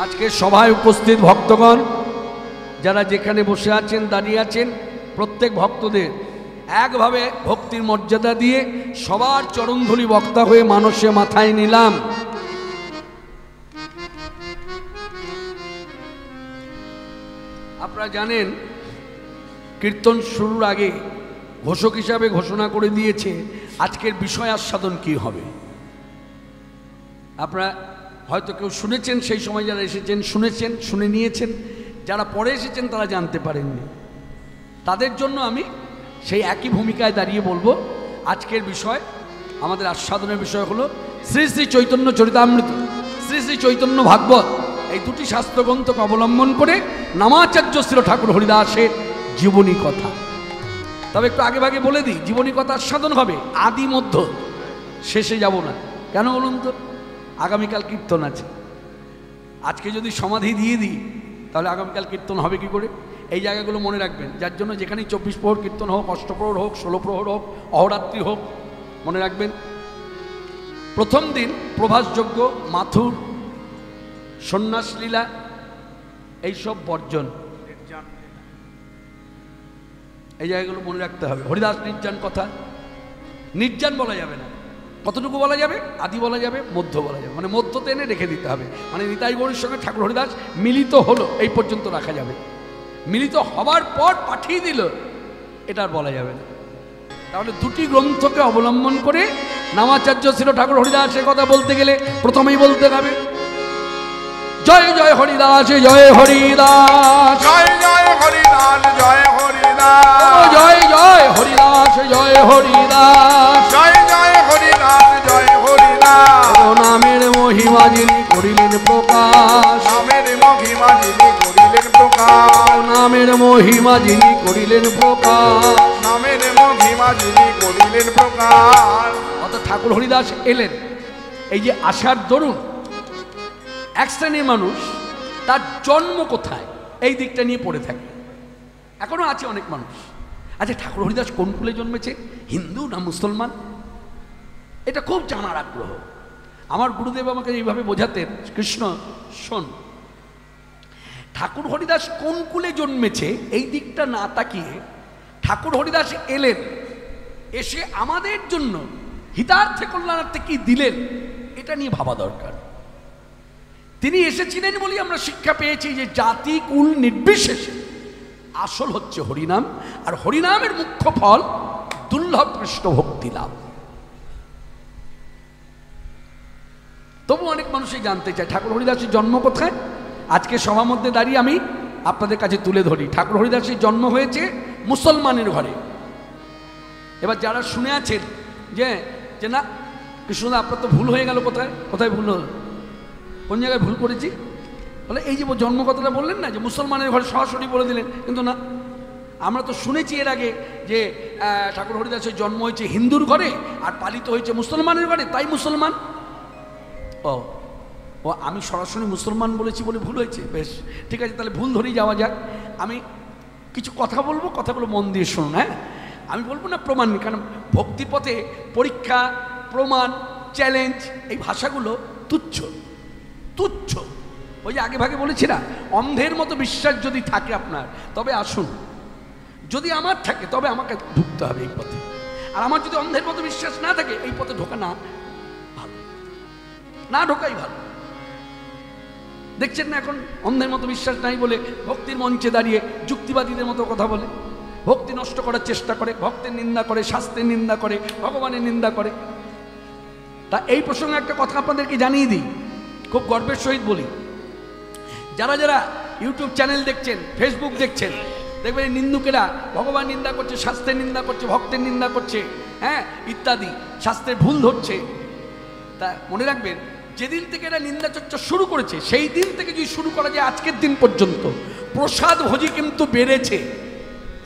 আজকে সভায় উপস্থিত ভক্তগণ, যারা যেখানে বসে আছেন দাঁড়িয়ে আছেন, প্রত্যেক ভক্তদের একভাবে ভক্তির মর্যাদা দিয়ে সবার চরণধুলি বক্তা হয়ে মানসে মাথায় নিলাম। আপনারা জানেন কীর্তন শুরুর আগে ঘোষক হিসাবে ঘোষণা করে দিয়েছে আজকের বিষয় আস্বাদন কি হবে। আপনারা হয়তো কেউ শুনেছেন, সেই সময় যারা এসেছেন শুনেছেন, শুনে নিয়েছেন, যারা পরে এসেছেন তারা জানতে পারেননি। তাদের জন্য আমি সেই একই ভূমিকায় দাঁড়িয়ে বলবো, আজকের বিষয়, আমাদের আস্বাদনের বিষয় হলো শ্রী শ্রী চৈতন্য চরিতামৃত, শ্রী শ্রী চৈতন্য ভাগবত, এই দুটি শাস্ত্রগ্রন্থকে অবলম্বন করে নামাচার্য শ্রী ঠাকুর হরিদাসের জীবনী কথা। তবে একটু আগে ভাগে বলে দিই, জীবনী কথা আস্বাদন হবে আদি মধ্য, শেষে যাব না। কেন বলুন তো? আগামীকাল কীর্তন আছে। আজকে যদি সমাধি দিয়ে দিই তাহলে আগামীকাল কীর্তন হবে কি করে? এই জায়গাগুলো মনে রাখবেন, যার জন্য যেখানেই 24 প্রহর কীর্তন হোক, অষ্টপ্রহর হোক, 16 প্রহর হোক, অহরাত্রি হোক, মনে রাখবেন প্রথম দিন প্রভাসযজ্ঞ, মাথুর, সন্ন্যাস লীলা, এইসব বর্জন। এই জায়গাগুলো মনে রাখতে হবে। হরিদাস নির্জান কথা, নির্জান বলা যাবে না। কতটুকু বলা যাবে? আদি বলা যাবে, মধ্য বলা যাবে, মানে মধ্যতে এনে রেখে দিতে হবে। মানে নিতাই গৌরীর সঙ্গে ঠাকুর হরিদাস মিলিত হলো এই পর্যন্ত রাখা যাবে। মিলিত হবার পর পাঠিয়ে দিল, এটা আর বলা যাবে না। তাহলে দুটি গ্রন্থকে অবলম্বন করে নামাচার্য শ্রী ঠাকুর হরিদাসের কথা বলতে গেলে প্রথমেই বলতে হবে জয় জয় হরিদাস, জয় হরিদাস, জয় জয় হরিদাস, জয় হরিদাস, জয় জয় হরিদাস, জয় হরিদাস, জয় জয় হরিদাস, জয় হরিদাস। নামের মহিমা যিনি করিলেন প্রকাশ, নামের মহিমা যিনি করিলেন প্রকাশ, নামের মহিমা যিনি করিলেন প্রকাশ, নামের মহিমা যিনি করিলেন প্রকাশ। অর্থাৎ ঠাকুর হরিদাস এলেন। এই যে আসার দরুন এক শ্রেণীর মানুষ তার জন্ম কোথায় এই দিকটা নিয়ে পড়ে থাকে। এখনো আছে অনেক মানুষ। আচ্ছা, ঠাকুর হরিদাস কোন কুলে জন্মেছে, হিন্দু না মুসলমান? এটা খুব জানার আগ্রহ। আমার গুরুদেব আমাকে এইভাবে বোঝাতেন, কৃষ্ণ শোন, ঠাকুর হরিদাস কোন কুলে জন্মেছে এই দিকটা না তাকিয়ে ঠাকুর হরিদাস এলেন, এসে আমাদের জন্য হিতার্থে কল্যাণার্থে কি দিলেন এটা নিয়ে ভাবা দরকার। তিনি এসেছিলেন বলেই আমরা শিক্ষা পেয়েছি যে জাতি কুল নির্বিশেষে আসল হচ্ছে হরিনাম, আর হরিনামের মুখ্য ফল দুর্লভ কৃষ্ণ ভক্তি লাভ। তবু অনেক মানুষই জানতে চায় ঠাকুর হরিদাসের জন্ম কোথায়। আজকে সবার মধ্যে দাঁড়িয়ে আমি আপনাদের কাছে তুলে ধরি, ঠাকুর হরিদাসের জন্ম হয়েছে মুসলমানের ঘরে। এবার যারা শুনে আছেন যে না কৃষ্ণদা আপনার তো ভুল হয়ে গেল, কোথায় কোথায় ভুল হল, কোন জায়গায় ভুল করেছি, বলে এই যে জন্ম কথাটা বললেন না, যে মুসলমানের ঘরে সরাসরি বলে দিলেন, কিন্তু না, আমরা তো শুনেছি এর আগে যে ঠাকুর হরিদাসের জন্ম হয়েছে হিন্দুর ঘরে আর পালিত হয়েছে মুসলমানের ঘরে, তাই মুসলমান। ও ও আমি সরাসরি মুসলমান বলেছি বলে ভুল হয়েছে, বেশ ঠিক আছে, তাহলে ভুল ধরেই যাওয়া যাক। আমি কিছু কথা বলবো, কথাগুলো মন দিয়ে শুনুন। হ্যাঁ, আমি বলবো না প্রমাণ নেই, কারণ ভক্তিপথে পরীক্ষা, প্রমাণ, চ্যালেঞ্জ, এই ভাষাগুলো তুচ্ছ তুচ্ছ। ওই যে আগে ভাগে বলেছি না, অন্ধের মতো বিশ্বাস যদি থাকে আপনার, তবে আসুন। যদি আমার থাকে তবে আমাকে ঢুকতে হবে এই পথে, আর আমার যদি অন্ধের মতো বিশ্বাস না থাকে এই পথে ঢোকা না ভালো, না ঢোকাই ভালো। দেখছেন না এখন অন্ধের মতো বিশ্বাস নাই বলে ভক্তির মঞ্চে দাঁড়িয়ে যুক্তিবাদীদের মতো কথা বলে, ভক্তি নষ্ট করার চেষ্টা করে, ভক্তের নিন্দা করে, শাস্ত্রের নিন্দা করে, ভগবানের নিন্দা করে। তা এই প্রসঙ্গে একটা কথা আপনাদেরকে জানিয়ে দিই, খুব গর্বের সহিত বলি, যারা যারা ইউটিউব চ্যানেল দেখছেন, ফেসবুক দেখছেন, দেখবেন এই নিন্দুকেরা ভগবান নিন্দা করছে, শাস্ত্রের নিন্দা করছে, ভক্তের নিন্দা করছে, হ্যাঁ ইত্যাদি, শাস্ত্রের ভুল ধরছে। তা মনে রাখবেন, যেদিন থেকে এরা নিন্দা চর্চা শুরু করেছে সেই দিন থেকে যদি শুরু করা যায় আজকের দিন পর্যন্ত প্রসাদ ভোজি কিন্তু বেড়েছে,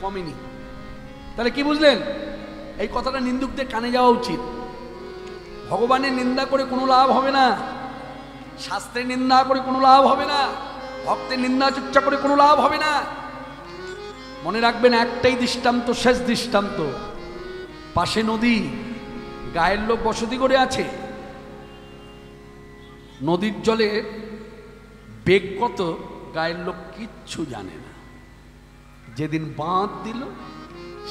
কমেনি। তাহলে কি বুঝলেন? এই কথাটা নিন্দুকদের কানে যাওয়া উচিত। ভগবানের নিন্দা করে কোনো লাভ হবে না, শাস্ত্রের নিন্দা করে কোনো লাভ হবে না, ভক্তের নিন্দা চর্চা করে কোনো লাভ হবে না। মনে রাখবেন, একটাই দৃষ্টান্ত, শেষ দৃষ্টান্ত। পাশে নদী, গায়ের লোক বসতি করে আছে, নদীর জলে বেগ কত গায়ের লোক কিচ্ছু জানে না। যেদিন বাঁধ দিল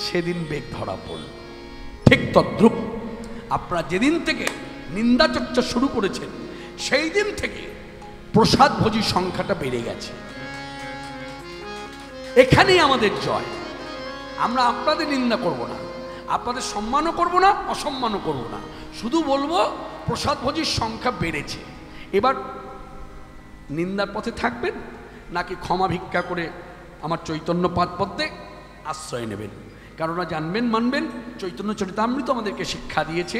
সেদিন বেগ ধরা পড়ল। ঠিক তদ্রূপ আপনারা যেদিন থেকে নিন্দা চর্চা শুরু করেছেন সেই দিন থেকে প্রসাদভোজী সংখ্যাটা বেড়ে গেছে। এখানেই আমাদের জয়। আমরা আপনাদের নিন্দা করব না, আপনাদের সম্মানও করব না, অসম্মানও করব না, শুধু বলবো প্রসাদভোজীর সংখ্যা বেড়েছে। এবার নিন্দার পথে থাকবেন নাকি ক্ষমা ভিক্ষা করে আমার চৈতন্য পাদপদ্মে আশ্রয় নেবেন? কেননা জানবেন মানবেন চৈতন্য চরিতামৃত আমাদেরকে শিক্ষা দিয়েছে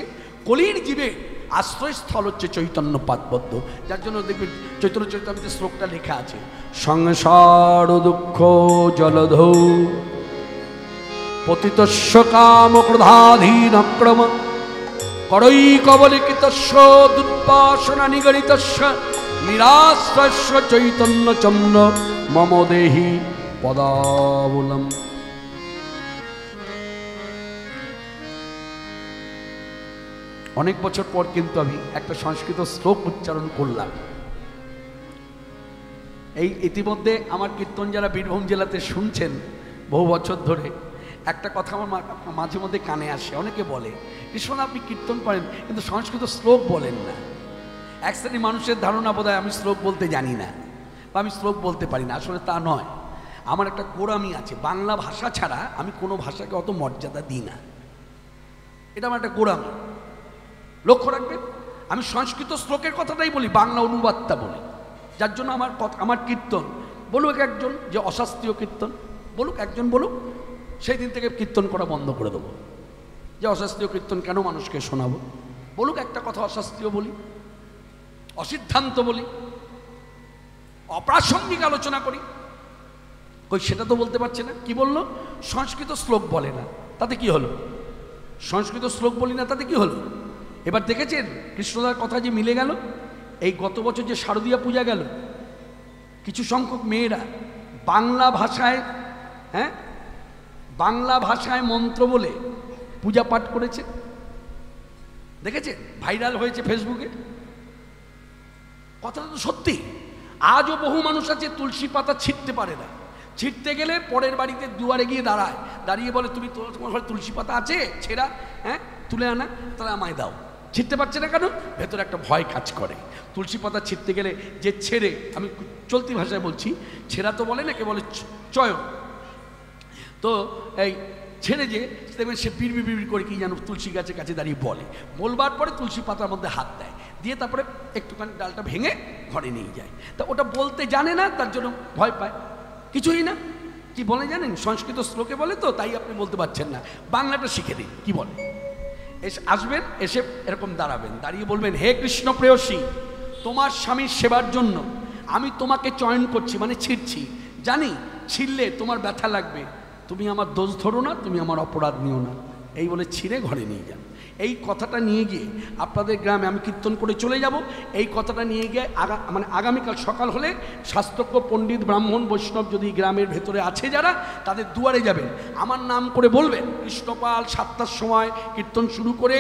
কলির জীবে আশ্রয়স্থল হচ্ছে চৈতন্য পাদপদ্ম। যার জন্য দেখবেন চৈতন্য চরিতামৃতের শ্লোকটা লেখা আছে, সংসার দুঃখ জলধৌ পতিতস্য কাম ক্রোধাধীন ক্রম করৈ কবলিকিতস্য দুর্বাসনা নিগরিতস্য নিরাশ্রয়স্য চৈতন্য চন্দ্র মম দেহি পদাবলম। অনেক বছর পর কিন্তু আমি একটা সংস্কৃত শ্লোক উচ্চারণ করলাম। এই ইতিমধ্যে আমার কীর্তন যারা বীরভূম জেলাতে শুনছেন বহু বছর ধরে, একটা কথা আমার মাঝে মধ্যে কানে আসে। অনেকে বলে কৃষ্ণ আপনি কীর্তন করেন কিন্তু সংস্কৃত শ্লোক বলেন না। এক শ্রেণী মানুষের ধারণা বোধহয় আমি শ্লোক বলতে জানি না বা আমি শ্লোক বলতে পারি না। আসলে তা নয়, আমার একটা গোড়ামি আছে। বাংলা ভাষা ছাড়া আমি কোনো ভাষাকে অত মর্যাদা দিই না, এটা আমার একটা গোড়ামি। লক্ষ্য রাখবেন, আমি সংস্কৃত শ্লোকের কথাটাই বলি, বাংলা অনুবাদটা বলি। যার জন্য আমার কীর্তন বলুক একজন যে অশাস্ত্রীয় কীর্তন, বলুক একজন বলুক, সেই দিন থেকে কীর্তন করা বন্ধ করে দেবো। যে অশাস্ত্রীয় কীর্তন কেন মানুষকে শোনাবো? বলুক একটা কথা অশাস্ত্রীয় বলি, অসিদ্ধান্ত বলি, অপ্রাসঙ্গিক আলোচনা করি, কই সেটা তো বলতে পারছে না। কি বললো? সংস্কৃত শ্লোক বলে না, তাতে কি হলো? সংস্কৃত শ্লোক বলি না, তাতে কি হলো? এবার দেখেছেন কৃষ্ণদার কথা যে মিলে গেল। এই গত বছর যে শারদীয়া পূজা গেল, কিছু সংখ্যক মেয়েরা বাংলা ভাষায় বাংলা ভাষায় মন্ত্র বলে পূজা পাঠ করেছে, দেখেছে? ভাইরাল হয়েছে ফেসবুকে। কথাটা তো সত্যি। আজও বহু মানুষ আছে তুলসী পাতা ছিঁড়তে পারে না, ছিঁড়তে গেলে পরের বাড়িতে দুয়ারে গিয়ে দাঁড়ায়, দাঁড়িয়ে বলে তুমি তোমার ঘরে তুলসী পাতা আছে ছেঁড়া, তুলে আনা, তাহলে আমায় দাও। ছিঁড়তে পারছে না কেন? ভেতরে একটা ভয় কাজ করে। তুলসী পাতা ছিঁড়তে গেলে যে ছেড়ে, আমি চলতি ভাষায় বলছি, ছেঁড়া তো বলে না, কে বলে চয়ন। তো এই ছেড়ে যে দেখবেন সে বিড়বিড় বিড়বিড় করে কি যেন তুলসী গাছের কাছে দাঁড়িয়ে বলবার পরে তুলসী পাতার মধ্যে হাত দেয়, দিয়ে তারপরে একটুখানি ডালটা ভেঙে ঘরে নিয়ে যায়। তা ওটা বলতে জানে না, তার জন্য ভয় পায়। কিছুই না। কি বলে জানেন? সংস্কৃত শ্লোকে বলে তো, তাই আপনি বলতে পারছেন না। বাংলাটা শিখে দিন। কি বলে? আসবেন, এসে এরকম দাঁড়াবেন, দাঁড়িয়ে বলবেন, হে কৃষ্ণ প্রেয়সী, তোমার স্বামীর সেবার জন্য আমি তোমাকে চয়ন করছি, মানে ছিঁড়ছি। জানি ছিঁড়লে তোমার ব্যথা লাগবে, তুমি আমার দোষ ধরো না, তুমি আমার অপরাধ নিও না। এই বলে ছিঁড়ে ঘরে নিয়ে যান। এই কথাটা নিয়ে গিয়ে আপনাদের গ্রামে আমি কীর্তন করে চলে যাব। এই কথাটা নিয়ে গিয়ে আগামীকাল সকাল হলে শাস্ত্রজ্ঞ পণ্ডিত ব্রাহ্মণ বৈষ্ণব যদি গ্রামের ভেতরে আছে যারা, তাদের দুয়ারে যাবেন, আমার নাম করে বলবেন কৃষ্ণপাল 7টার সময় কীর্তন শুরু করে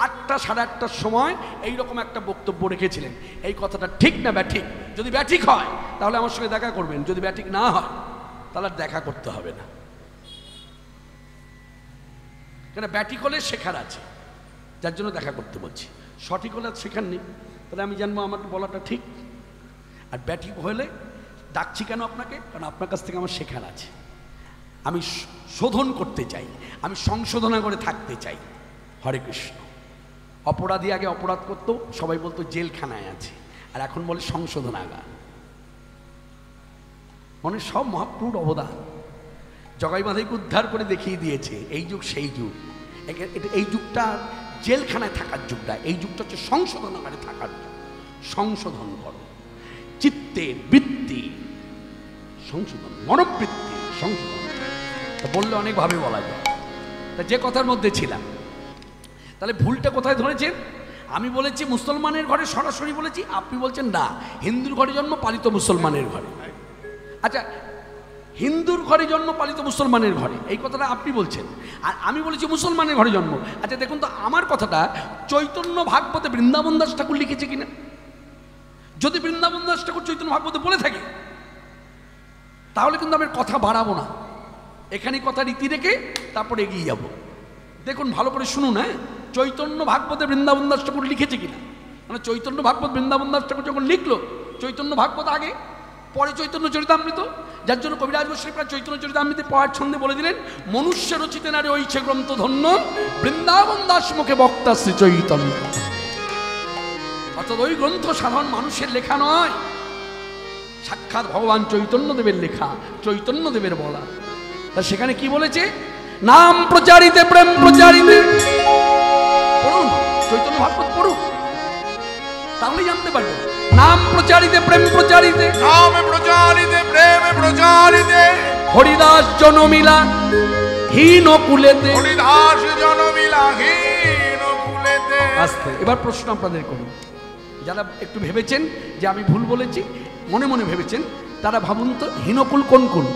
8টা সাড়ে 8টার সময় এইরকম একটা বক্তব্য রেখেছিলেন। এই কথাটা ঠিক না ব্যাঠিক? যদি ব্যাঠিক হয় তাহলে আমার সঙ্গে দেখা করবেন, যদি ব্যাঠিক না হয় তাহলে দেখা করতে হবে না। কেন? ব্যাঠিক হলে শেখার আছে, যার জন্য দেখা করতে বলছি। সঠিক হলে শেখার নেই, তাহলে আমি জানবো আমাকে বলাটা ঠিক। আর ব্যাঠিক হলে ডাকছি কেন আপনাকে? কারণ আপনার কাছ থেকে আমার শেখার আছে। আমি শোধন করতে চাই, আমি সংশোধনা করে থাকতে চাই। হরে কৃষ্ণ। অপরাধী আগে অপরাধ করতো, সবাই বলতো জেলখানায় আছে, আর এখন বলে সংশোধনাগার। মানে সব মহাপ্রভুর অবদান। জগাই মাধাইকে উদ্ধার করে দেখিয়ে দিয়েছে এই যুগ সেই যুগ। এই যুগটা জেলখানায় থাকার যুগ না, এই যুগটা হচ্ছে সংশোধনাগারে থাকার যুগ। সংশোধন করো চিত্তের বৃত্তি, সংশোধন, মনোবৃত্তি সংশোধন। বললে অনেকভাবে বলা যায়। তা যে কথার মধ্যে ছিলাম, তাহলে ভুলটা কোথায় ধরেছেন? আমি বলেছি মুসলমানের ঘরে সরাসরি বলেছি, আপনি বলছেন না হিন্দুর ঘরে জন্ম পালিত মুসলমানের ঘরে। আচ্ছা, হিন্দুর ঘরে জন্ম পালিত মুসলমানের ঘরে, এই কথাটা আপনি বলছেন, আর আমি বলেছি মুসলমানের ঘরে জন্ম। আচ্ছা দেখুন তো আমার কথাটা চৈতন্য ভাগবতে বৃন্দাবন দাস ঠাকুর লিখেছে কিনা? যদি বৃন্দাবন দাস ঠাকুর চৈতন্য ভাগবতে বলে থাকে তাহলে কিন্তু আমি কথা বাড়াবো না, এখানে কথা রীতি রেখে তারপরে এগিয়ে যাব। দেখুন ভালো করে শুনুন, হ্যাঁ, চৈতন্য ভাগবতে বৃন্দাবন দাস ঠাকুর লিখেছে কিনা। মানে চৈতন্য ভাগবত বৃন্দাবন দাস ঠাকুর যখন লিখলো, চৈতন্য ভাগবত আগে, পরে চৈতন্য চরিতামৃত, যার জন্য কবিরাজ গোস্বামী চৈতন্য চরিতামৃতে পড়ার ছন্দে বলে দিলেন, মনুষ্য রচিতে নারে ঐছে গ্রন্থ ধন্য, বৃন্দাবন দাস মুখে বক্তা শ্রী চৈতন্য। অর্থাৎ ওই গ্রন্থ সাধারণ মানুষের লেখা নয়, সাক্ষাৎ ভগবান চৈতন্যদেবের লেখা, চৈতন্যদেবের বলা। তা সেখানে কি বলেছে? নাম প্রচারিতে প্রেম প্রচারিতে। পড়ুন চৈতন্য ভাগবত পড়ুন, তাহলেই জানতে পারবেন। নাম প্রচারিতে প্রেম প্রচারিতে, নাম প্রচারিতে প্রেম প্রচারিতে, হরিদাস জনমিলা হীন কুলেতে, হরিদাস জনমিলা হীন কুলেতে। আস্তে এবার প্রশ্ন আপনাদের করুন, যারা একটু ভেবেছেন যে আমি ভুল বলেছি, মনে মনে ভেবেছেন, তারা ভাবুন তো হীনকুল কোন কুল?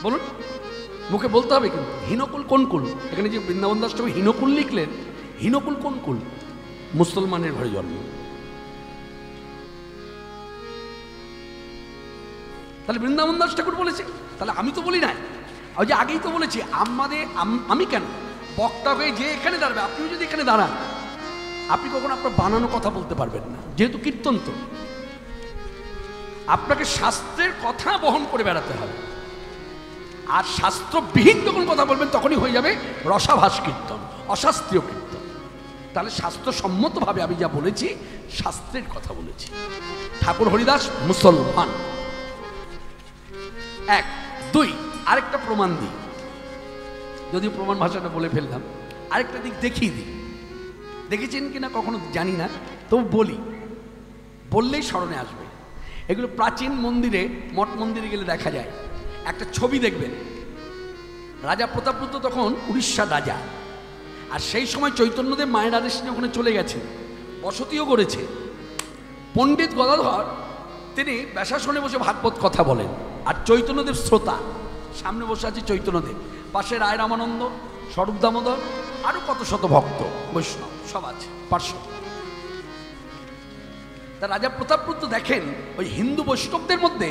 বলুন, মুখে বলতে হবে কিন্তু। হীনকুল কোন কুল? এখানে যে বৃন্দাবন দাস ঠাকুর হীনকুল লিখলেন, হীনকুল কোন কুল? মুসলমানের ঘরে জন্ম। তাহলে বৃন্দাবন দাস ঠাকুর বলেছে, তাহলে আমি তো বলি না, ওই যে আগেই তো বলেছি। আমি কেন বক্তা হয়ে যে এখানে দাঁড়াবে, আপনিও যদি এখানে দাঁড়ান, আপনি কখনো আপনার বানানো কথা বলতে পারবেন না, যেহেতু কীর্তন। তো আপনাকে শাস্ত্রের কথা বহন করে বেড়াতে হবে, আর শাস্ত্রবিহীন যখন কথা বলবেন তখনই হয়ে যাবে রসাভাস কীর্তন, অশাস্ত্রীয় কীর্তন। তাহলে শাস্ত্রসম্মতভাবে আমি যা বলেছি, শাস্ত্রের কথা বলেছি। ঠাকুর হরিদাস মুসলমান, এক। দুই, আরেকটা প্রমাণ দিই, যদিও প্রমাণ ভাষাটা বলে ফেললাম, আরেকটা দিক দেখিয়ে দিই। দেখেছেন কিনা কখনো জানি না, তবু বলি, বললেই স্মরণে আসবে। এগুলো প্রাচীন মন্দিরে, মঠ মন্দিরে গেলে দেখা যায়। একটা ছবি দেখবেন, রাজা প্রতাপরুদ্র তখন উড়িষ্যার রাজা, আর সেই সময় চৈতন্যদেব মায়ের আদেশ নিয়ে ওখানে চলে গেছে, বসতিও করেছে। পণ্ডিত গদাধর তিনি ব্যাসাসনে বসে ভাগবত কথা বলেন, আর চৈতন্যদেব শ্রোতা, সামনে বসে আছে চৈতন্যদেব, পাশে রায় রামানন্দ, স্বরূপ দামোদর, আরো কত শত ভক্ত বৈষ্ণব সব আছে পার্শ্ব। তা রাজা প্রতাপরুদ্র দেখেন ওই হিন্দু বৈষ্ণবদের মধ্যে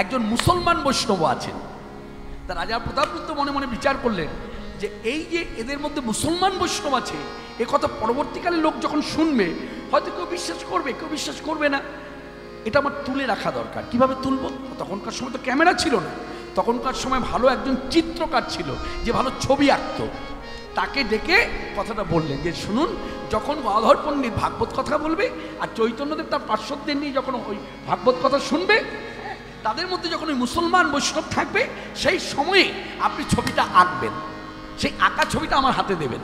একজন মুসলমান বৈষ্ণব আছেন। তা রাজা প্রতাপরুদ্র মনে মনে বিচার করলেন যে এই যে এদের মধ্যে মুসলমান বৈষ্ণব আছে, এ কথা পরবর্তীকালে লোক যখন শুনবে, হয়তো কেউ বিশ্বাস করবে, কেউ বিশ্বাস করবে না। এটা আমার তুলে রাখা দরকার। কিভাবে তুলব? তখনকার সময় তো ক্যামেরা ছিল না, তখনকার সময় ভালো একজন চিত্রকার ছিল যে ভালো ছবি আঁকত, তাকে ডেকে কথাটা বললেন যে শুনুন, যখন গদাধর পণ্ডিত ভাগবত কথা বলবে আর চৈতন্যদেব তার পার্শ্বদের নিয়ে যখন ওই ভাগবত কথা শুনবে, তাদের মধ্যে যখন ওই মুসলমান বৈষ্ণব থাকবে, সেই সময়ে আপনি ছবিটা আঁকবেন, সেই আঁকা ছবিটা আমার হাতে দেবেন।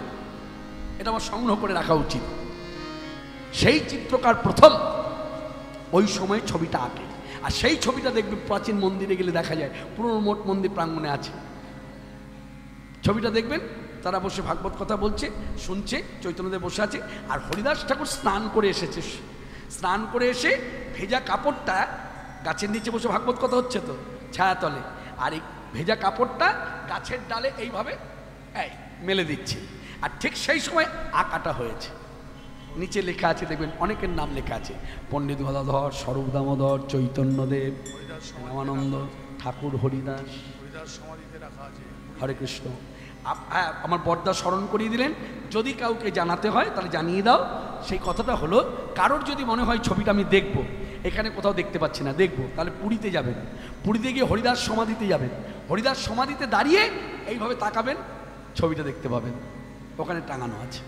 এটা আমার সংগ্রহ করে রাখা উচিত। সেই চিত্রকার প্রথম ওই সময় ছবিটা আঁকে, আর সেই ছবিটা দেখবে প্রাচীন মন্দিরে গেলে দেখা যায়, পুরনো মঠ মন্দির প্রাঙ্গণে আছে। ছবিটা দেখবেন, তারা বসে ভাগবত কথা বলছে, শুনছে, চৈতন্যদেব বসে আছে, আর হরিদাস ঠাকুর স্নান করে এসেছে। স্নান করে এসে ভেজা কাপড়টা, গাছের নিচে বসে ভাগবত কথা হচ্ছে তো ছায়াতলে, আর এই ভেজা কাপড়টা গাছের ডালে এইভাবে এই মেলে দিচ্ছে, আর ঠিক সেই সময় আঁকাটা হয়েছে। নিচে লেখা আছে, দেখবেন অনেকের নাম লেখা আছে, পণ্ডিত গদাধর, স্বরূপ দামোদর, চৈতন্যদেব, রামানন্দ, ঠাকুর হরিদাস, হরে কৃষ্ণ। হ্যাঁ, আমার বড়দা স্মরণ করিয়ে দিলেন, যদি কাউকে জানাতে হয় তাহলে জানিয়ে দাও। সেই কথাটা হলো, কারোর যদি মনে হয় ছবিটা আমি দেখব, এখানে কোথাও দেখতে পাচ্ছি না, দেখব, তাহলে পুরীতে যাবেন, পুরীতে গিয়ে হরিদাস সমাধিতে যাবেন, হরিদাস সমাধিতে দাঁড়িয়ে এইভাবে তাকাবেন, ছবিটা দেখতে পাবেন, ওখানে টাঙানো আছে।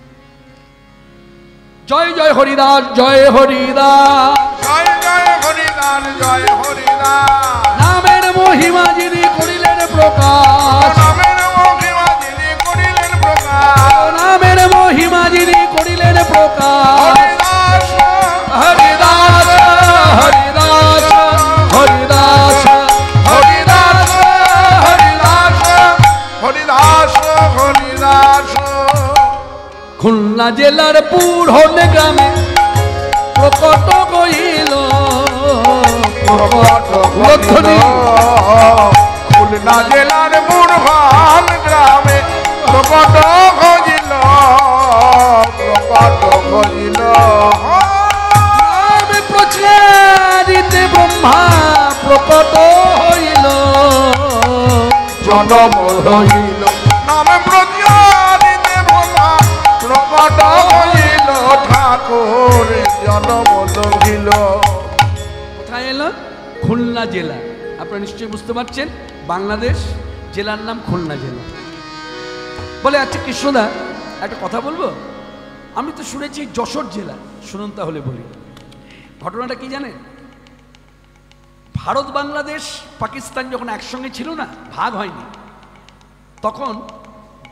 জয় জয় হরিদাস, জয় হরিদাস, জয় জয় হরিদাস, জয় হরিদাস। নামের মহিমা যিনি করিলেন প্রকাশ, নামের মহিমা যিনি করিলেন প্রকাশ, নামের মহিমা যিনি করিলেন প্রকাশ। হরিদাস হরিদাস হরিদাস হরিদাস হরিদাস হরিদাস হরিদাস। খুলনা জেলার পুরহন গ্রামে প্রকট কইল, খুলনা জেলার বুড়ভান গ্রামে প্রকট খোঁজিল, প্রকট খোঁজিল। প্রকট হইল, জনম হইল নামে প্রজ্ঞানিতে ব্রহ্মা প্রকট হইল, ঠাকুর জনম হইল। কোথায় এলো? খুলনা জেলা। আপনারা নিশ্চয়ই বুঝতে পারছেন, বাংলাদেশ, জেলার নাম খুলনা জেলা। বলে আচ্ছা কৃষ্ণদা একটা কথা বলবো, আমি তো শুনেছি যশোর জেলা। শুনুন তাহলে বলি, ঘটনাটা কি জানেন? ভারত বাংলাদেশ পাকিস্তান যখন একসঙ্গে ছিল না, ভাগ হয়নি, তখন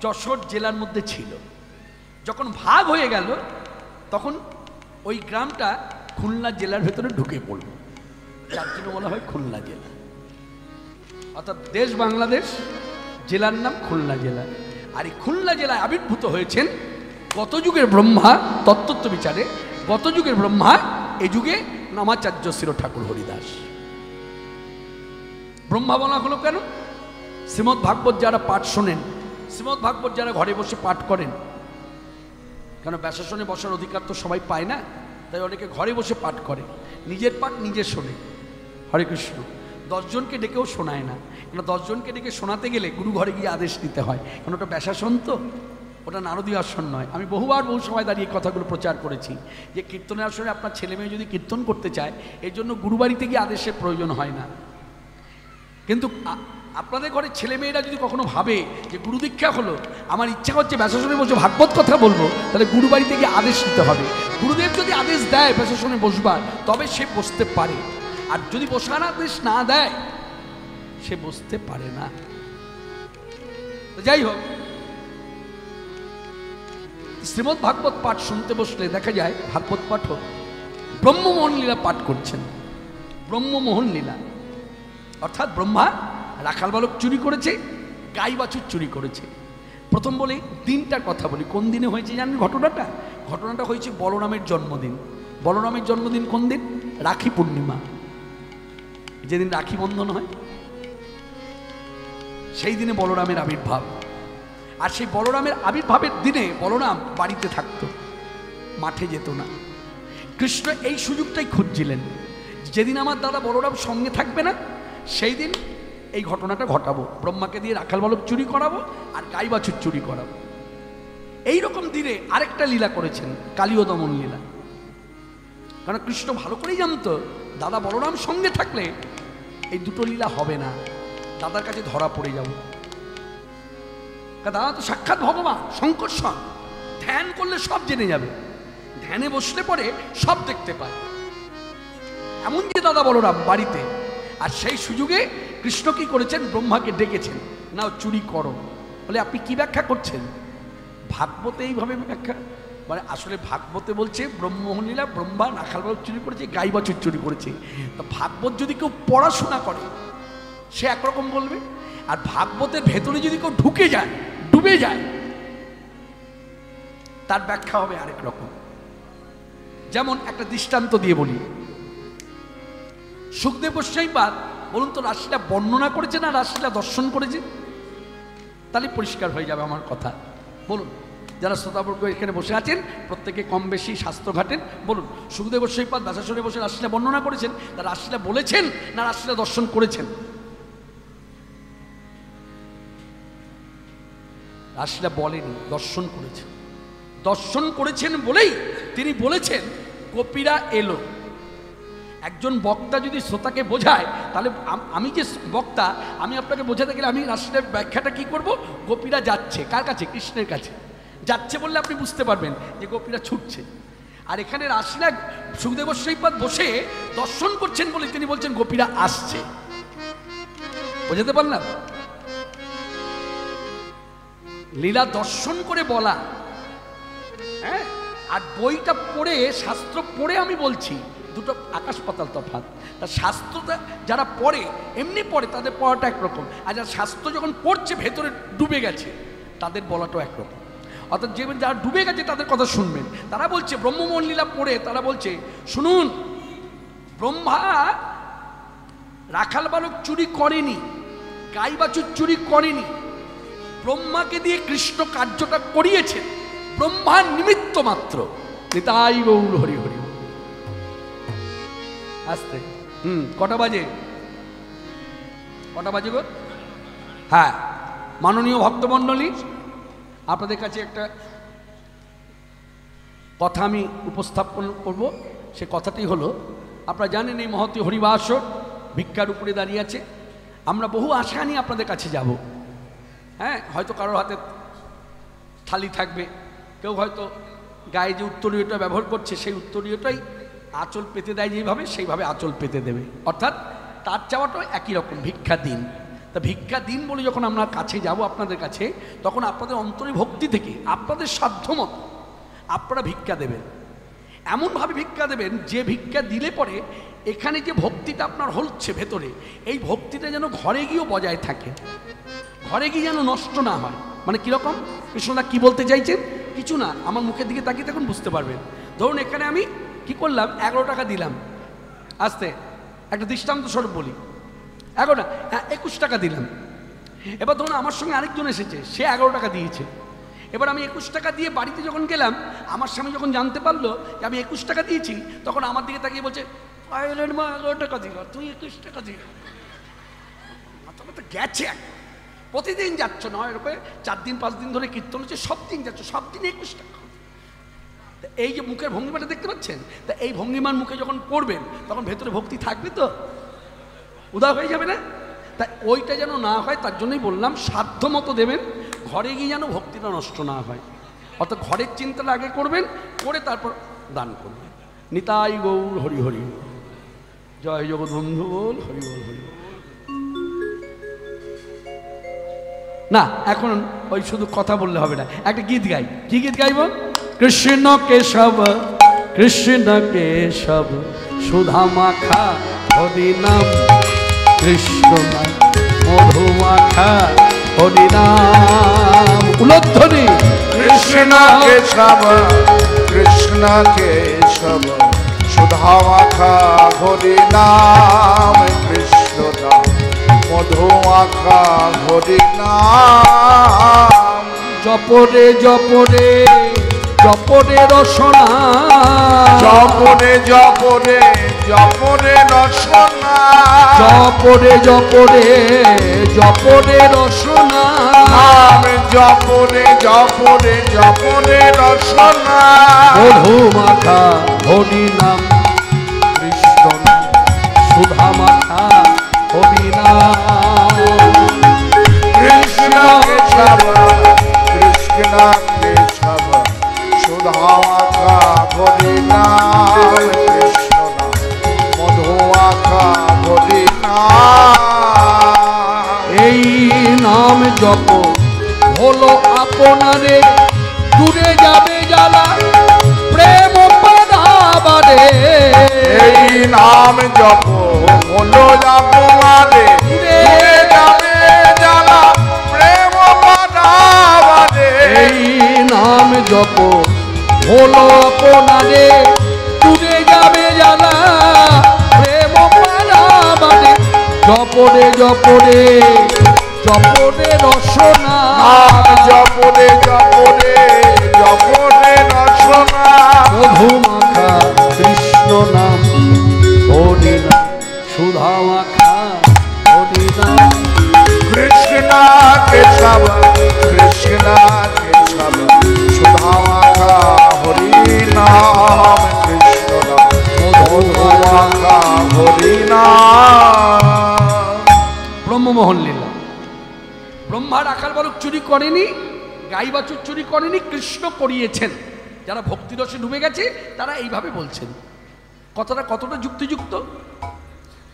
যশোর জেলার মধ্যে ছিল। যখন ভাগ হয়ে গেল তখন ওই গ্রামটা খুলনা জেলার ভেতরে ঢুকে পড়ল, যার জন্য বলা হয় খুলনা জেলা। অর্থাৎ দেশ বাংলাদেশ, জেলার নাম খুলনা জেলা। আর এই খুলনা জেলায় আবির্ভূত হয়েছেন গত যুগের ব্রহ্মা, তত্ত্ব বিচারে গত যুগের ব্রহ্মা, এই যুগে নামাচার্য শ্রী ঠাকুর হরিদাস। ব্রহ্মা বলা হলো কেন? শ্রীমদ্ ভাগবত যারা পাঠ শোনেন, শ্রীমদ্ ভাগবত যারা ঘরে বসে পাঠ করেন, কেন ব্যাসাসনে বসার অধিকার তো সবাই পায় না, তাই অনেকে ঘরে বসে পাঠ করে, নিজের পাঠ নিজে শোনে। হরে কৃষ্ণ। 10 জনকে ডেকেও শোনায় না, কেন 10 জনকে ডেকে শোনাতে গেলে গুরু ঘরে গিয়ে আদেশ নিতে হয়, কারণ ওটা ব্যাসাসন তো, ওটা নারদীয় আসন নয়। আমি বহুবার বহু সময় দাঁড়িয়ে কথাগুলো প্রচার করেছি যে কীর্তনের আসনে আপনার ছেলে মেয়ে যদি কীর্তন করতে চায়, এই জন্য গুরুবাড়িতে গিয়ে আদেশের প্রয়োজন হয় না। কিন্তু আপনাদের ঘরে ছেলে মেয়েরা যদি কখনো ভাবে যে গুরু দীক্ষা হলো, আমার ইচ্ছা হচ্ছে ব্যাসাসনে বসে ভাগবত কথা বলবো, তাহলে গুরুবাড়িতে গিয়ে আদেশ নিতে হবে। গুরুদেব যদি আদেশ দেয় ব্যাসাসনে বসবার, তবে সে বসতে পারে, আর যদি বসার আদেশ না দেয় সে বসতে পারে না। যাই হোক, শ্রীমদ্ ভাগবত পাঠ শুনতে বসলে দেখা যায় ভাগবত পাঠক ব্রহ্মমোহন লীলা পাঠ করছেন। ব্রহ্মমোহন লীলা অর্থাৎ ব্রহ্মা রাখাল বালক চুরি করেছে, গাই বাছুর চুরি করেছে। প্রথম বলি দিনটার কথা বলি, কোন দিনে হয়েছে জানেন ঘটনাটা? ঘটনাটা হয়েছে বলরামের জন্মদিন। বলরামের জন্মদিন কোন দিন? রাখি পূর্ণিমা, যেদিন রাখি বন্ধন হয়, সেই দিনে বলরামের আবির্ভাব। আর সেই বলরামের আবির্ভাবের দিনে বলরাম বাড়িতে থাকতো, মাঠে যেত না। কৃষ্ণ এই সুযোগটাই খুঁজছিলেন, যেদিন আমার দাদা বলরাম সঙ্গে থাকবে না, সেই দিন এই ঘটনাটা ঘটাবো, ব্রহ্মাকে দিয়ে রাখাল বালক চুরি করাবো আর গাই বাছুর চুরি করাবো। এইরকম দিনে আরেকটা লীলা করেছেন, কালীয় দমন লীলা। কারণ কৃষ্ণ ভালো করেই জানতো দাদা বলরাম সঙ্গে থাকলে এই দুটো লীলা হবে না, দাদার কাছে ধরা পড়ে যাব। দাদা তো সাক্ষাৎ ভগবান শঙ্কর্ষণ, ধ্যান করলে সব জেনে যাবে, ধ্যানে বসলে পরে সব দেখতে পায়। এমন যে দাদা বলরাম বাড়িতে, আর সেই সুযোগে কৃষ্ণ কি করেছেন? ব্রহ্মাকে ডেকেছেন, নাও চুরি করো। বলে আপনি কি ব্যাখ্যা করছেন? ভাগবতে এইভাবে ব্যাখ্যা, মানে আসলে ভাগবতে বলছে ব্রহ্মমোহন লীলা, ব্রহ্মা রাখাল বালক চুরি করেছে, গাই বাছুর চুরি করেছে। তো ভাগবত যদি কেউ পড়াশোনা করে সে একরকম বলবে, আর ভাগবতের ভেতরে যদি কেউ ঢুকে যায়, ডুবে যায়, তার ব্যাখ্যা হবে আরেক রকম। যেমন একটা দৃষ্টান্ত দিয়ে বলি, সুখদেব গোস্বামী পাদ বলুন তো রাশিটা বর্ণনা করেছে না রাশিটা দর্শন করেছে? তাহলে পরিষ্কার হয়ে যাবে আমার কথা। বলুন, যারা শ্রোতাবর্গ এখানে বসে আছেন প্রত্যেকে কম বেশি শাস্ত্র ঘাটেন, বলুন সুখদেব গোস্বামী পাদ ব্যাসাসনে বসে রাশিটা বর্ণনা করেছেন, তা রাশিটা বলেছেন না রাশিটা দর্শন করেছেন? রাশিটা বলেনি, দর্শন করেছেন। দর্শন করেছেন বলেই তিনি বলেছেন গোপীরা এলো। একজন বক্তা যদি শ্রোতাকে বোঝায়, তাহলে আমি যে বক্তা, আমি আপনাকে বোঝাতে গেলে আমি রাশিটার ব্যাখ্যাটা কি করব? গোপীরা যাচ্ছে কার কাছে? কৃষ্ণের কাছে। যাচ্ছে বললে আপনি বুঝতে পারবেন যে গোপীরা ছুটছে। আর এখানে রাশিরা সুখদেব গোস্বামীপাদ বসে দর্শন করছেন বলে তিনি বলছেন গোপীরা আসছে। বোঝাতে পারলাম? লীলা দর্শন করে বলা, হ্যাঁ, আর বইটা পড়ে শাস্ত্র পড়ে আমি বলছি, দুটো আকাশ পাতাল তফাৎ। তা শাস্ত্রটা যারা পড়ে এমনি পড়ে, তাদের পড়াটা একরকম, আর যারা শাস্ত্র যখন পড়ছে ভেতরে ডুবে গেছে তাদের বলাটাও একরকম। অর্থাৎ যে যারা ডুবে গেছে তাদের কথা শুনবেন। তারা বলছে ব্রহ্মমোহন লীলা পড়ে, তারা বলছে শুনুন, ব্রহ্মা রাখাল বালক চুরি করেনি, গাই বাছুর চুরি করেনি, ব্রহ্মাকে দিয়ে কৃষ্ণ কার্যটা করিয়েছেন, ব্রহ্মার নিমিত্ত মাত্র। নিতাই গৌর হরি হরি। আসতে কটা বাজে? কটা বাজে গো? হ্যাঁ, মাননীয় ভক্তমণ্ডলী, আপনাদের কাছে একটা কথা আমি উপস্থাপন করব। সে কথাটি হলো, আপনারা জানেন এই মহতী হরিবাসর ভিক্ষার উপরে দাঁড়িয়ে আছে। আমরা বহু আশা নিয়ে আপনাদের কাছে যাব। হ্যাঁ, হয়তো কারোর হাতে থালি থাকবে, কেউ হয়তো গায়ে যে উত্তরীয়টা ব্যবহার করছে সেই উত্তরীয়টাই আঁচল পেতে দেয় যেভাবে, সেইভাবে আঁচল পেতে দেবে। অর্থাৎ তার চাওয়াটা একই রকম, ভিক্ষা দিন। তা ভিক্ষা দিন বলে যখন আমরা কাছে যাব আপনাদের কাছে, তখন আপনাদের অন্তরে ভক্তি থেকে আপনাদের সাধ্যমতো আপনারা ভিক্ষা দেবেন। এমনভাবে ভিক্ষা দেবেন যে ভিক্ষা দিলে পরে এখানে যে ভক্তিটা আপনার হচ্ছে ভেতরে, এই ভক্তিটা যেন ঘরে গিয়েও বজায় থাকে, ঘরে গিয়ে যেন নষ্ট না হয়। মানে কীরকম? কৃষ্ণদা কী বলতে চাইছেন? কিছু না, আমার মুখের দিকে তাকিয়ে তখন বুঝতে পারবেন। ধরুন এখানে আমি কি করলাম, 11 টাকা দিলাম। আস্তে একটা দৃষ্টান্ত স্বরূপ বলি, 11 না, 21 টাকা দিলাম। এবার ধরুন আমার সঙ্গে আরেকজন এসেছে, সে 11 টাকা দিয়েছে। এবার আমি 21 টাকা দিয়ে বাড়িতে যখন গেলাম, আমার স্বামী যখন জানতে পারলো যে আমি 21 টাকা দিয়েছি, তখন আমার দিকে তাকিয়ে বলছে, পায়েলের মা 11 টাকা দিল, তুই 21 টাকা দিল। মাথা মাথা গেছে। প্রতিদিন যাচ্ছ না, এরকম 4 দিন 5 দিন ধরে কীর্তন হচ্ছে, সব দিন যাচ্ছ, সব দিন 21 টাকা। এই যে মুখের ভঙ্গিমাটা দেখতে পাচ্ছেন, তা এই ভঙ্গিমার মুখে যখন পড়বেন তখন ভেতরে ভক্তি থাকবে তো, উদা হয়ে যাবে না? তাই ওইটা যেন না হয়, তার জন্যই বললাম সাধ্য মতো দেবেন, ঘরে গিয়ে যেন ভক্তিটা নষ্ট না হয়। অর্থাৎ ঘরের চিন্তাটা আগে করবেন, করে তারপর দান করবেন। নিতাই গৌর হরি হরি, জয় জগৎবন্ধু বল, হরি বল হরি বল। না, এখন ওই শুধু কথা বললে হবে না, একটা গীত গাই। কি গীত গাইব? কৃষ্ণ কেশব কৃষ্ণ কেশব সুধা মাখা হরি নাম, কৃষ্ণ নাম মধু মাখা হরি নাম। উলধ্বনি কৃষ্ণ কেশব কৃষ্ণ কেশব সুধা মাখা হরি নাম, কৃষ্ণ নাম মধু মাখা হরি নাম। জপরে জপরে জপরে রসনা, জপরে জপরে জপরে রসনা, জপরে জপরে জপরে রসনা, জপরে জপরে জপরে রসনা। মধু মাখা হরি নাম, কৃষ্ণ নাম সুধা মাখা হরি নাম। কৃষ্ণ কেশব কৃষ্ণ কেশব সুধা মাখা হরি নাম, কৃষ্ণ নাম মধু মাখা হরি নাম। এই নাম জপ হলো আপনারে, দূরে যাবে জ্বালা প্রেম পাড়াবারে। এই নাম জপ হলো আপনারে, দূরে যাবে জ্বালা প্রেম পাড়াবারে। এই নাম জপ হলো আপনারে, দূরে যাবে জ্বালা প্রেম পাড়াবারে। জপরে জপরে জপরে রসনা, জপরে জপরে জপরে রসনা। মধু মাখা কৃষ্ণ নাম হরি নাম, সুধা মাখা হরি নাম। কৃষ্ণ কেশব কৃষ্ণ কেশব সুধা মাখা হরি নাম, কৃষ্ণ নাম মধু মাখা হরি নাম। ব্রহ্মমোহন লীলা। ব্রহ্মার আকার বালক চুরি করেনি, গাই বাছুর চুরি করেনি, কৃষ্ণ করিয়েছেন। যারা ভক্তিরসে ডুবে গেছে তারা এইভাবে বলছেন। কথাটা কতটা যুক্তিযুক্ত,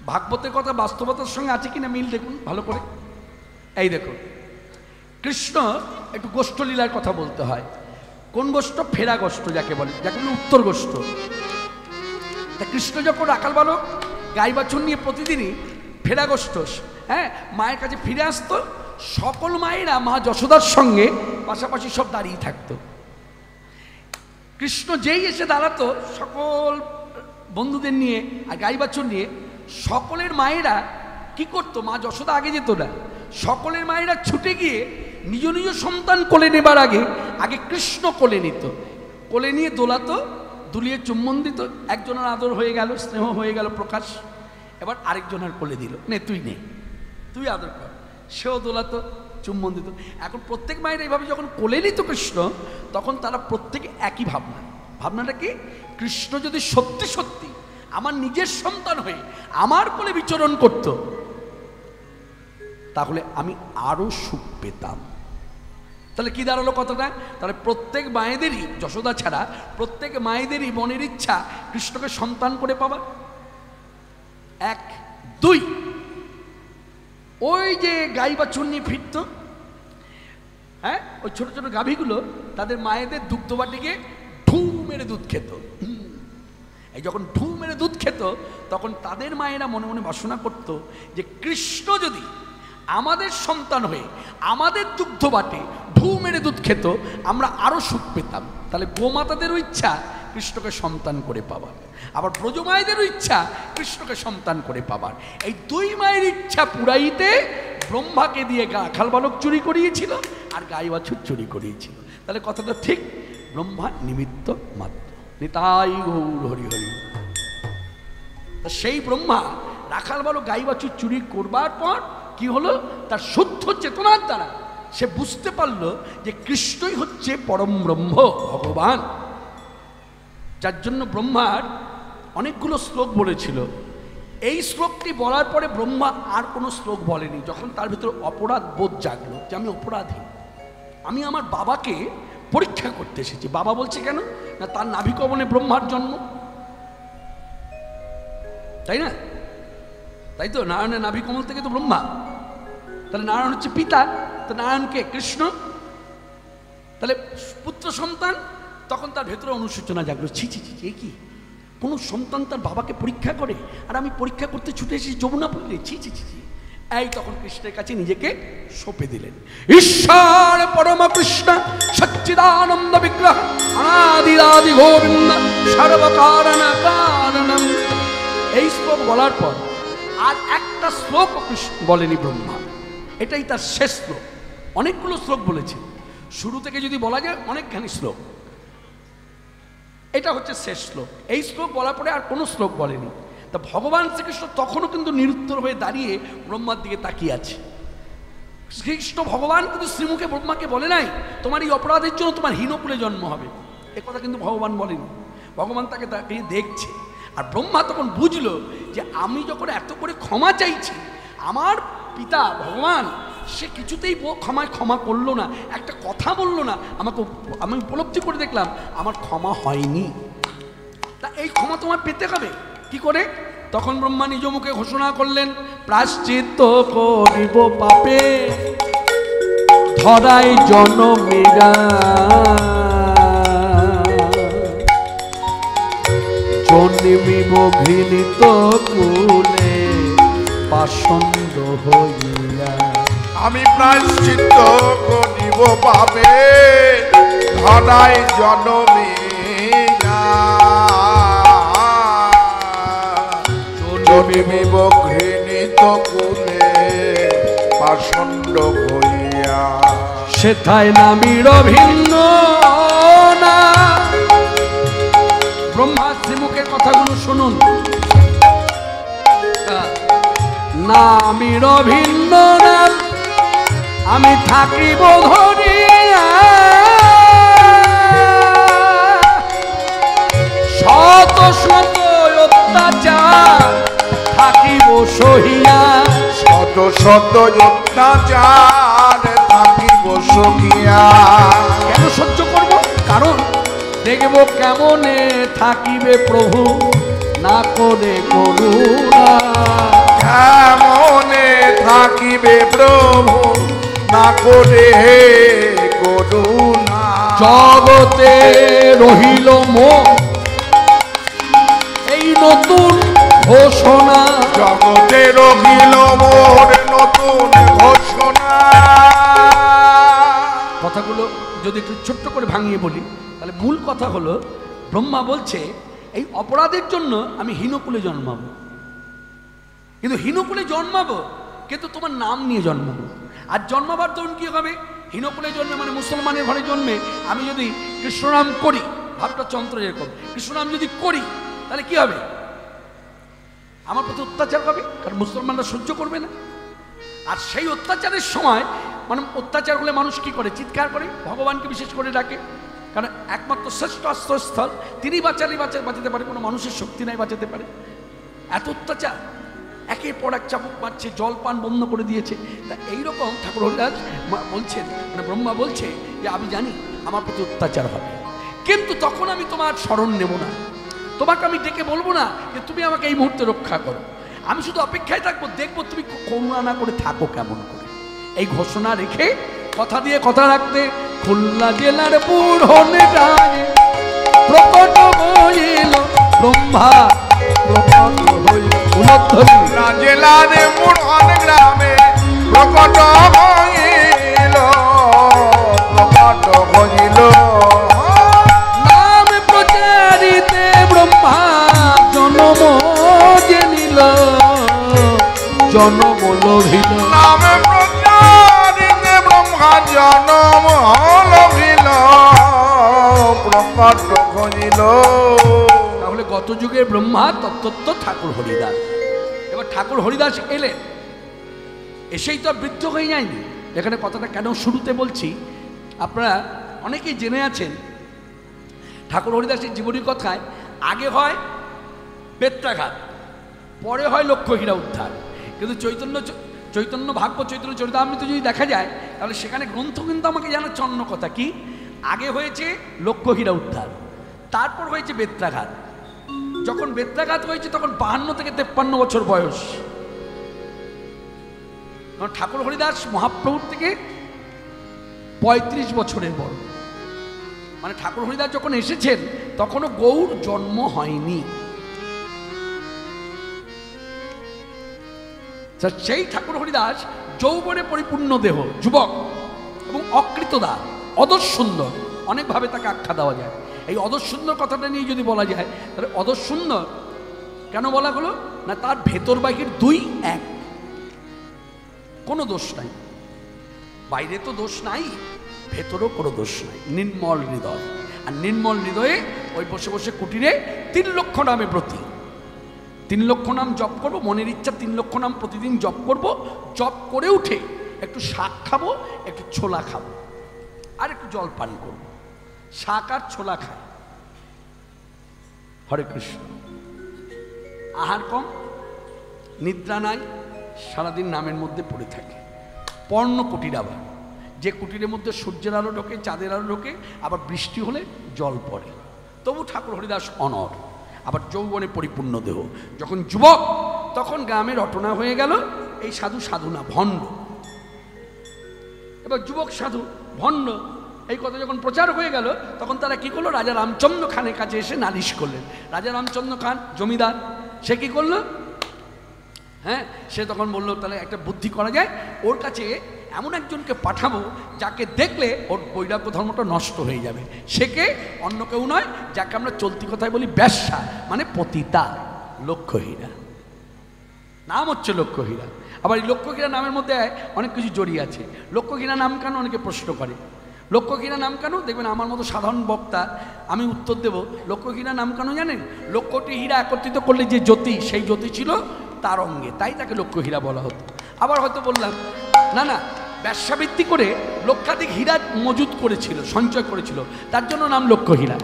ভাগবতের কথা বাস্তবতার সঙ্গে আছে কিনা মিল দেখুন ভালো করে। এই দেখুন, কৃষ্ণ একটু গোষ্ঠলীলার কথা বলতে হয়। কোন গোষ্ঠ? ফেরা গোষ্ঠ যাকে বলে, যাকে বলে উত্তর গোষ্ঠ। তা কৃষ্ণ যখন আকাল বালক গাই বাছুর নিয়ে প্রতিদিনই ফেরা গোষ্ঠ, হ্যাঁ, মায়ের কাছে ফিরে আসতো, সকল মায়েরা মা যশোদার সঙ্গে পাশাপাশি সব দাঁড়িয়ে থাকতো। কৃষ্ণ যেই এসে দাঁড়াতো সকল বন্ধুদের নিয়ে আর গাই বাছুর নিয়ে, সকলের মায়েরা কি করতো? মা যশোদা আগে যেত না, সকলের মায়েরা ছুটে গিয়ে নিজ নিজ সন্তান কোলে নেবার আগে আগে কৃষ্ণ কোলে নিত, কোলে নিয়ে দোলাতো, দুলিয়ে চুম্বন দিত। একজনের আদর হয়ে গেল, স্নেহ হয়ে গেল প্রকাশ, এবার আরেকজনের কোলে দিল, নে তুই নে। তুই আদর কর, সেও দোলাতো, চুম্বন দিত। এখন প্রত্যেক মায়ের এইভাবে যখন কোলে নিত কৃষ্ণ, তখন তারা প্রত্যেকে একই ভাবনা। ভাবনাটা কি? কৃষ্ণ যদি সত্যি সত্যি আমার নিজের সন্তান হয়ে আমার কোলে বিচরণ করত, তাহলে আমি আরো সুখ পেতাম। তাহলে কি দাঁড়ালো কথাটা? তাহলে প্রত্যেক মায়েদেরই, যশোদা ছাড়া প্রত্যেক মায়েদেরই মনের ইচ্ছা কৃষ্ণকে সন্তান করে পাবা। এক। দুই, ওই যে গাই বা চুন্নি ফিরত, হ্যাঁ, ওই ছোট ছোট গাভীগুলো তাদের মায়েদের দুগ্ধবাটিকে ঢু মেরে দুধ খেত। এই যখন ঢু মেরে দুধ খেত, তখন তাদের মায়েরা মনে মনে বাসনা করত যে কৃষ্ণ যদি আমাদের সন্তান হয়ে আমাদের দুগ্ধ বাটে ঢু মেরে দুধ খেত, আমরা আরো সুখ পেতাম। তাহলে গোমাতাদেরও ইচ্ছা কৃষ্ণকে সন্তান করে পাবার, আবার ব্রজমায়েদেরও ইচ্ছা কৃষ্ণকে সন্তান করে পাবার। এই দুই মায়ের ইচ্ছা পুরাইতে ব্রহ্মাকে দিয়ে রাখাল বালক চুরি করিয়েছিল আর গাই বাছুর চুরি করিয়েছিল। তাহলে কথাটা ঠিক, ব্রহ্মা নিমিত্ত মাত্র। নিতাই গৌর হরি হরি। সেই ব্রহ্মা রাখাল বালক গাই বাছুর চুরি করবার পর কি হলো? তার শুদ্ধ চেতনার দ্বারা সে বুঝতে পারল যে কৃষ্ণই হচ্ছে পরম ব্রহ্ম, ভগবান। যার জন্য ব্রহ্মার অনেকগুলো শ্লোক বলেছিল। এই শ্লোকটি বলার পরে ব্রহ্মা আর কোনো শ্লোক বলেনি। যখন তার ভিতরে অপরাধ বোধ জাগলো যে আমি অপরাধী, আমি আমার বাবাকে পরীক্ষা করতে এসেছি। বাবা বলছে কেন না, তার নাভিকমনে ব্রহ্মার জন্ম, তাই না? তাই তো, নারায়ণের নাভিকমল থেকে তো ব্রহ্মা। তাহলে নারায়ণ হচ্ছে পিতা, তো নারায়ণকে কৃষ্ণ, তাহলে পুত্র সন্তান। তখন তার ভেতরে অনুশোচনা জাগলো, ছি ছি ছি, এ কি কোনো সন্তান তার বাবাকে পরীক্ষা করে, আর আমি পরীক্ষা করতে ছুটে এসেছি যমুনা পুরীতে, ছি ছি ছি ছি। এই তখন কৃষ্ণের কাছে নিজেকে সঁপে দিলেন। ঈশ্বর পরম কৃষ্ণ সচ্চিদানন্দ বিগ্রহ অনাদিরাদি গোবিন্দ সর্বকারণ কারণম। এই শ্লোক বলার পর আর একটা শ্লোক বলেনি ব্রহ্মা। এটাই তার শেষ শ্লোক। অনেকগুলো শ্লোক বলেছে, শুরু থেকে যদি বলা যায় অনেকখানি শ্লোক, এটা হচ্ছে শেষ শ্লোক। এই শ্লোক বলার পরে আর কোনো শ্লোক বলেনি। তা ভগবান শ্রীকৃষ্ণ তখনও কিন্তু নিরুত্তর হয়ে দাঁড়িয়ে ব্রহ্মার দিকে তাকিয়ে আছে। শ্রীকৃষ্ণ ভগবান কিন্তু শ্রীমুখে ব্রহ্মাকে বলে নাই তোমার এই অপরাধের জন্য তোমার হীনকুলে জন্ম হবে, এ কথা কিন্তু ভগবান বলেনি। ভগবান তাকে তাকিয়ে দেখছে। আর ব্রহ্মা তখন বুঝলো যে আমি যখন এত করে ক্ষমা চাইছি, আমার পিতা ভগবান সে কিছুতেই ক্ষমা করলো না, একটা কথা বললো না আমাকে। আমি উপলব্ধি করে দেখলাম আমার ক্ষমা হয়নি। তা এই ক্ষমা তোমার পেতে হবে কি করে? তখন ব্রহ্মা নিজ মুখে ঘোষণা করলেন, প্রায়শ্চিত্ত করিব পাপে ধরাই জনমেরা, জন্মিব ঘৃণিত কুলে পাষণ্ড হইয়া। আমি প্রায়শ্চিত্ত করিব পাপে ধরাই জনমেরা, জন্মিব ঘৃণিত কুলে পাষণ্ড হইয়া। সেথায় নামির ভিন্ন না। ব্রহ্মা শ্রীমুখের কথাগুলো শুনুন। নামির ভিন্ন না আমি থাকিব ধরিয়া, শত শত অত্যাচার থাকিব সহিয়া। শত শত অত্যাচার থাকিব সহিয়া। কেন সহ্য করব? কারণ দেখব কেমনে থাকিবে প্রভু না করে করুণা। কেমনে থাকিবে প্রভু না করে করুণা। জগতে রহিল মোর এই নতুন ঘোষণা। জগতে রহিল মোর নতুন ঘোষণা। কথাগুলো যদি একটু ছোট্ট করে ভাঙিয়ে বলি, তাহলে মূল কথা হলো ব্রহ্মা বলছে এই অপরাধের জন্য আমি হীনকুলে জন্মাবো, কিন্তু হীনকুলে জন্মাবো কিন্তু তোমার নাম নিয়ে জন্মাবো। আর জন্মাবার তখন কি হবে? হীনকুলে জন্মে মানে মুসলমানের ঘরে জন্মে আমি যদি কৃষ্ণনাম করি, ভাবটা চন্দ্র যেরকম, কৃষ্ণনাম যদি করি তাহলে কি হবে? আমার প্রতি অত্যাচার হবে, কারণ মুসলমানরা সহ্য করবে না। আর সেই অত্যাচারের সময় মানে অত্যাচার হলে মানুষ কি করে? চিৎকার করে, ভগবানকে বিশেষ করে ডাকে, কারণ একমাত্র শ্রেষ্ঠ আশ্রয়স্থল তিনি বাঁচাতে পারে, কোনো মানুষের শক্তি নাই বাঁচাতে পারে। এত অত্যাচার, একের পর এক চাবুক মারছে, জল পান বন্ধ করে দিয়েছে। তা এইরকম ঠাকুর হরিদাস বলছেন, মানে ব্রহ্মা বলছে যে আমি জানি আমার প্রতি অত্যাচার হবে, কিন্তু তখন আমি তোমার শরণ নেব না, তোমাকে আমি ডেকে বলবো না যে তুমি আমাকে এই মুহূর্তে রক্ষা করো, আমি শুধু অপেক্ষায় থাকবো, দেখবো তুমি করুণা না করে থাকো কেমন করে। এই ঘোষণা রেখে কথা দিয়ে কথা রাখতে খুলনা জেলার পুরনে গায়ে প্রকট হইল ব্রহ্মা, প্রকট হইল খুলনা জেলার মুড়ন গ্রামে প্রকট হইল, প্রকট হইল নাম প্রচারিতে ব্রহ্মা জনম যে নিল, জনম লভিল। নামে প্রচারিতে ব্রহ্মা জনম লভিল, প্রকট হইল। তাহলে গত যুগের ব্রহ্মা তত্ত্ব ঠাকুর হরিদাস। এবার ঠাকুর হরিদাস এলেন, এসেই তো বৃদ্ধ হয়ে যায়নি। এখানে কথাটা কেন শুরুতে বলছি, আপনারা অনেকেই জেনে আছেন ঠাকুর হরিদাসের জীবনী কথায় আগে হয় বেত্রাঘাত, পরে হয় লক্ষ্যহীরা উদ্ধার। কিন্তু চৈতন্য ভাগ্য চৈতন্য চরিতামৃত যদি দেখা যায় তাহলে সেখানে গ্রন্থ কিন্তু আমাকে জানাচ্ছে অন্য কথা। কি? আগে হয়েছে লক্ষ্যহীরা উদ্ধার, তারপর হয়েছে বেত্রাঘাত। যখন বেত্রাঘাত হয়েছে তখন 52 থেকে 53 বছর বয়স। কারণ ঠাকুর হরিদাস মহাপ্রভুর থেকে 35 বছরের বড়। মানে ঠাকুর হরিদাস যখন এসেছেন তখনও গৌর জন্ম হয়নি। সেই ঠাকুর হরিদাস যৌবনে পরিপূর্ণ দেহ, যুবক এবং অকৃতদা, অদর সুন্দর, অনেকভাবে তাকে আখ্যা দেওয়া যায়। এই অদর সুন্দর কথাটা নিয়ে যদি বলা যায় তাহলে অদর সুন্দর কেন বলা হলো না, তার ভেতর বাহির দুই এক, কোনো দোষ নাই। বাইরে তো দোষ নাই, ভেতরেও কোনো দোষ নাই, নির্মল হৃদয়। আর নির্মল হৃদয়ে ওই বসে বসে কুটিরে 3 লক্ষ নামে ব্রতী, 3 লক্ষ নাম জপ করবো, মনের ইচ্ছা 3 লক্ষ নাম প্রতিদিন জপ করব। জপ করে উঠে একটু শাক খাবো, একটু ছোলা খাবো, আর একটু জল পান করবো। শাক আর ছোলা খায়, হরে কৃষ্ণ। আহার কম, নিদ্রা নাই, সারাদিন নামের মধ্যে পড়ে থাকে। পর্ণ কুটির, আবার যে কুটিরের মধ্যে সূর্যের আলো ঢোকে, চাঁদের আলো ঢোকে, আবার বৃষ্টি হলে জল পড়ে, তবু ঠাকুর হরিদাস অনর। আবার যৌবনে পরিপূর্ণ দেহ। যখন যুবক তখন গ্রামে রটনা হয়ে গেল এই সাধু সাধু না, ভণ্ড। এবার যুবক সাধু ভণ্ড এই কথা যখন প্রচার হয়ে গেল তখন তারা কি করলো, রাজা রামচন্দ্র খানের কাছে এসে নালিশ করলেন। রাজা রামচন্দ্র খান জমিদার, সে কি করলো, হ্যাঁ, সে তখন বললো তাহলে একটা বুদ্ধি করা যায়, ওর কাছে এমন একজনকে পাঠাবো যাকে দেখলে ওর বৈরাগ্য ধর্মটা নষ্ট হয়ে যাবে। সে কে? অন্য কেউ নয়, যাকে আমরা চলতি কথায় বলি বেশ্যা, মানে পতিতা, লক্ষ্যহীরা। নাম হচ্ছে লক্ষ্যহীরা। আবার এই লক্ষ্যহীরা নামের মধ্যে অনেক কিছু জড়িয়ে আছে। লক্ষ্যহীরা নাম কেন অনেকে প্রশ্ন করে, লক্ষ্যহীরা নাম কেন? দেখবেন আমার মতো সাধারণ বক্তা আমি উত্তর দেব, লক্ষ্যহীরা নাম কেন জানেন? লক্ষ্যটি হীরা একত্রিত করলে যে জ্যোতি, সেই জ্যোতি ছিল তার অঙ্গে, তাই তাকে লক্ষ্যহীরা বলা হতো। আবার হয়তো বললাম না না, ব্যবসাবৃত্তি করে লক্ষাধিক হীরা মজুত করেছিল, সঞ্চয় করেছিল, তার জন্য নাম লক্ষ্যহীরা।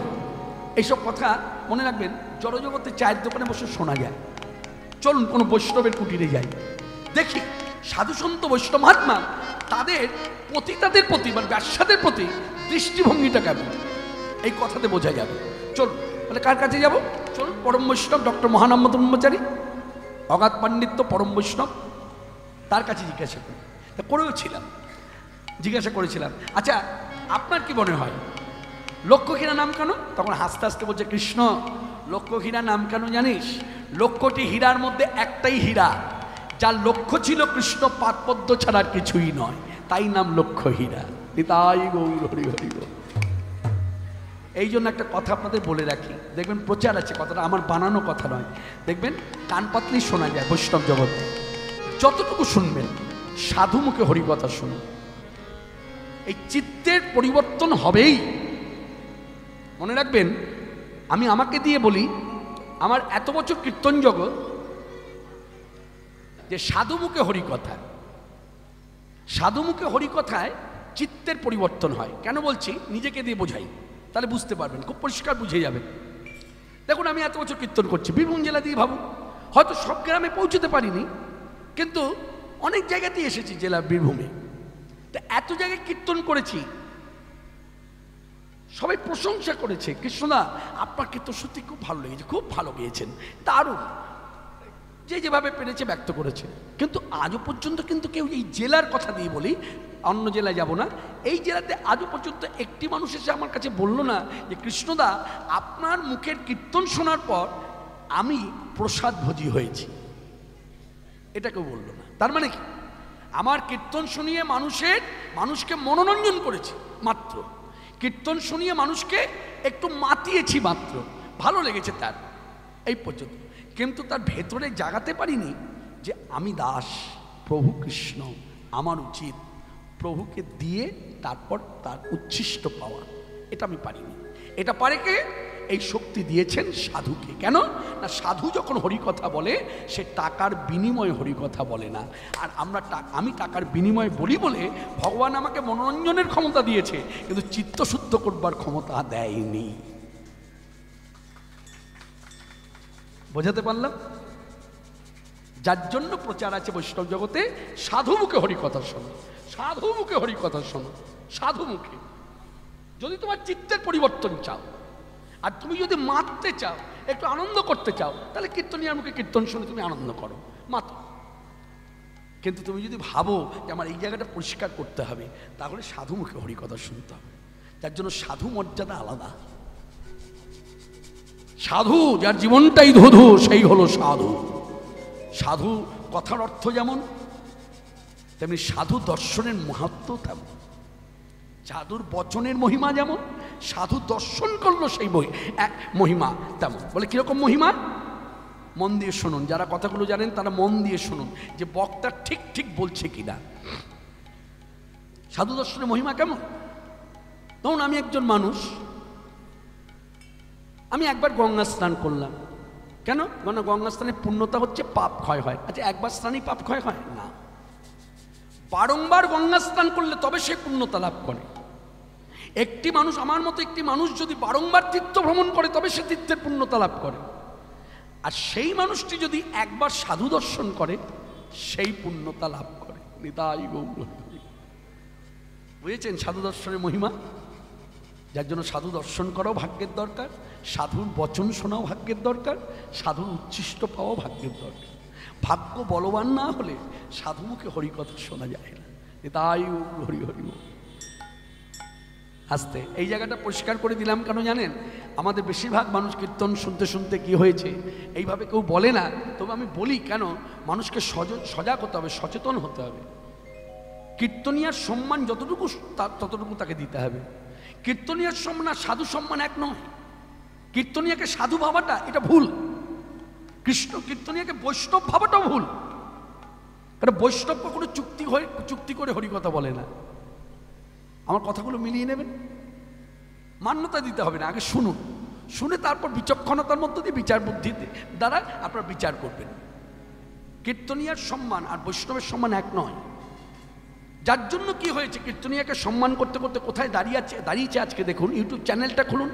এইসব কথা মনে রাখবেন, জড়জগতে চায়ের দোকানে বসে শোনা যায়। চলুন কোনো বৈষ্ণবের কুটিরে যাই, দেখি সাধুসন্ত বৈষ্ণব মহাত্মা তাদের পতিতাদের প্রতি মানে ব্যবসাদের প্রতি দৃষ্টিভঙ্গিটা কেমন, এই কথাতে বোঝা যাবে। চলুন তাহলে কার কাছে যাব? চলুন পরম বৈষ্ণব ডক্টর মহানন্দ ব্রহ্মচারী, অগাধ পাণ্ডিত্য, পরম বৈষ্ণব, তার কাছে জিজ্ঞাসা করি। তা জিজ্ঞাসা করেছিলাম, আচ্ছা আপনার কি মনে হয় লক্ষ্যহীরা নাম কেন? তখন হাসতে হাসতে বলছে, কৃষ্ণ লক্ষ্যহীরা নাম কেন জানিস? লক্ষ্যটি হীরার মধ্যে একটাই হীরা, যার লক্ষ্য ছিল কৃষ্ণ পাদপদ্ম ছাড়ার কিছুই নয়, তাই নাম লক্ষ্যহীরা। তাই গৌর হরি হরি গো। এই জন্য একটা কথা আপনাদের বলে রাখি, দেখবেন প্রচার আছে, কথাটা আমার বানানো কথা নয়, দেখবেন কান পাতলেই শোনা যায় বৈষ্ণব জগতে। যতটুকু শুনবেন সাধু মুখে হরিকথা শুনুন, এই চিত্তের পরিবর্তন হবেই। মনে রাখবেন, আমি আমাকে দিয়ে বলি, আমার এত বছর কীর্তন জগৎ যে সাধু মুখে হরিকথা, সাধুমুখে হরিকথায় চিত্তের পরিবর্তন হয়। কেন বলছি? নিজেকে দিয়ে বোঝাই, তাহলে বুঝতে পারবেন, খুব পরিষ্কার বুঝে যাবেন। দেখুন, আমি এত বছর কীর্তন করছি, বীরভূম জেলা দিয়ে ভাবুন, হয়তো সব গ্রামে পৌঁছতে পারিনি, কিন্তু অনেক জায়গাতেই এসেছি জেলা বীরভূমে। তা এত জায়গায় কীর্তন করেছি, সবাই প্রশংসা করেছে, কৃষ্ণদা আপনার কীর্তন সত্যি খুব ভালো লেগেছে, খুব ভালো গেয়েছেন, দারুণ, যে যেভাবে পেরেছে ব্যক্ত করেছে। কিন্তু আজও পর্যন্ত কিন্তু কেউ, এই জেলার কথা দিয়ে বলি, অন্য জেলায় যাব না, এই জেলাতে আজও পর্যন্ত একটি মানুষ এসে আমার কাছে বলল না যে কৃষ্ণদা আপনার মুখের কীর্তন শোনার পর আমি প্রসাদ ভোজী হয়েছি। এটা কেউ বলল না। তার মানে কি? আমার কীর্তন শুনিয়ে মানুষকে মনোরঞ্জন করেছি মাত্র, কীর্তন শুনিয়ে মানুষকে একটু মাতিয়েছি মাত্র, ভালো লেগেছে তার, এই পর্যন্ত। কিন্তু তার ভেতরে জাগাতে পারিনি যে আমি দাস, প্রভু কৃষ্ণ, আমার উচিত প্রভুকে দিয়ে তারপর তার উচ্ছিষ্ট পাওয়া, এটা আমি পারিনি। এটা পারে কে? এই শক্তি দিয়েছেন সাধুকে। কেন না, সাধু যখন হরিকথা বলে সে টাকার বিনিময়ে হরিকথা বলে না। আর আমি টাকার বিনিময়ে বলি বলে ভগবান আমাকে মনোরঞ্জনের ক্ষমতা দিয়েছে, কিন্তু চিত্তশুদ্ধ করবার ক্ষমতা দেয়নি। বোঝাতে পারলাম? যার জন্য প্রচার আছে বৈষ্ণব জগতে, সাধু মুখে হরিকথা শোনো, সাধু মুখে হরিকথা শোনো, সাধু মুখে। যদি তোমার চিত্তের পরিবর্তন চাও, আর তুমি যদি মাততে চাও, একটু আনন্দ করতে চাও, তাহলে কীর্তনিয়ার মুখে কীর্তন শুনে তুমি আনন্দ করো, মাতো। কিন্তু তুমি যদি ভাবো যে আমার এই জায়গাটা পরিষ্কার করতে হবে, তাহলে সাধু মুখে হরিকথা শুনতে হবে। যার জন্য সাধু মর্যাদা আলাদা। সাধু যার জীবনটাই ধুধু, সেই হলো সাধু। সাধু কথার অর্থ যেমন, তেমনি সাধু দর্শনের মাহাত্ম তেমন। সাধুর বচনের মহিমা যেমন, সাধু দর্শন করলো সেই মহিমা তেমন। বলে কিরকম মহিমা? মন দিয়ে শুনুন, যারা কথাগুলো জানেন তারা মন দিয়ে শুনুন যে বক্তা ঠিক ঠিক বলছে কিনা। সাধু দর্শনের মহিমা কেমন? ধরুন আমি একজন মানুষ, আমি একবার গঙ্গা স্নান করলাম। কেন? গঙ্গা স্নানের পূর্ণতা হচ্ছে পাপ ক্ষয় হয়। আচ্ছা, একবার স্নানেই পাপ ক্ষয় হয় না, বারংবার গঙ্গা স্নান করলে তবে সে পূর্ণতা লাভ করে। একটি মানুষ, আমার মতো একটি মানুষ যদি বারংবার তীর্থ ভ্রমণ করে তবে সে তীর্থের পূর্ণতা লাভ করে। আর সেই মানুষটি যদি একবার সাধু দর্শন করে সেই পূর্ণতা লাভ করে। নিতাই গৌর। বুঝেছেন সাধু দর্শনের মহিমা? যার জন্য সাধু দর্শন করাও ভাগ্যের দরকার, সাধুর বচন শোনাও ভাগ্যের দরকার, সাধুর উচ্ছিষ্ট পাওয়াও ভাগ্যের দরকার। ভাগ্য বলবান না হলে সাধু মুখে হরিকথা শোনা যায় না। তাই হরি হরি। আস্তে এই জায়গাটা পরিষ্কার করে দিলাম কেন জানেন? আমাদের বেশিরভাগ মানুষ কীর্তন শুনতে শুনতে কি হয়েছে এইভাবে কেউ বলে না, তবে আমি বলি কেন, মানুষকে সজাগ হতে হবে, সচেতন হতে হবে। কীর্তনিয়ার সম্মান যতটুকু ততটুকু তাকে দিতে হবে। কীর্তনিয়ার সম্মান আর সাধু সম্মান এক নয়। কীর্তনিয়াকে সাধু ভাবাটা এটা ভুল, কৃষ্ণ কীর্তনিয়াকে বৈষ্ণব ভাবাটাও ভুল। কারণ বৈষ্ণব কখনো চুক্তি করে হরিকথা বলে না। আমার কথাগুলো মিলিয়ে নেবেন, মান্যতা দিতে হবে না, আগে শুনুন, শুনে তারপর বিচক্ষণতার মধ্য দিয়ে বিচার বুদ্ধিতে দ্বারা আপনারা বিচার করবেন। কীর্তনিয়ার সম্মান আর বৈষ্ণবের সম্মান এক নয়। যার জন্য কি হয়েছে, কীর্তনিয়াকে সম্মান করতে করতে কোথায় দাঁড়িয়েছে আজকে দেখুন, ইউটিউব চ্যানেলটা খুলুন,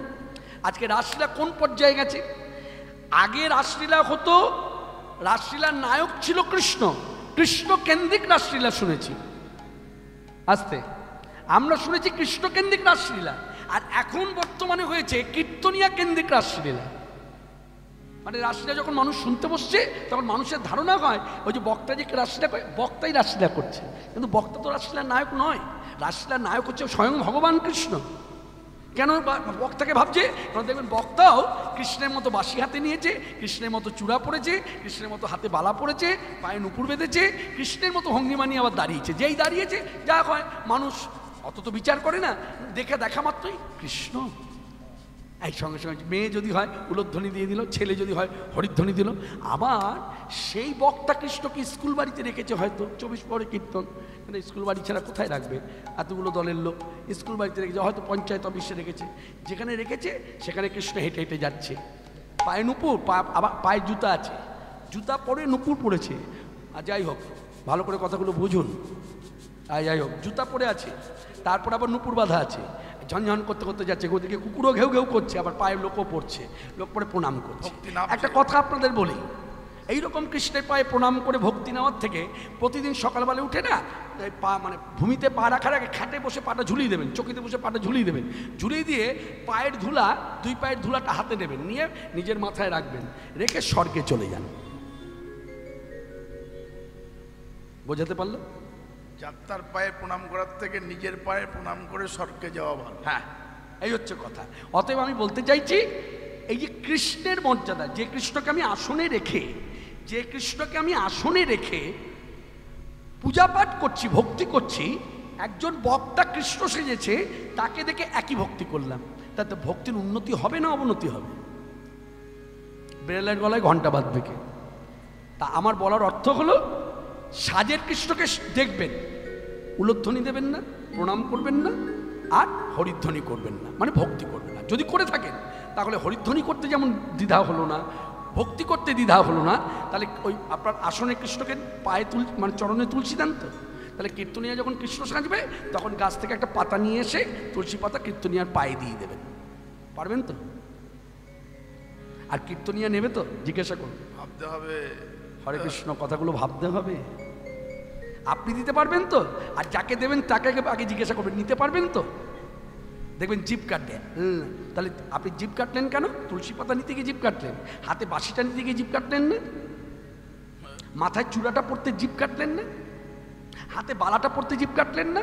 আজকে রাসলীলা কোন পর্যায়ে গেছে। আগে রাসলীলা হতো, রাসলীলার নায়ক ছিল কৃষ্ণ, কৃষ্ণ কেন্দ্রিক রাসলীলা শুনেছি। আস্তে আমরা শুনেছি কৃষ্ণ কেন্দ্রিক রাসলীলা, আর এখন বর্তমানে হয়েছে কীর্তনিয়া কেন্দ্রিক রাসলীলা। মানে রাসলীলা যখন মানুষ শুনতে বসছে তখন মানুষের ধারণা হয় ওই যে বক্তা যে রাসলীলা করে, বক্তাই রাসলীলা করছে, কিন্তু বক্তা তো রাসলীলার নায়ক নয়। রাসলীলার নায়ক হচ্ছে স্বয়ং ভগবান কৃষ্ণ। কেন বক্তাকে ভাবছে? কারণ দেখবেন বক্তাও কৃষ্ণের মতো বাঁশি হাতে নিয়েছে, কৃষ্ণের মতো চূড়া পড়েছে, কৃষ্ণের মতো হাতে বালা পড়েছে, পায়ে নুপুর বেঁধেছে, কৃষ্ণের মতো ভঙ্গিমা নিয়ে আবার দাঁড়িয়েছে। যেই দাঁড়িয়েছে যা হয় মানুষ অত তো বিচার করে না, দেখা মাত্রই কৃষ্ণ। এই সঙ্গে সঙ্গে মেয়ে যদি হয় উলধ্বনি দিয়ে দিল, ছেলে যদি হয় হরিধ্বনি দিল। আবার সেই বক্তা কৃষ্ণকে স্কুল বাড়িতে রেখেছে হয়তো 24 পরে কীর্তন, কিন্তু স্কুল বাড়ি ছাড়া কোথায় রাখবে? এতগুলো দলের লোক স্কুল বাড়িতে রেখেছে, হয়তো পঞ্চায়েত অফিসে রেখেছে। যেখানে রেখেছে সেখানে কৃষ্ণ হেঁটে হেঁটে যাচ্ছে, পায়ে নুপুর, আবার পায়ে জুতা আছে, জুতা পরে নুপুর পড়েছে। আর যাই হোক, ভালো করে কথাগুলো বুঝুন। যাই হোক, জুতা পরে আছে, তারপর আবার নুপুর বাঁধা আছে, ঝনঝন করতে করতে যাচ্ছে, ওদিকে কুকুরও ঘেউ ঘেউ করছে, আবার পায়ের লোকও পড়ছে, লোক পরে প্রণাম করছে। একটা কথা আপনাদের বলি, এইরকম কৃষ্ণের পায়ে প্রণাম করে ভক্তি নেওয়ার থেকে প্রতিদিন সকালবেলা উঠে না পা মানে ভূমিতে পা রাখার আগে খাটে বসে পাটা ঝুলিয়ে দেবেন, চকিতে বসে পাটা ঝুলিয়ে দেবেন, ঝুলিয়ে দিয়ে পায়ের ধুলা, দুই পায়ের ধুলাটা হাতে নেবেন, নিয়ে নিজের মাথায় রাখবেন, রেখে স্বর্গে চলে যান। বোঝাতে পারলো? যাত্রার পায়ে প্রণাম করার থেকে নিজের পায়ে প্রণাম করে স্বর্গে যাওয়া ভালো। হ্যাঁ, এই হচ্ছে কথা। অতএব আমি বলতে চাইছি, এই যে কৃষ্ণের মর্যাদা, যে কৃষ্ণকে আমি আসনে রেখে, যে কৃষ্ণকে আমি আসনে রেখে পূজা পাঠ করছি, ভক্তি করছি, একজন বক্তা কৃষ্ণ সেজেছে, তাকে দেখে একই ভক্তি করলাম, তাতে ভক্তির উন্নতি হবে না অবনতি হবে? বেড়ালের গলায় ঘন্টা বাঁধবে কে? তা আমার বলার অর্থ হলো, সাজের কৃষ্ণকে দেখবেন, উলধ্বনি দেবেন না, প্রণাম করবেন না, আর হরিধ্বনি করবেন না, মানে ভক্তি করবেন না। যদি করে থাকেন তাহলে হরিধ্বনি করতে যেমন দ্বিধা হলো না, ভক্তি করতে দ্বিধা হলো না, তাহলে ওই আপনার আসনে কৃষ্ণকে পায়ে মানে চরণে তুলসী দেন তো। তাহলে কীর্তনিয়া যখন কৃষ্ণ সাজবে, তখন গাছ থেকে একটা পাতা নিয়ে এসে তুলসী পাতা কীর্তনিয়ার পায়ে দিয়ে দেবেন। পারবেন তো? আর কীর্তনিয়া নেবে তো? জিজ্ঞাসা করুন। ভাবতে হবে, হরে কৃষ্ণ কথাগুলো ভাবতে হবে। আপনি দিতে পারবেন তো? আর যাকে দেবেন তাকে আগে জিজ্ঞাসা করবেন, নিতে পারবেন তো? দেখবেন জিভ কাটবে। তাহলে আপনি জিভ কাটলেন কেন? তুলসী পাতা নিতে গিয়ে জিভ কাটলেন, হাতে বাঁশিটা নিতে গিয়ে জিভ কাটলেন না, মাথায় চূড়াটা পড়তে জিভ কাটলেন না, হাতে বালাটা পড়তে জিভ কাটলেন না,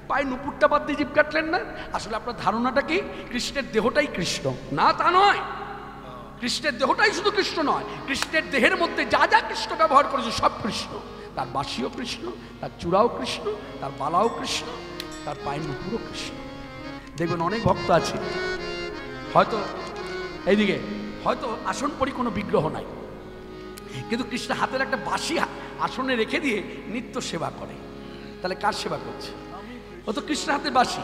পায়ে নুপুরটা বাঁধতে জিভ কাটলেন না। আসলে আপনার ধারণাটা কি কৃষ্ণের দেহটাই কৃষ্ণ? না, তা নয়। কৃষ্ণের দেহটাই শুধু কৃষ্ণ নয়, কৃষ্ণের দেহের মধ্যে যা যা কৃষ্ণ ব্যবহার করেছে সব কৃষ্ণ। তার বাঁশিও কৃষ্ণ, তার চূড়াও কৃষ্ণ, তার বালাও কৃষ্ণ, তার পায়ের নুপুরও কৃষ্ণ। দেখবেন অনেক ভক্ত আছে, হয়তো এইদিকে হয়তো আসন পরি কোনো বিগ্রহ নাই, কিন্তু কৃষ্ণ হাতের একটা বাঁশি আসনে রেখে দিয়ে নিত্য সেবা করে। তাহলে কার সেবা করছে? ও তো কৃষ্ণের হাতে বাঁশি।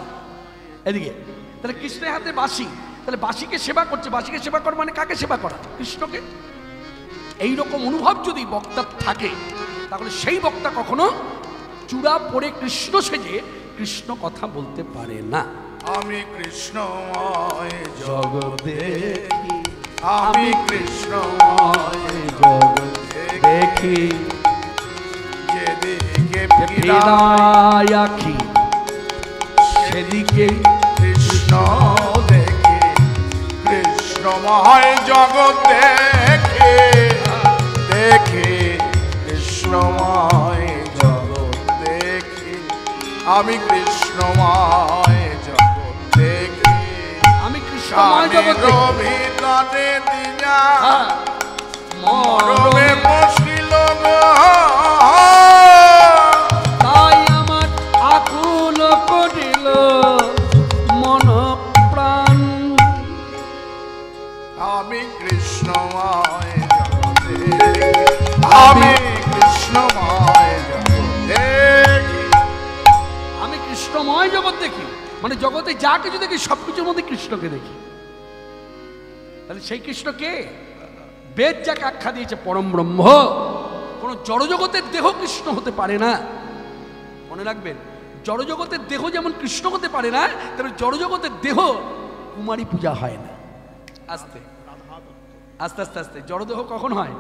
এদিকে তাহলে কৃষ্ণের হাতে বাঁশি, তাহলে বাঁশিকে সেবা করছে। বাঁশিকে সেবা করা মানে কাকে সেবা করা? কৃষ্ণকে। এইরকম অনুভব যদি বক্তার থাকে, তাহলে সেই বক্তা কখনো চূড়া পরে কৃষ্ণ সেজে কৃষ্ণ কথা বলতে পারে না। আমি কৃষ্ণময় জগৎ দেখি, আমি কৃষ্ণময় জগৎ দেখি, যেদিকে ফিরাই আঁখি সেদিকে কৃষ্ণ দেখি, কৃষ্ণময় জগৎ দেখি, দেখি কৃষ্ণময় জগৎ দেখি, আমি কৃষ্ণময় জগৎ দেখি, আমি কৃষ্ণময় জগৎ দেখি। ভিতরে দিয়া মরমে মরমে বসিল গো, তাই আমার আকুল করিল মন প্রাণ। আমি কৃষ্ণময় জগৎ দেখি, আমি কৃষ্ণময় জগৎ দেখি। আমি কৃষ্ণময় জগৎ দেখি মানে জগতে যা কিছু দেখি সব কিছুর মধ্যে কৃষ্ণকে দেখি। তাহলে সেই কৃষ্ণ কে? বেদ যাকে আখ্যা দিয়েছে পরম ব্রহ্ম। কোন জড়জগতের দেহ কৃষ্ণ হতে পারে না, মনে রাখবেন। জড়জগতের দেহ যেমন কৃষ্ণ হতে পারে না, তবে জড়জগতের দেহ কুমারী পূজা হয় না। আস্তে আস্তে আস্তে আস্তে জড়দেহ কখন হয়?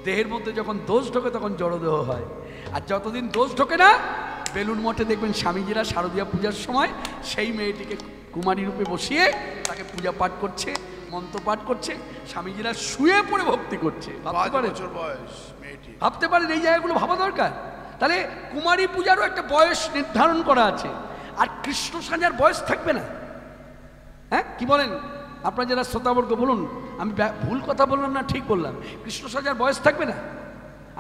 দেহের মধ্যে যখন দোষ ঢোকে তখন জড়দেহ হয়। আর যতদিন দোষ ঢোকে না, বেলুন মঠে দেখবেন স্বামীজিরা শারদীয়া পূজার সময় সেই মেয়েটিকে কুমারী রূপে বসিয়ে তাকে পূজা পাঠ করছে, মন্ত্র পাঠ করছে, স্বামীজিরা শুয়ে পড়ে ভক্তি করছে। ভাবতে পারেন এই জায়গাগুলো ভাবা দরকার। তাহলে কুমারী পূজারও একটা বয়স নির্ধারণ করা আছে, আর কৃষ্ণ সাজার বয়স থাকবে না। হ্যাঁ, কি বলেন আপনারা যারা শ্রোতাবর্গ? বলুন আমি ভুল কথা বললাম না ঠিক বললাম? কৃষ্ণ সাজার বয়স থাকবে না।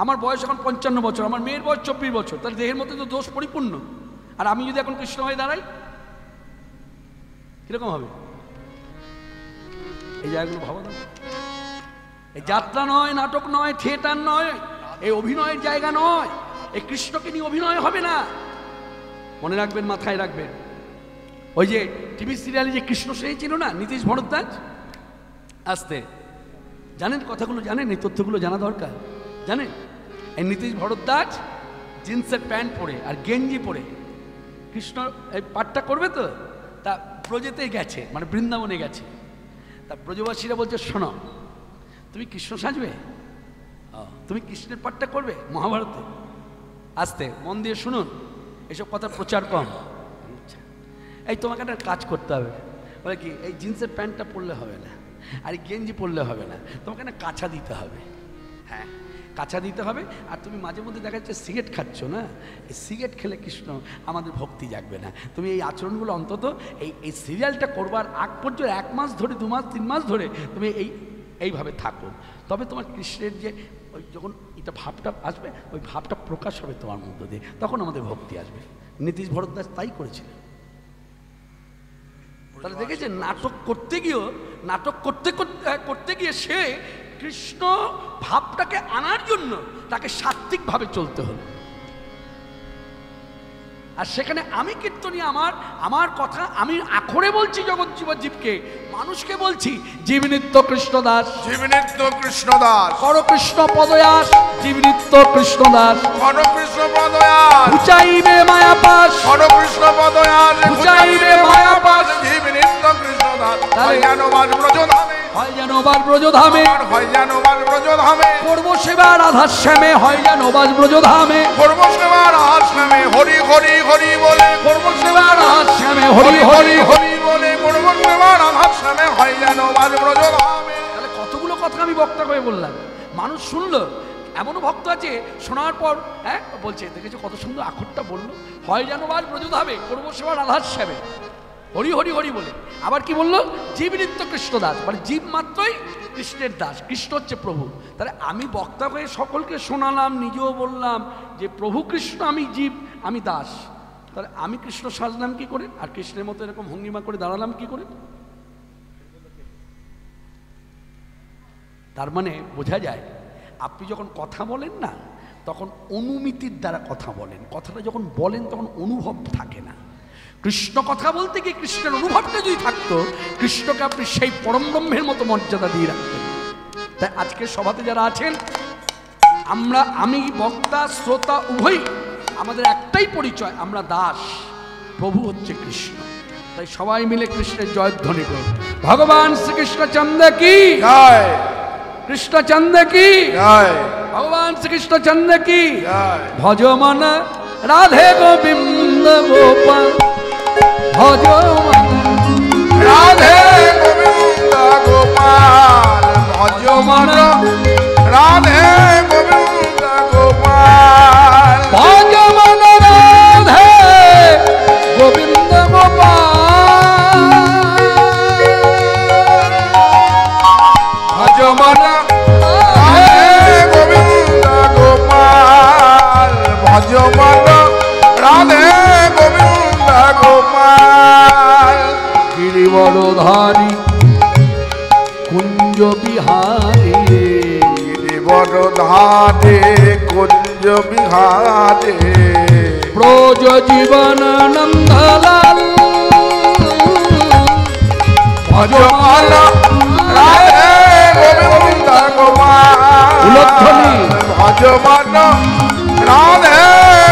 আমার বয়স এখন 55 বছর, আমার মেয়ের বয়স 24 বছর, তাহলে দেহের মধ্যে তো দোষ পরিপূর্ণ। আর আমি যদি এখন কৃষ্ণ হয়ে দাঁড়াই, কিরকম হবে? এই জায়গাগুলো ভাবা দাও। এই যাত্রা নয়, নাটক নয়, থিয়েটার নয়, এই অভিনয়ের জায়গা নয়। এই কৃষ্ণকে নিয়ে অভিনয় হবে না, মনে রাখবেন, মাথায় রাখবেন। ওই যে টিভি সিরিয়ালে যে কৃষ্ণ সেজেছিল না নীতিশ ভরদ্বাজ, আসতে জানেন কথাগুলো, জানেন এই তথ্যগুলো জানা দরকার। জানেন এই নীতিশ ভরদ্বাজ জিন্সের প্যান্ট পরে আর গেঞ্জি পরে কৃষ্ণ এই পাঠটা করবে তো, তা ব্রজেতে গেছে, মানে বৃন্দাবনে গেছে। তা ব্রজবাসীরা বলছে, শোনো, তুমি কৃষ্ণ সাজবে, তুমি কৃষ্ণের পাঠটা করবে মহাভারতে। আস্তে মন দিয়ে শুনুন, এসব কথা প্রচার কম। এই তোমাকে একটা কাজ করতে হবে। বলে কি, এই জিন্সের প্যান্টটা পরলে হবে না, আর এই গেঞ্জি পরলে হবে না, তোমাকে না কাছা দিতে হবে। হ্যাঁ, কাছা দিতে হবে। আর তুমি মাঝে মধ্যে দেখা যাচ্ছে সিগারেট খাচ্ছ না, এই সিগারেট খেলে কৃষ্ণ আমাদের ভক্তি জাগবে না। তুমি এই আচরণগুলো অন্তত এই সিরিয়ালটা করবার আগ পর্যন্ত 1 মাস ধরে, 2 মাস, 3 মাস ধরে তুমি এইভাবে থাকো, তবে তোমার কৃষ্ণের যে ওই যখন এটা ভাবটা আসবে, ওই ভাবটা প্রকাশ হবে তোমার মধ্য দিয়ে, তখন আমাদের ভক্তি আসবে। নীতিশ ভরদ্বাজ তাই করেছিলেন। তাহলে দেখেছেন, নাটক করতে গিয়ে সে কৃষ্ণ ভাবটাকে আনার জন্য তাকে সাত্ত্বিকভাবে চলতে হলো। আর সেখানে আমি কীর্তনী, আমার কথা আমি আখরে বলছি জগৎ জীবকে, মানুষকে বলছি, জীবনিত্য কৃষ্ণদাস, জীবনিত্য কৃষ্ণদাস, কর কৃষ্ণ পদয়াস, জীবনিত্য কৃষ্ণদাস, কর কৃষ্ণ পদয়াস, উচাইবে মায়াপাস, কর কৃষ্ণ পদয়াস, উচাইবে মায়াপাস, জীবনিত্য কৃষ্ণদাস, হয় যেন বাস ব্রজধামে, হয় যেন বাস ব্রজধামে, হয় যেন বাস ব্রজধামে, করব সেবা রাধার শ্যামে, হয় যেন বাস ব্রজধামে, করব সেবা রাধার শ্যামে, হরি হরি হরি বলে, করব সেবা রাধার শ্যামে, হরি হরি হরি বলে, করব সেবা রাধার শ্যামে, হয় যেন বাস ব্রজধামে। তাহলে কতগুলো কথা আমি বক্তা হয়ে বললাম, মানুষ শুনলো। এমনও ভক্ত আছে শোনার পর বলছে, দেখেছো কত সুন্দর আখরটা বললো, হয় যেন বাস ব্রজধামে, করব সেবা রাধার শ্যামে, হরি হরি হরি বলে। আবার কি বললো, জীবনিত্য কৃষ্ণদাস, মানে জীব মাত্রই কৃষ্ণের দাস, কৃষ্ণ হচ্ছে প্রভু। তাহলে আমি বক্তা হয়ে সকলকে শোনালাম, নিজেও বললাম যে প্রভু কৃষ্ণ, আমি জীব, আমি দাস। তাহলে আমি কৃষ্ণ সাজলাম কি করে, আর কৃষ্ণের মতো এরকম ভঙ্গিমা করে দাঁড়ালাম কি করে? তার মানে বোঝা যায়, আপনি যখন কথা বলেন না, তখন অনুমিতির দ্বারা কথা বলেন। কথাটা যখন বলেন তখন অনুভব থাকে না। কৃষ্ণ কথা বলতে গিয়ে কৃষ্ণের অনুভবটা যদি থাকতো, কৃষ্ণকে আপনি সেই পরম ব্রহ্মের মতো মর্যাদা দিয়ে রাখতেন। তাই আজকের সভাতে যারা আছেন, আমি বক্তা শ্রোতা উভয়ই, আমাদের একটাই পরিচয়, আমরা দাস, প্রভু হচ্ছে কৃষ্ণ। তাই সবাই মিলে কৃষ্ণের জয়ধ্বনি করুন। ভগবান শ্রীকৃষ্ণচন্দ্র কি জয়, কৃষ্ণচন্দ্র কি জয়, ভগবান শ্রীকৃষ্ণচন্দ্র কি জয়। ভজ মন রাধে গোবিন্দ গোপাল, ভজ মন রাধে গোবিন্দ গোপাল, ভজ মন রাধে গোবিন্দ গোপাল, ভজ মন রাধে গোবিন্দ গোপাল, ভজ মন রাধে গোবিন্দ গোপাল, ভজ মন রাধে গোবিন্দ গোপাল। গিরিবরধারী কুঞ্জ বিহারী, গিরিবরধারী কুঞ্জ বিহারী, ব্রজ জীবন নন্দলাল, ভজ মন রাধে গোবিন্দ গোপাল, ভজ মন রাধে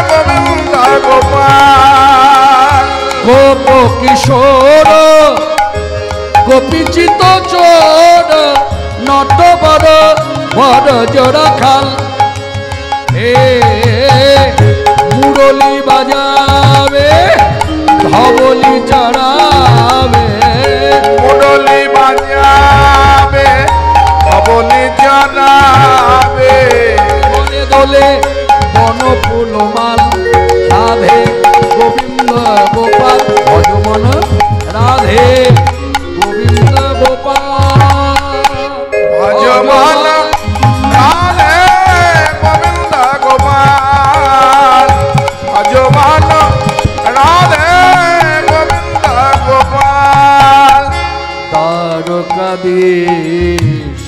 গোবিন্দ গোপাল। গোপ কিশোর গোপীচিত চোর, নট বড় বড় জোড়া খাল, মুরলি বাজাবে, ধবলি চড়াবে, মুরলি বাজাবে, ধবলি চড়াবে, দোলে দোলে বন ফুলমাল, রাধে গোবিন্দ গোপাল, ভজ মন রাধে গোবিন্দ গোপাল, ভজ মন রাধে গোবিন্দ গোপাল, ভজ মন রাধে গোবিন্দ গোপাল। দ্বারকাধীশ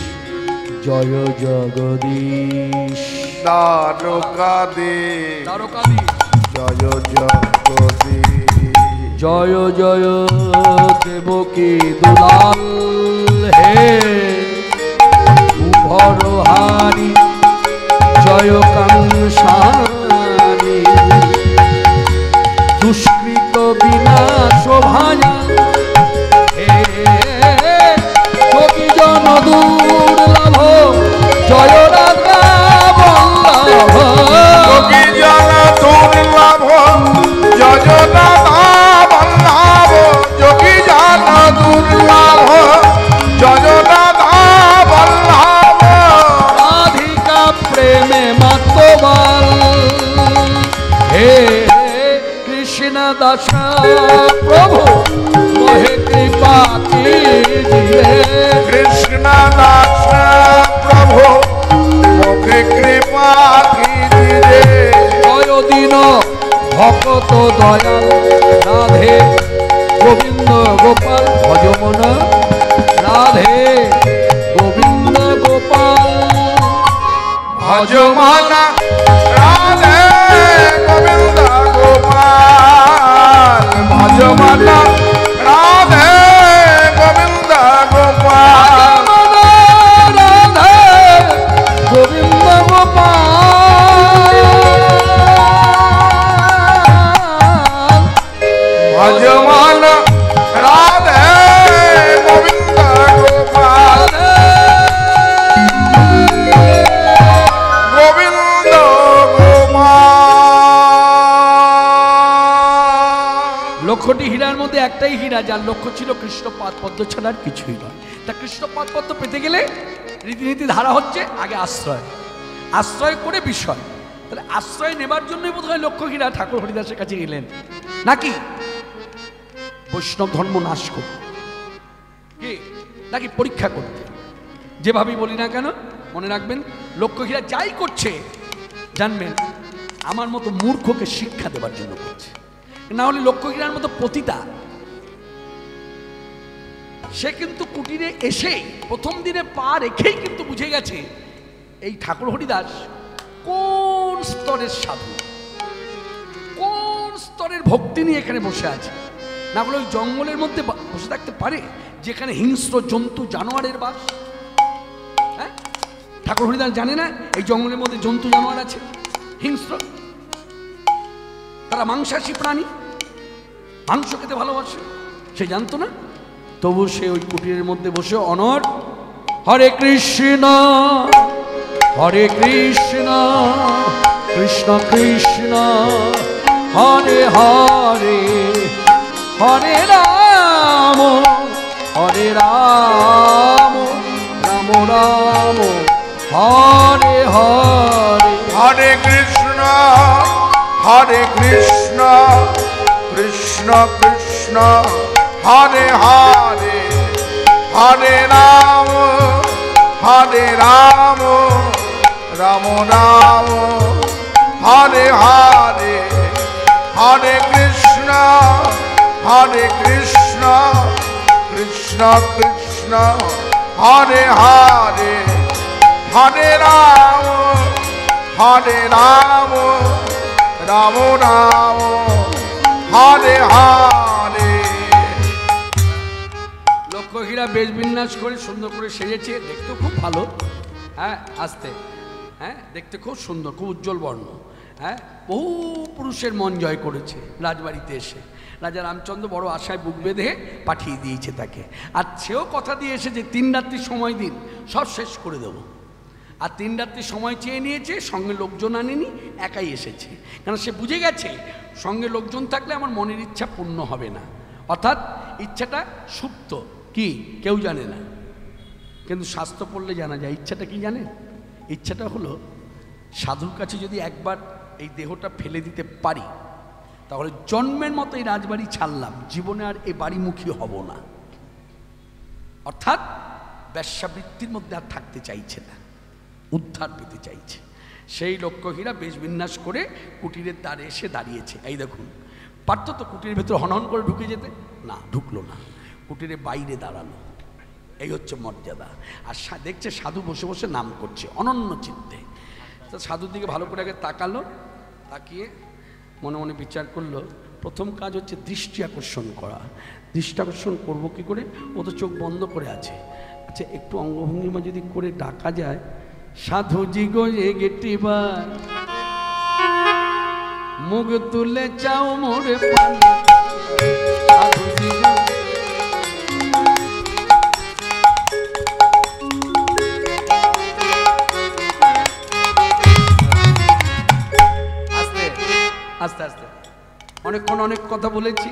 জয় জগদীশ, দ্বারকাধীশ দ্বারকাধীশ জয় জগদীশ, জয় জয় দেবকী দুলাল, হে উভরহারি জয় কাংসারি, প্রেমে মাতোয়াল হে কৃষ্ণ দাস প্রভু মোহে কৃপা कीजिए কৃষ্ণ দাস প্রভু মোহে কৃপা कीजिए জয় দিন ভকত দয়াল রাধে গোবিন্দ গোপাল ভজমন রাধে গোবিন্দ গোপাল ভজমান রাধে গোবিন্দ গোপাল ভজমান রাধে গোবিন্দ গোপাল রাধে গোবিন্দ গোপাল ভজমান রাধে গোবিন্দ গোপাল গোবিন্দ গোপাল। লক্ষ্যটি হীরার মধ্যে একটাই হীরা, যার লক্ষ্য ছিল কৃষ্ণ পাদপদ্ম ছাড়া আর কিছুই নয়। তা কৃষ্ণ পাদপদ্ম পেতে গেলে রীতিনীতি ধারা হচ্ছে আগে আশ্রয়, আশ্রয় করে বিষয়। তাহলে আশ্রয় নেবার জন্যই বোধ হয় লক্ষ্য হীরা ঠাকুর হরিদাসের কাছে এলেন, নাকি বৈষ্ণব ধর্ম নাশ করতে, কি নাকি পরীক্ষা করতে। যেভাবেই বলি না কেন মনে রাখবেন, লক্ষ্য হীরা যাই করছে জানবেন আমার মতো মূর্খকে শিক্ষা দেবার জন্য করছে। না হলে লক্ষ্য হীরার মতো পতিতা সে কিন্তু কুটিরে এসেই প্রথম দিনে পা রেখেই কিন্তু বুঝে গেছে এই ঠাকুর হরিদাস কোন স্তরের সাধু, কোন স্তরের ভক্তি নিয়ে এখানে বসে আছে। না হলে ওই জঙ্গলের মধ্যে বসে থাকতে পারে যেখানে হিংস্র জন্তু জানোয়ারের বাস। হ্যাঁ, ঠাকুর হরিদাস জানে না এই জঙ্গলের মধ্যে জন্তু জানোয়ার আছে, হিংস্র, তারা মাংসাশী প্রাণী, মাংস খেতে ভালোবাসে, সে জানতো না। তবু সে ওই কুটিরের মধ্যে বসে অনর হরে কৃষ্ণ হরে কৃষ্ণ কৃষ্ণ কৃষ্ণ হরে হরে হরে রাম হরে রাম রাম রাম হরে হরে হরে কৃষ্ণ কৃষ্ণ কৃষ্ণ হরে হরে হরে রাম রাম রাম হরে হরে হরে কৃষ্ণ কৃষ্ণ কৃষ্ণ হরে হরে হরে রাম রাম রাম হরে হরে। লক্ষ্য হীরা বেশ বিন্যাস করে সুন্দর করে সেজেছে, দেখতে খুব ভালো। হ্যাঁ আসতে, হ্যাঁ দেখতে খুব সুন্দর, খুব উজ্জ্বল বর্ণ। হ্যাঁ, বহু পুরুষের মন জয় করেছে রাজবাড়িতে এসে। রাজা রামচন্দ্র বড় আশায় বুক বেঁধে পাঠিয়ে দিয়েছে তাকে, আর সেও কথা দিয়ে এসেছে 3 রাত্রি সময় দিন, সব শেষ করে দেবো। আর 3 রাত্রি সময় চেয়ে নিয়েছে, সঙ্গে লোকজন আনেনি, একাই এসেছে। কারণ সে বুঝে গেছে সঙ্গে লোকজন থাকলে আমার মনের ইচ্ছা পূর্ণ হবে না, অর্থাৎ ইচ্ছাটা সুপ্ত, কি কেউ জানে না, কিন্তু শাস্ত্র পড়লে জানা যায়। ইচ্ছাটা কি জানেন? ইচ্ছাটা হলো সাধুর কাছে যদি একবার এই দেহটা ফেলে দিতে পারি তাহলে জন্মের মতো এই রাজবাড়ি ছাড়লাম, জীবনে আর এই বাড়িমুখী হব না। অর্থাৎ বেশ্যাবৃত্তির মধ্যে আর থাকতে চাইছে না, উদ্ধার পেতে চাইছে। সেই লক্ষ্য হীরা বেশ বিন্যাস করে কুটিরের দ্বারে এসে দাঁড়িয়েছে। এই দেখুন, পারত তো কুটিরের ভেতর হনহন করে ঢুকে যেতে, না ঢুকলো না, কুটিরের বাইরে দাঁড়ালো। এই হচ্ছে মর্যাদা। আর দেখছে সাধু বসে বসে নাম করছে অনন্য চিত্তে। তো সাধুর দিকে ভালো করে আগে তাকালো, তাকিয়ে মনে মনে বিচার করলো প্রথম কাজ হচ্ছে দৃষ্টি আকর্ষণ করা। দৃষ্টি আকর্ষণ করবো কী করে? ও তো চোখ বন্ধ করে আছে। আচ্ছা একটু অঙ্গভঙ্গিমা যদি করে ডাকা যায়, সাধুজি গো গেটিবার মুখ তুলে চাও মোরে পানি, সাধুজি গো। আস্তে আস্তে আস্তে অনেকক্ষণ অনেক কথা বলেছি,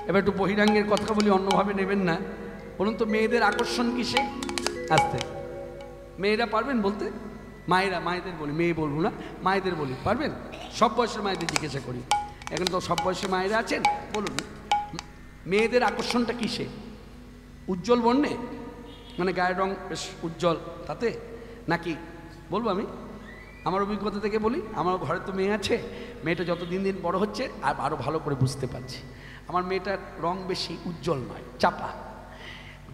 এবার একটু বহিরাঙ্গের কথা বলি, অন্যভাবে নেবেন না। বলুন তো মেয়েদের আকর্ষণ কিসে? আস্তে, মেয়েরা পারবেন বলতে? মায়েরা, মায়েদের বলি, মেয়ে বলবো না, মায়েদের বলি, পারবেন? সব বয়সের মায়েদের জিজ্ঞাসা করি, এখন তো সব বয়সের মায়েরা আছেন, বলুন মেয়েদের আকর্ষণটা কিসে? উজ্জ্বল বর্ণে, মানে গায়ের রং বেশ উজ্জ্বল তাতে, নাকি? বলবো আমি আমার অভিজ্ঞতা থেকে বলি, আমার ঘরে তো মেয়ে আছে, মেয়েটা যত দিন দিন বড় হচ্ছে আর আরও ভালো করে বুঝতে পারছি আমার মেয়েটার রং বেশি উজ্জ্বল নয়, চাপা,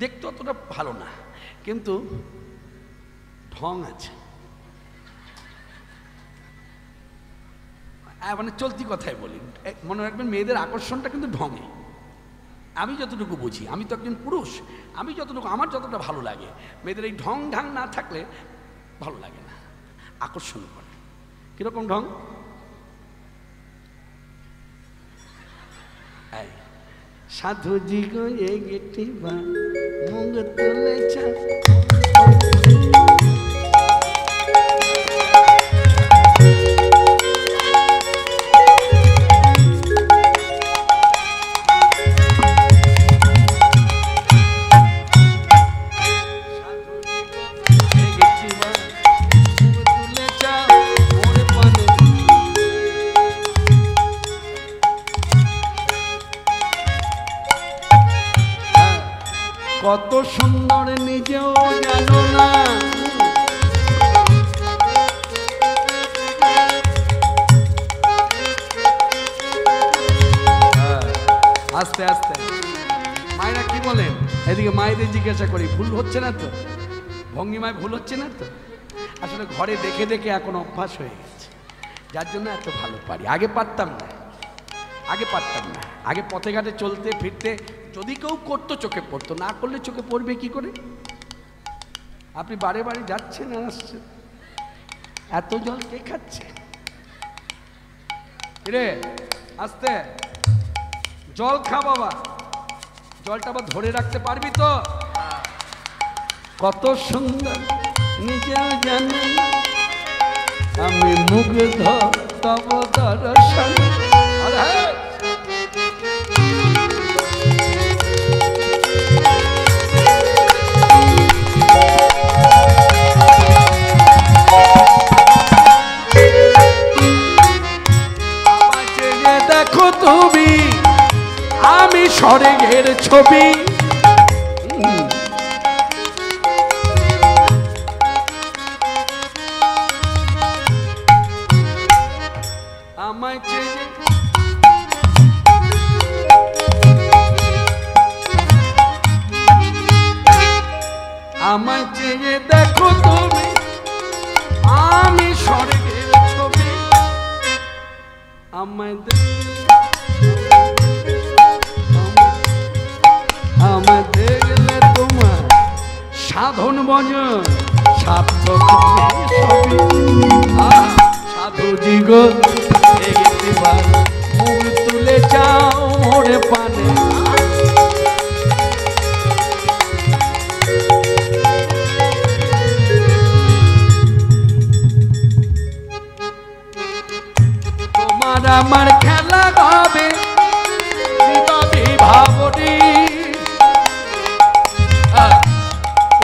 দেখতে অতটা ভালো না, কিন্তু ঢং আছে। মানে চলতি কথায় বলি, মনে রাখবেন মেয়েদের আকর্ষণটা কিন্তু ঢঙে। আমি যতটুকু বুঝি, আমি তো একজন পুরুষ, আমি যতটুকু, আমার যতটা ভালো লাগে, মেয়েদের এই ঢং ঢাং না থাকলে ভালো লাগে না, আকর্ষণ করে। কিরকম ঢং? সাধুজি গো এ গেটি বা মুখ তুলেছে, কত সুন্দর নিজেও জানো না, আস্তে আস্তে মায়েরা কি বলেন? এদিকে মায়েদের জিজ্ঞাসা করি, ভুল হচ্ছে না তো? ভঙ্গিমায় ভুল হচ্ছে না তো? আসলে ঘরে দেখে দেখে এখন অভ্যাস হয়ে গেছে, যার জন্য এত ভালো পারি। আগে পারতাম না, আগে পারতাম না, আগে পথে ঘাটে চলতে ফিরতে যদি কেউ করতো চোখে পড়তো, না করলে চোখে পড়বে কি করে? আপনি বারে বারে যাচ্ছেন আর আসছেন, এত জল কে খাচ্ছে রে? আস্তে জল খা বাবা, জলটা আবার ধরে রাখতে পারবি তো? কত সুন্দর নিজেও জানি আমি মুগ্ধ তব দর্শন। দেখো তুমি আমি স্বর্গের ছবি, আমায় চেয়ে আমায় চেয়ে দেখো তুমি আমি স্বর্গের ছবি, আমায় আমায় দেখলে তোমার সাধন ভজন সার্থক ছবি। সাধুজি গো একটিবার মুখ তুলে যাও মোরে পানে, তোমার আমার খেলা হবে বিভাবনী।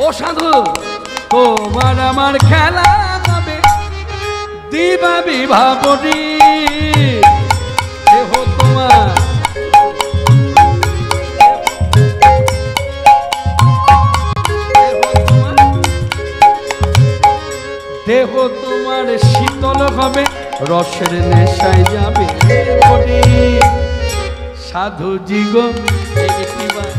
ও সাধু তোমার আমার খেলা হবে দিবা বিভাবনী, দেহ তোমার দেহ তোমার শীতল হবে রসের নেশায় যাবে বলি। সাধুজি গো একটিবার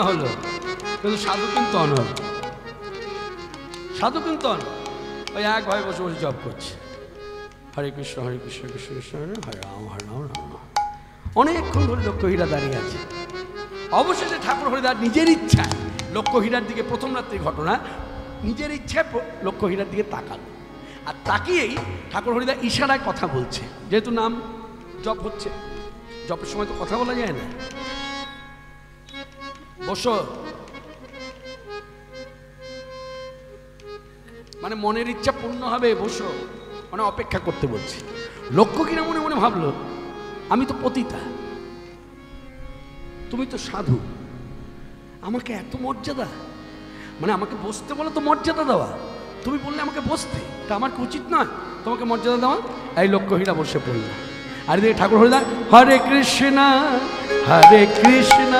হলো, কিন্তু সাধু কিন্তু অনর, সাধু কিন্তু অনর। ওই এক ভাই বসে বসে জপ করছে, হরে কৃষ্ণ হরে কৃষ্ণ কৃষ্ণ কৃষ্ণ হরে রাম হরে রাম রাম রাম। অনেকক্ষণ ধরে লক্ষ্যহীরা দাঁড়িয়ে আছে। অবশেষে ঠাকুর হরিদাস নিজের ইচ্ছায় লক্ষ্যহীরার দিকে, প্রথম রাত্রির ঘটনা, নিজের ইচ্ছায় লক্ষ্যহীরার দিকে তাকালো, আর তাকিয়েই ঠাকুর হরিদাস ইশারায় কথা বলছে, যেহেতু নাম জপ হচ্ছে, জপের সময় তো কথা বলা যায় না। বসো, মানে মনের ইচ্ছা পূর্ণ হবে, বসো, মানে অপেক্ষা করতে বলছি। লক্ষ্য কিনা মনে মনে ভাবলো, আমি তো পতিতা, তুমি তো সাধু, আমাকে এত মর্যাদা, মানে আমাকে বসতে বলে তো মর্যাদা দেওয়া, তুমি বললে আমাকে বসতে, তা আমার কি উচিত নয় তোমাকে মর্যাদা দেওয়া? এই লক্ষ্যহীরা বসে পড়ল। আর দেখে ঠাকুর হরিদাস হরে কৃষ্ণ হরে কৃষ্ণ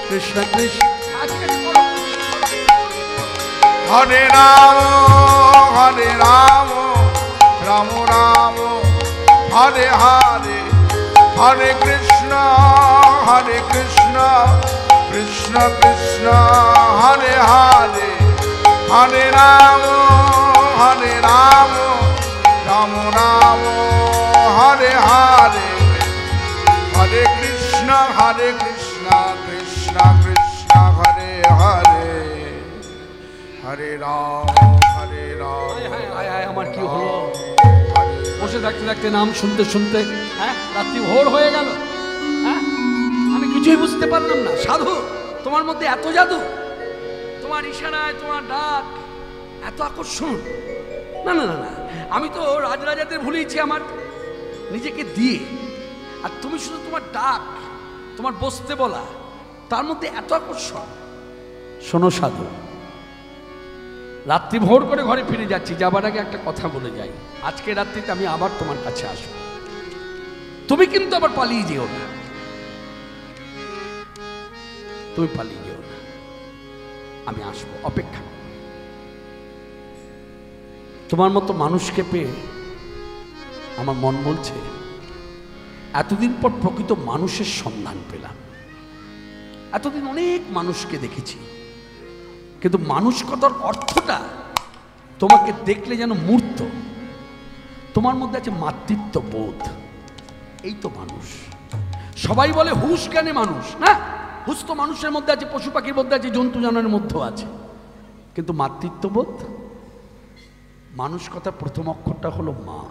কৃষ্ণ কৃষ্ণ হরে রাম হরে রাম রাম রাম হরে হরে, হরে কৃষ্ণ কৃষ্ণ কৃষ্ণ হরে হরে, হরে রাম রাম রাম হরে হরে, হরে কৃষ্ণ কৃষ্ণ কৃষ্ণ হরে হরে, হরে রাম আমার কি হলো? বসে থাকতে থাকতে নাম শুনতে শুনতে রাত্রি ভোর হয়ে গেল। আমি কিছুই বুঝতে পারলাম না। সাধু, তোমার মধ্যে এত জাদু, তোমার ইশারায় তোমার ডাক এত আকর্ষণ। না না না না, আমি তো রাজরাজাদের ভুলেছি আমার নিজেকে দিয়ে, আর তুমি শুধু তোমার ডাক, তোমার বসতে বলা, তার মধ্যে এত আকর্ষণ। শোনো সাধু, রাত্রি ভোর করে ঘরে ফিরে যাচ্ছি, যাবার আগে একটা কথা বলে যাই। আজকে রাত্রিতে আমি আবার তোমার কাছে আসবো, তুমি কিন্তু আবার পালিয়ে যেও না, তুমি পালিয়ে যেও না, আমি আসবো, অপেক্ষা। তোমার মতো মানুষকে পেয়ে আমার মন বলছে এতদিন পর প্রকৃত মানুষের সন্ধান পেলাম। এতদিন অনেক মানুষকে দেখেছি, কিন্তু মানুষকতার অর্থটা তোমাকে দেখলে যেন মূর্ত। তোমার মধ্যে আছে মাতৃত্ব বোধ, এই তো মানুষ। সবাই বলে হুঁশ জ্ঞানে মানুষ, না, হুঁশ তো মানুষের মধ্যে আছে, পশু পাখির মধ্যে আছে, জন্তু জানোয়ারের মধ্যেও আছে, কিন্তু মাতৃত্ব বোধ, মানুষ কথা প্রথম অক্ষরটা হলো মা।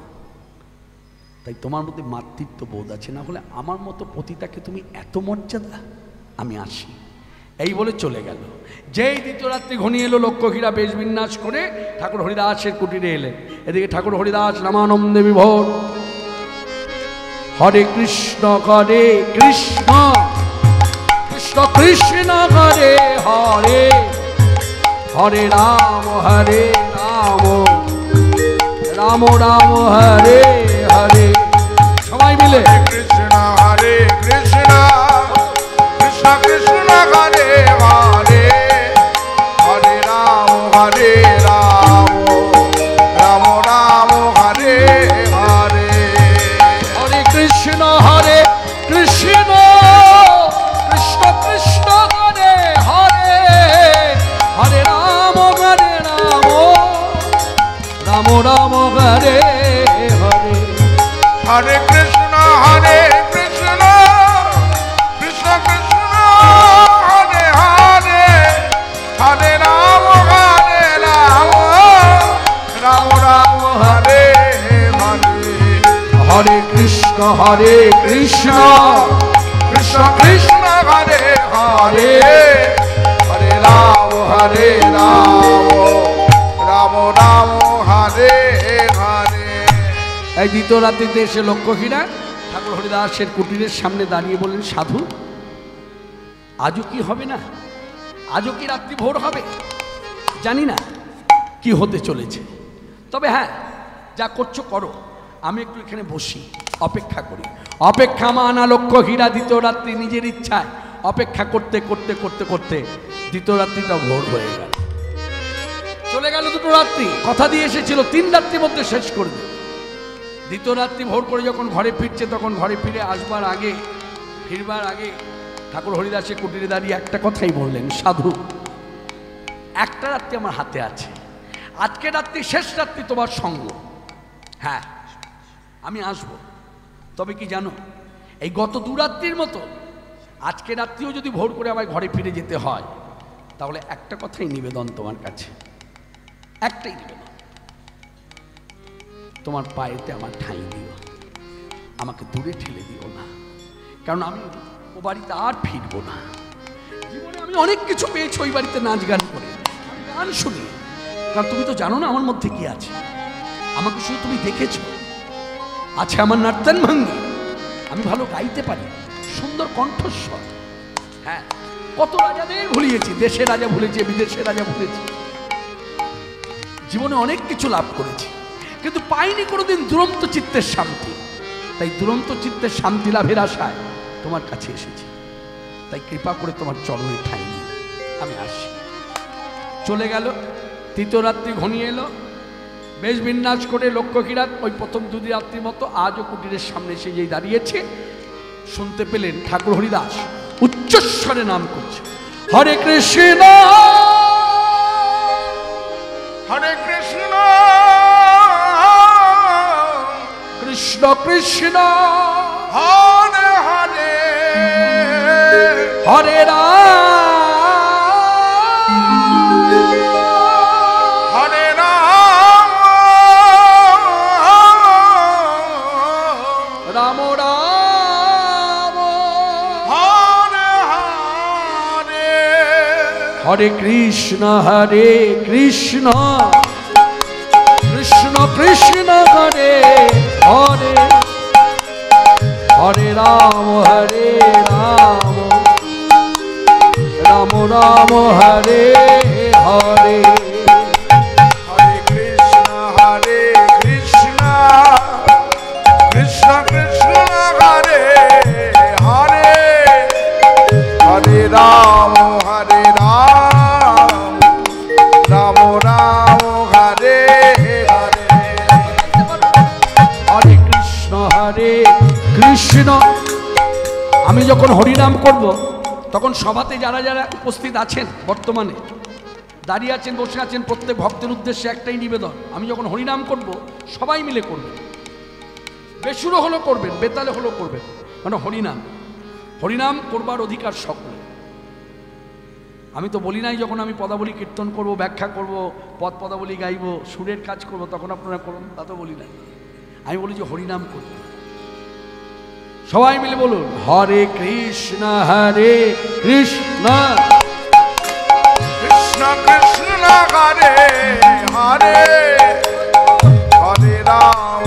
তাই তোমার মধ্যে মাতৃত্ব বোধ আছে, না হলে আমার মতো পতিতাকে তুমি এত মর্যাদা। আমি আসি, এই বলে চলে গেল। যেই দ্বিতীয় রাত্রি ঘনিয়ে এলো, লক্ষ্যহীরা বেশ বিন্যাস করে ঠাকুর হরিদাসের কুটিরে এলেন। এদিকে ঠাকুর হরিদাস রামানন্দে বিভোর, হরে কৃষ্ণ কৃষ্ণ কৃষ্ণ হরে হরে, হরে রাম রাম রাম হরে হরে। সবাই মিলে কৃষ্ণ কৃষ্ণ কৃষ্ণ হরে হরে, হরে রাম রাম রাম হরে হরে, হরে কৃষ্ণ কৃষ্ণ কৃষ্ণ হরে হরে, হরে রাম রাম রাম হরে হরে, হরে কৃষ্ণ কৃষ্ণ কৃষ্ণ হরে হরে, হরে রাম রাম রাম হরে হরে, হরে কৃষ্ণ কৃষ্ণ কৃষ্ণ হরে হরে, হরে রাম রাম রাম হরে হরে। এই দ্বিতীয় রাত্রিতে এসে লক্ষ্যহীরা ঠাকুর হরিদাসের কুটিরের সামনে দাঁড়িয়ে বললেন, সাধু, আজও কি হবে না? আজও কি রাত্রি ভোর হবে? জানি না কি হতে চলেছে, তবে হ্যাঁ, যা করছো করো, আমি একটু এখানে বসি, অপেক্ষা করি। অপেক্ষা মানা লক্ষ্যহীরা দ্বিতীয় রাত্রি নিজের ইচ্ছায় অপেক্ষা করতে করতে করতে করতে দ্বিতীয় রাত্রিটা ভোর হয়ে গেল। চলে গেল দুটো রাত্রি, কথা দিয়ে এসেছিল 3 রাত্রির মধ্যে শেষ করবে। দ্বিতীয় রাত্রি ভোর করে যখন ঘরে ফিরছে, তখন ঘরে ফিরে ফিরবার আগে ঠাকুর হরিদাসের কুটিরে দাঁড়িয়ে একটা কথাই বললেন, সাধু, একটা রাত্রি আমার হাতে আছে, আজকে রাত্রি শেষ রাত্রি তোমার সঙ্গ। হ্যাঁ, আমি আসব, তবে কি জানো, এই গত 2 রাত্রির মতো আজকে রাত্রিও যদি ভোর করে আমার ঘরে ফিরে যেতে হয়, তাহলে একটা কথাই নিবেদন তোমার কাছে, একটাই নিবেদন, তোমার পায়েতে আমার ঠাঁই দিও, আমাকে দূরে ঠেলে দিও না, কারণ আমি ও বাড়িতে আর ফিরবো না। জীবনে আমি অনেক কিছু পেয়েছি ওই বাড়িতে নাচ গান করে, আমি গান শুনি, কারণ তুমি তো জানো না আমার মধ্যে কি আছে, আমাকে শুধু তুমি দেখেছো, আছে আমার নার্তন ভঙ্গি, আমি ভালো গাইতে পারি, সুন্দর কণ্ঠস্বর। হ্যাঁ, কত রাজাদের ভুলিয়েছি, দেশের রাজা ভুলেছি, বিদেশের রাজা ভুলেছি, জীবনে অনেক কিছু লাভ করেছি, কিন্তু পাইনি কোনোদিন দুরন্ত চিত্তের শান্তি। তাই দুরন্ত চিত্তের শান্তি লাভের আশায় তোমার কাছে এসেছি। তাই কৃপা করে তোমার চরণে ঠাঁই নিই, আমি আসি। চলে গেল, তৃতীয় রাত্রি ঘনিয়ে এলো, বেশ বিন্যাস করে লক্ষ্যকিরাত ওই প্রথম দুই রাত্রির মতো আজও কুটিরের সামনে এসে যেই দাঁড়িয়েছে, শুনতে পেলেন ঠাকুর হরিদাস উচ্চস্বরে নাম করছে, হরে কৃষ্ণ হরে কৃষ্ণ কৃষ্ণ কৃষ্ণ হরে হরে হরে রাম হরে রাম রাম রাম হরে হরে হরে কৃষ্ণ কৃষ্ণ কৃষ্ণ হরে হরে হরে রাম রাম রাম হরে হরে। হরে কৃষ্ণ কৃষ্ণ কৃষ্ণ হরে হরে হরে রাম রাম রাম হরে হরে। হরে কৃষ্ণ। আমি যখন হরিনাম করব তখন সভাতে যারা যারা উপস্থিত আছেন, বর্তমানে দাঁড়িয়ে আছেন, বসে আছেন, প্রত্যেক ভক্তের উদ্দেশ্যে একটাই নিবেদন, আমি যখন হরিনাম করব সবাই মিলে করবেন, বেসুরো হলো করবেন, বেতালে হলো করবেন, মানে হরিনাম করবার অধিকার সকলে। আমি তো বলি নাই যখন আমি পদাবলী কীর্তন করব, ব্যাখ্যা করব, পদাবলী গাইব, সুরের কাজ করব, তখন আপনারা করুন, তা তো বলি নাই। আমি বলি যে হরিনাম করব, সবাই মিলে বলুন হরে কৃষ্ণ কৃষ্ণ কৃষ্ণ কৃষ্ণ হরে হরে হরে রাম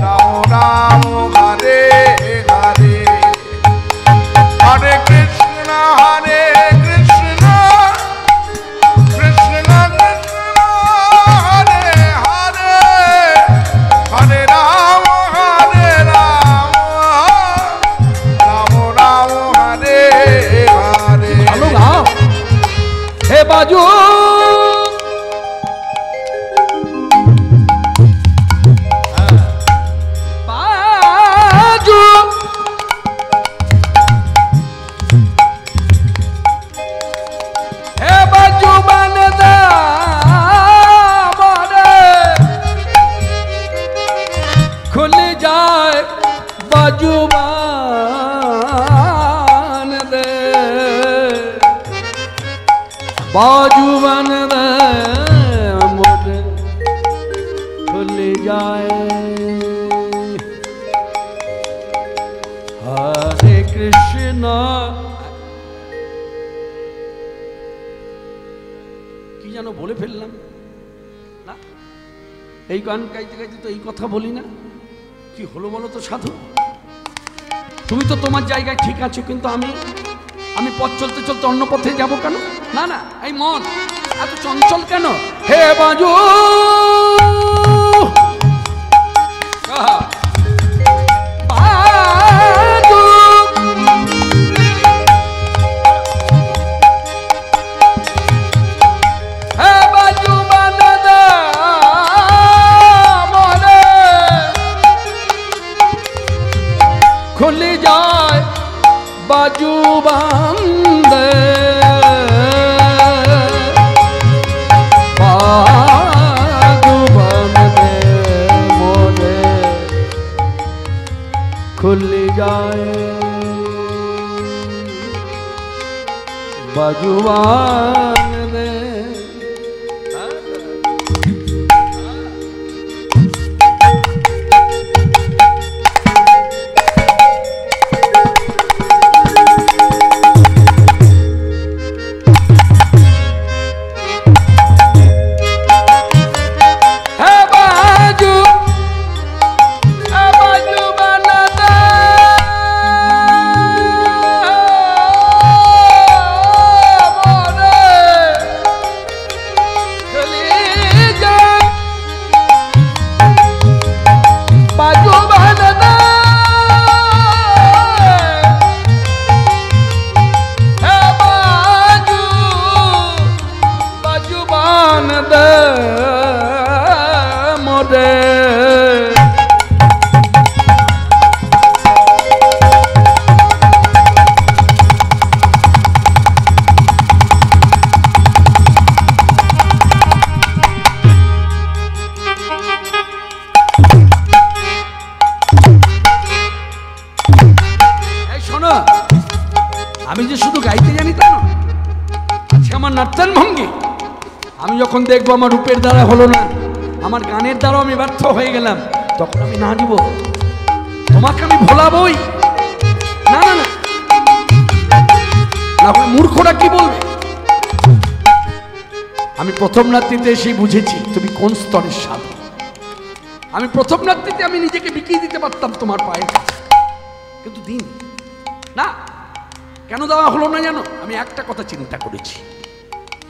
রাম রাম হরে হরে। হরে কৃষ্ণ কৃষ্ণ কৃষ্ণ হরে হরে হরে রাম রাম রাম হরে হরে। ভালো গাও হে বাজু, বাজু হে বাজু বানে দা মরে খুলে যায়, বাজু বান দে, बाजू बन दे मोरे खुल जाए। हरे कृष्ण। কি যেন বলে ফেললাম না, এই গান গাইতে গাইতে তো এই কথা বলি না, কি হলো বলো তো সাধু? তুমি তো তোমার জায়গায় ঠিক আছো, কিন্তু আমি পথ চলতে চলতে অন্য পথে যাব কেন? না না, এই মন এত চঞ্চল কেন? হে বাজু বাজু হে বাজু বানদা মরে খুলি যায়, बाजू बंदे बाजू बंदे मोरे खुल जाए, बाजू बंदे। আমি যে শুধু গাইতে জানি তা না, আছে আমার নাট্যান ভঙ্গি। আমি যখন দেখবো আমার রূপের দ্বারা হলো না, আমার গানের দ্বারাও আমি ব্যর্থ হয়ে গেলাম, তখন আমি নাচব, তোমাকে আমি ভোলাবই না। না না, না মূর্খরা কি বলবে? আমি প্রথম রাত্রিতে এসে বুঝেছি তুমি কোন স্তরের সাধু। আমি প্রথম রাত্রিতে আমি নিজেকে বিকিয়ে দিতে পারতাম তোমার পায়ে, কিন্তু দিন না। কেন দেওয়া হলো না জানো? আমি একটা কথা চিন্তা করেছি,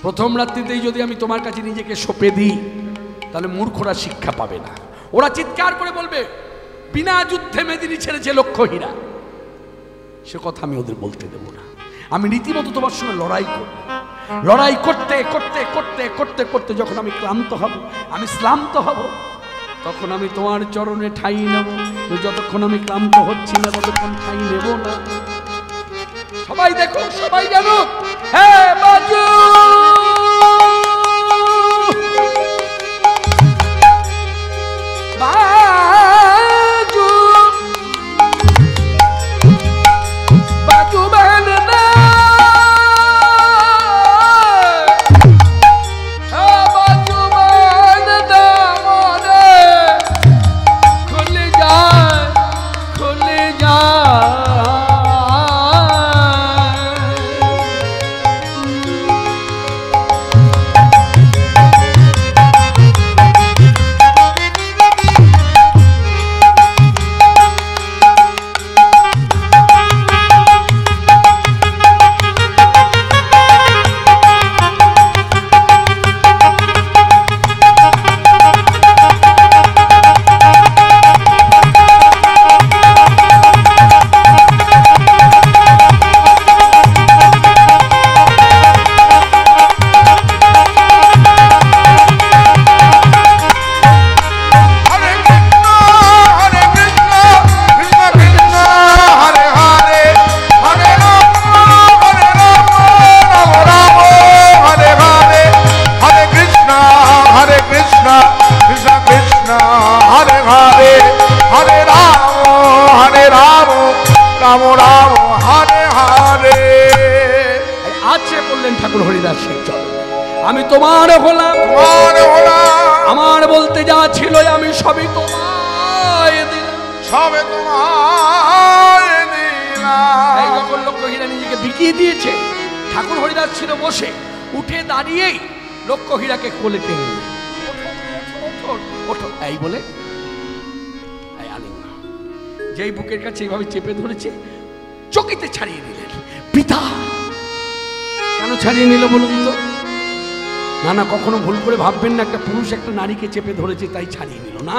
প্রথম রাত্রিতেই যদি আমি তোমার কাছে নিজেকে সঁপে দিই, তাহলে মূর্খরা শিক্ষা পাবে না। ওরা চিৎকার করে বলবে বিনা যুদ্ধে মেদিনী ছেড়েছে লক্ষ্য হীরা। সে কথা আমি ওদের বলতে দেবো না। আমি রীতিমতো তোমার সঙ্গে লড়াই করব। লড়াই করতে করতে করতে করতে করতে যখন আমি ক্লান্ত হব, আমি শ্রান্ত হব, তখন আমি তোমার চরণে ঠাঁই নেব। যতক্ষণ আমি ক্লান্ত হচ্ছি না, ততক্ষণ ঠাঁই নেব না। সবাই দেখো, সবাই জানো, হ্যাঁ বাজু বাজু বাজু বাজনা, হ্যাঁ বাজু বাজনা মনে খুলে যায়, খুলে যায়। ঠাকুর হরিদাসের চরণে আমি তোমার হলাম, আমার বলতে যা ছিল আমি সবই তোমায় দিলাম, সবে তোমায় দিলাম। এই যখন লক্ষ্য হীরা নিজেকে বিকিয়ে দিয়েছে, ঠাকুর হরিদাস ছিল বসে, উঠে দাঁড়িয়েই লক্ষ্য হীরাকে কোলে টেনে নিলেন। ওঠো এই বলে যেই বুকের কাছে এইভাবে চেপে ধরেছে, চকিতে ছাড়িয়ে দিলেন। পিতা কেন ছাড়িয়ে নিল বলুন তো? না না, কখনো ভুল করে ভাববেন না একটা পুরুষ একটা নারীকে চেপে ধরেছে তাই ছাড়িয়ে নিল না।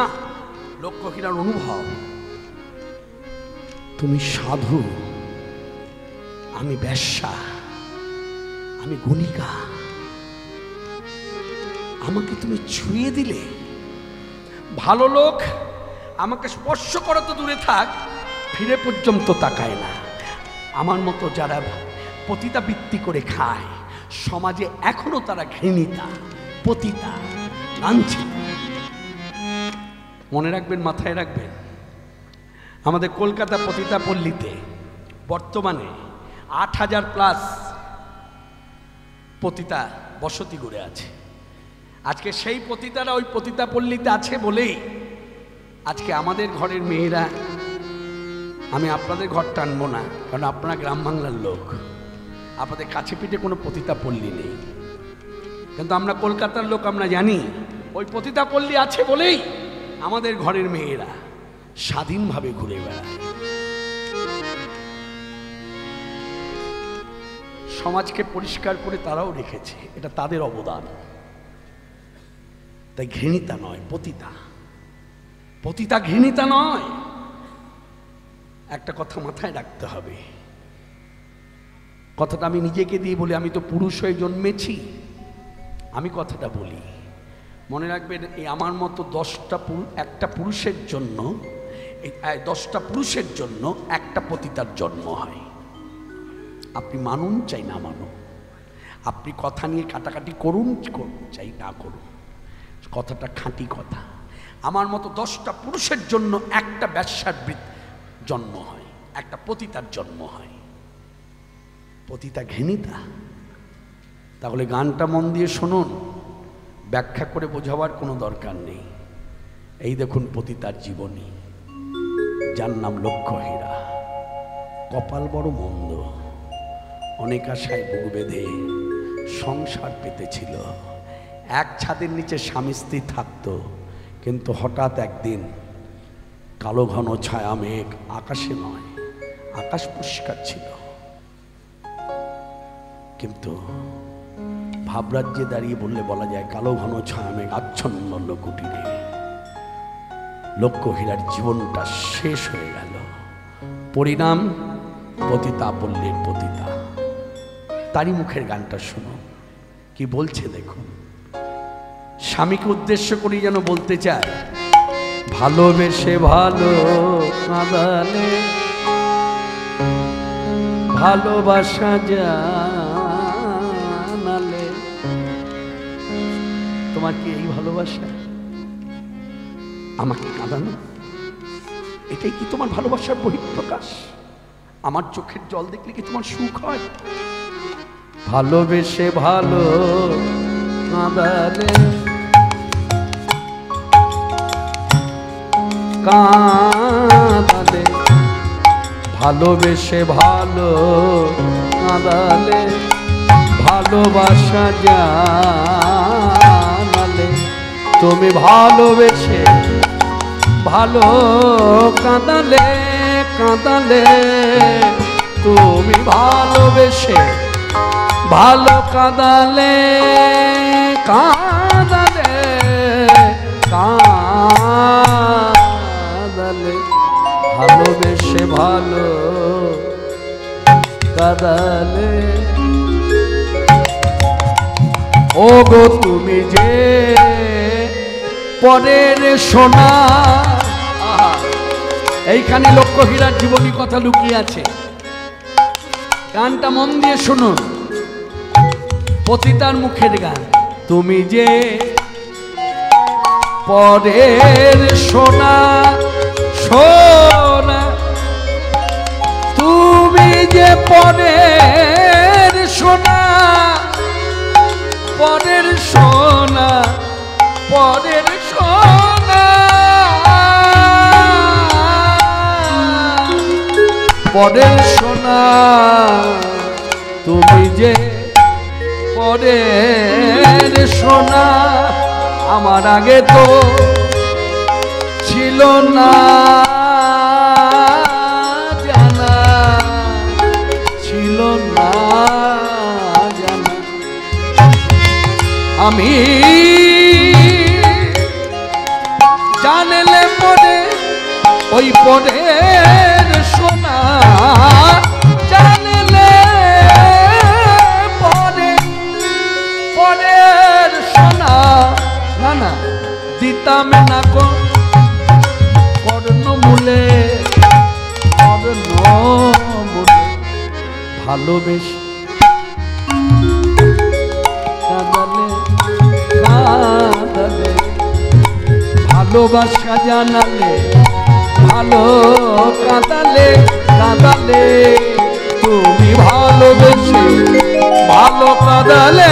লক্ষ্য হীরার অনুভব, তুমি সাধু, আমি বেশ্যা, আমি গণিকা, আমাকে তুমি ছুঁয়ে দিলে। ভালো লোক আমাকে স্পর্শ করা তো দূরে থাক, ফিরে পর্যন্ত তাকায় না। আমার মতো যারা পতিতাবৃত্তি করে খায়, সমাজে এখনো তারা ঘৃণিতা, পতিতা, লাঞ্ছিত। মনে রাখবেন, মাথায় রাখবেন, আমাদের কলকাতা পতিতা পল্লীতে বর্তমানে ৮,০০০+ পতিতা বসতি গড়ে আছে। আজকে সেই পতিতারা ওই পতিতা পল্লীতে আছে বলেই আজকে আমাদের ঘরের মেয়েরা, আমি আপনাদের ঘর টানবো না, কারণ আপনারা গ্রাম বাংলার লোক, আপনাদের কাছে পিঠে কোনো পতিতা পল্লী নেই, কিন্তু আমরা কলকাতার লোক, আমরা জানি ওই পতিতা পল্লী আছে বলেই আমাদের ঘরের মেয়েরা স্বাধীনভাবে ঘুরে বেড়ায়। সমাজকে পরিষ্কার করে তারাও রেখেছে, এটা তাদের অবদান। তাই ঘৃণিতা নয়, পতিতা। পতিতা ঘৃণিতা নয়। একটা কথা মাথায় রাখতে হবে, কথাটা আমি নিজেকে দিয়ে বলি, আমি তো পুরুষ হয়ে জন্মেছি, আমি কথাটা বলি। মনে রাখবেন, এই আমার মতো 10টা একটা পুরুষের জন্য, 10টা পুরুষের জন্য একটা পতিতার জন্ম হয়। আপনি মানুন চাই না মানুন, আপনি কথা নিয়ে কাটাকাটি করুন চাই না করুন, কথাটা খাঁটি কথা। আমার মতো 10টা পুরুষের জন্য একটা বেশ্যার জন্ম হয়, একটা পতিতার জন্ম হয়। পতিতা ঘৃণিতা? তাহলে গানটা মন দিয়ে শুনুন, ব্যাখ্যা করে বোঝাবার কোনো দরকার নেই। এই দেখুন পতিতার জীবনী, যার নাম লক্ষ্যহীরা। কপাল বড় মন্দ, অনেক আশায় বুক বেঁধে সংসার পেতেছিল। এক ছাদের নিচে স্বামী স্ত্রী থাকত, কিন্তু হঠাৎ একদিন কালো ঘন ছায়া মেঘ, আকাশে নয়, আকাশ পরিষ্কার ছিল, কিন্তু ভাবরাজ্যে দাঁড়িয়ে বললে বলা যায় কালো ঘন ছায়া মেঘ আচ্ছন্ন কুটিরে। লক্ষ্যহীরার জীবনটা শেষ হয়ে গেল। পরিণাম পতিতা পল্লীর পতিতা। তারই মুখের গানটা শুনো, কি বলছে দেখুন। স্বামীকে উদ্দেশ্য করে যেন বলতে চায়, ভালোবেসে ভালো কাঁদালে ভালোবাসা জানালে। তোমার কি এই ভালোবাসা? আমাকে কাঁদানো, এটাই কি তোমার ভালোবাসার বহিঃপ্রকাশ? আমার চোখের জল দেখলে কি তোমার সুখ হয়? ভালোবেসে ভালো কাঁদালে কাঁদালে, ভালোবেসে ভালো কাঁদালে ভালোবাসা জানালে। তুমি ভালোবেসে ভালো কাঁদালে কাঁদালে, তুমি ভালোবেসে ভালো কাঁদালে কাঁদালে কাঁদালে, ভালোবেসে ভালো কাঁদালে। ও গো তুমি যে পরের সোনা। এইখানে লক্ষ্যহীরার জীবনী কথা লুকিয়ে আছে। গানটা মন দিয়ে শুনুন, পতিতার মুখের গান। তুমি যে পরের সোনা সোনা, তুমি যে পরের সোনা, পরের সোনা, পরের সোনা, পরের সোনা, তুমি যে পরের সোনা। আমার আগে তো ছিল না জানা, ছিল না জানা। আমি জানলে পরে ওই পরের সোনা, জানলে পরে পরের সোনা, না না দিতাম না কর্ণমূলে, কর্ণমূলে। ভালোবেসে কাঁদালে কাঁদালে, ভালোবাসা জানালে ভালো কাঁদালে কাঁদালে। তুমি ভালোবেসে ভালো কাঁদালে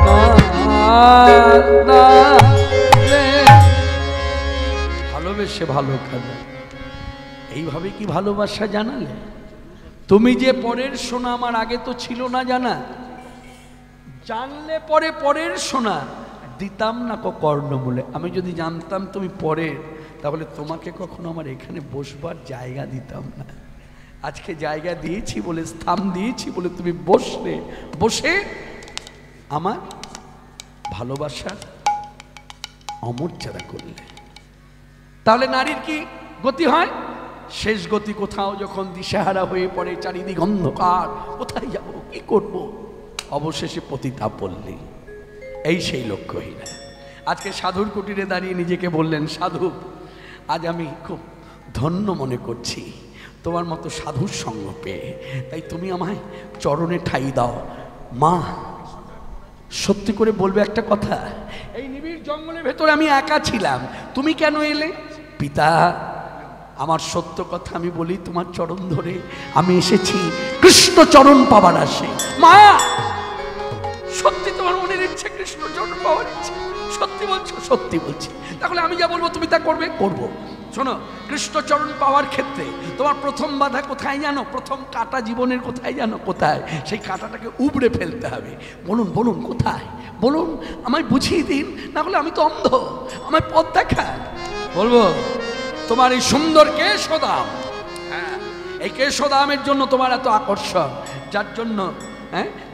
কাঁদালে, ভালোবেসে ভালো কাঁদালে। এইভাবে কি ভালোবাসা জানালে? তুমি যে পরের সোনা, আমার আগে তো ছিল না জানা, জানলে পরে পরের সোনা, দিতাম না কর্ণমূলে। আমি যদি জানতাম তুমি পরের, তাহলে তোমাকে কখনো আমার এখানে বসবার জায়গা দিতাম না। আজকে জায়গা দিয়েছি বলে, স্থান দিয়েছি বলে তুমি বসলে, বসে আমার ভালোবাসার অমর্যাদা করলে। তাহলে নারীর কি গতি হয়? শেষ গতি কোথাও যখন দিশেহারা হয়ে পড়ে, চারিদিক অন্ধকার, কোথায় যাব, কি করব, অবশেষে পতিতা পল্লী। এই সেই লক্ষ্যহীরা। আজকে সাধুর কুটিরে দাঁড়িয়ে নিজেকে বললেন, সাধু আজ আমি খুব ধন্য মনে করছি তোমার মতো সাধুর সঙ্গ পেয়ে, তাই তুমি আমায় চরণে ঠাই দাও। মা সত্যি করে বলবে একটা কথা, এই নিবিড় জঙ্গলের ভেতরে আমি একা ছিলাম, তুমি কেন এলে? পিতা আমার সত্য কথা আমি বলি, তোমার চরণ ধরে আমি এসেছি কৃষ্ণ চরণ পাবার আসে। মা, সত্যি তোমার মনের ইচ্ছে কৃষ্ণ চরণ পাওয়ার ইচ্ছে? সত্যি বলছো? সত্যি বলছি। তাহলে আমি যা বলবো তুমি তা করবে? করবো। শোনো, কৃষ্ণচরণ পাওয়ার ক্ষেত্রে তোমার প্রথম বাধা কোথায় জানো? প্রথম কাটা জীবনের কোথায় জানো? কোথায়? সেই কাটাটাকে উবড়ে ফেলতে হবে। বলুন বলুন, কোথায় বলুন, আমায় বুঝিয়ে দিন, না হলে আমি তো অন্ধ, আমায় পথ দেখায়। বলবো, তোমার এই সুন্দর কেশদাম, হ্যাঁ, এই কেশদামের জন্য তোমার এত আকর্ষণ, যার জন্য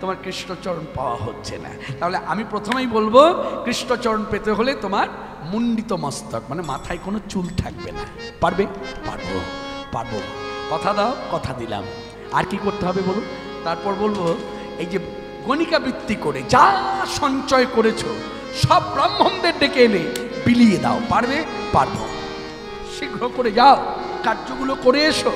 তোমার কৃষ্ণচরণ পাওয়া হচ্ছে না। তাহলে আমি প্রথমেই বলবো, কৃষ্ণচরণ পেতে হলে তোমার মুন্ডিত মস্তক, মানে মাথায় কোনো চুল থাকবে না। পারবে? পারবো, পারবো। কথা দাও? কথা দিলাম। আর কি করতে হবে বলুন? তারপর বলবো, এই যে গণিকা বৃত্তি করে যা সঞ্চয় করেছো সব ব্রাহ্মণদের ডেকে এনে বিলিয়ে দাও। পারবে? পারবো। শীঘ্র করে যাও, কার্যগুলো করে এসো।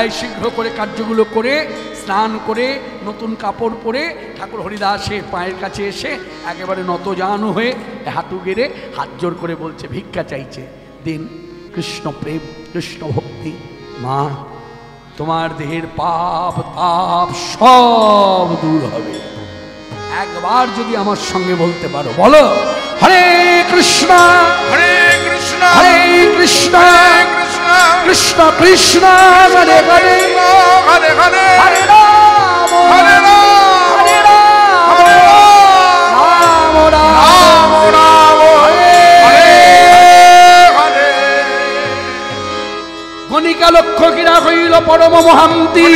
এই শীঘ্র করে কার্যগুলো করে স্নান করে নতুন কাপড় পরে ঠাকুর হরিদাসের পায়ের কাছে এসে একেবারে নতজানু হয়ে হাঁটু গেড়ে হাত জোর করে বলছে, ভিক্ষা চাইছে, দিন। কৃষ্ণ প্রেম, কৃষ্ণ ভক্তি। মা, তোমার দেহের পাপ তাপ সব দূর হবে একবার যদি আমার সঙ্গে বলতে পারো। বলো, হরে কৃষ্ণ হরে কৃষ্ণ হরে কৃষ্ণ কৃষ্ণ কৃষ্ণ হরে হরে হরে হরে হরে রাম হরে রাম হরে রাম হরে রাম রাম রাম রাম হরে হরে। গণিকা লক্ষ গিরা হইল পরম মহান্তি,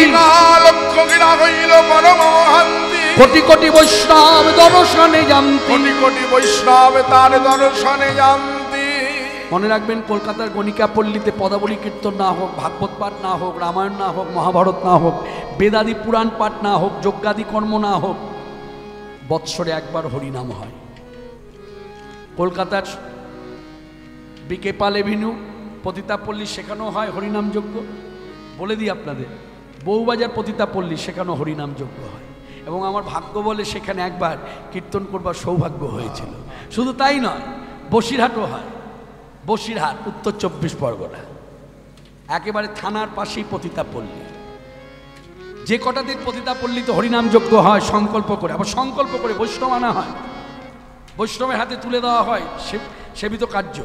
লক্ষ গিরা হইল পরম মহান্তি, কোটি কোটি বৈষ্ণব দর্শনে জানতি। কোটি কোটি বৈষ্ণব তার দর্শনে জানতি। মনে রাখবেন, কলকাতার গণিকা পল্লীতে পদাবলী কীর্তন না হোক, ভাগবত পাঠ না হোক, রামায়ণ না হোক, মহাভারত না হোক, বেদাদি পুরাণ পাঠ না হোক, যজ্ঞাদি কর্ম না হোক, বৎসরে একবার হরিনাম হয়। কলকাতার বিকে পাল এভিনিউ পতিতাপল্লী, সেখানেও হয় হরিনাম যজ্ঞ। বলে দিই আপনাদের, বউবাজার পতিতাপল্লী, সেখানেও হরিনাম যজ্ঞ হয়। এবং আমার ভাগ্য বলে সেখানে একবার কীর্তন করবার সৌভাগ্য হয়েছিল। শুধু তাই নয়, বসিরহাটও হয়। বসিরহাট, উত্তর 24 পরগনা, একেবারে থানার পাশেই পতিতাপল্লী। যে কটা দিন পতিতাপল্লীতে হরিনাম যজ্ঞ হয়, সংকল্প করে, আবার সংকল্প করে বৈষ্ণব আনা হয়, বৈষ্ণবের হাতে তুলে দেওয়া হয় সেবিত কার্য,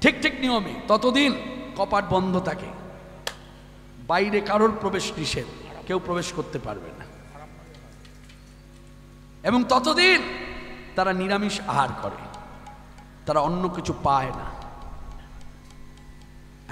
ঠিক ঠিক নিয়মে। ততদিন কপাট বন্ধ থাকে, বাইরে কারোর প্রবেশ নিষেধ, কেউ প্রবেশ করতে পারবে না। এবং ততদিন তারা নিরামিষ আহার করে, তারা অন্য কিছু পায় না।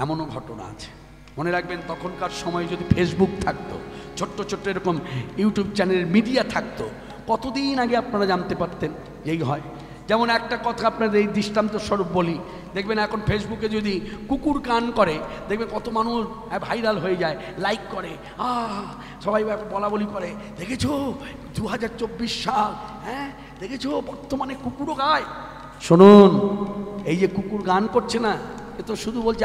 এমনও ঘটনা আছে। মনে রাখবেন, তখনকার সময় যদি ফেসবুক থাকতো, ছোট্ট ছোট্ট এরকম ইউটিউব চ্যানেলের মিডিয়া থাকতো, কতদিন আগে আপনারা জানতে পারতেন এই হয়। যেমন একটা কথা আপনাদের এই দৃষ্টান্ত স্বরূপ বলি, দেখবেন এখন ফেসবুকে যদি কুকুর গান করে, দেখবেন কত মানুষ ভাইরাল হয়ে যায়, লাইক করে, সবাই বলা বলি করে, দেখেছো 2024 সাল, হ্যাঁ দেখেছো বর্তমানে কুকুরও গায়। শুনুন, এই যে কুকুর গান করছে না, এ তো শুধু বলছে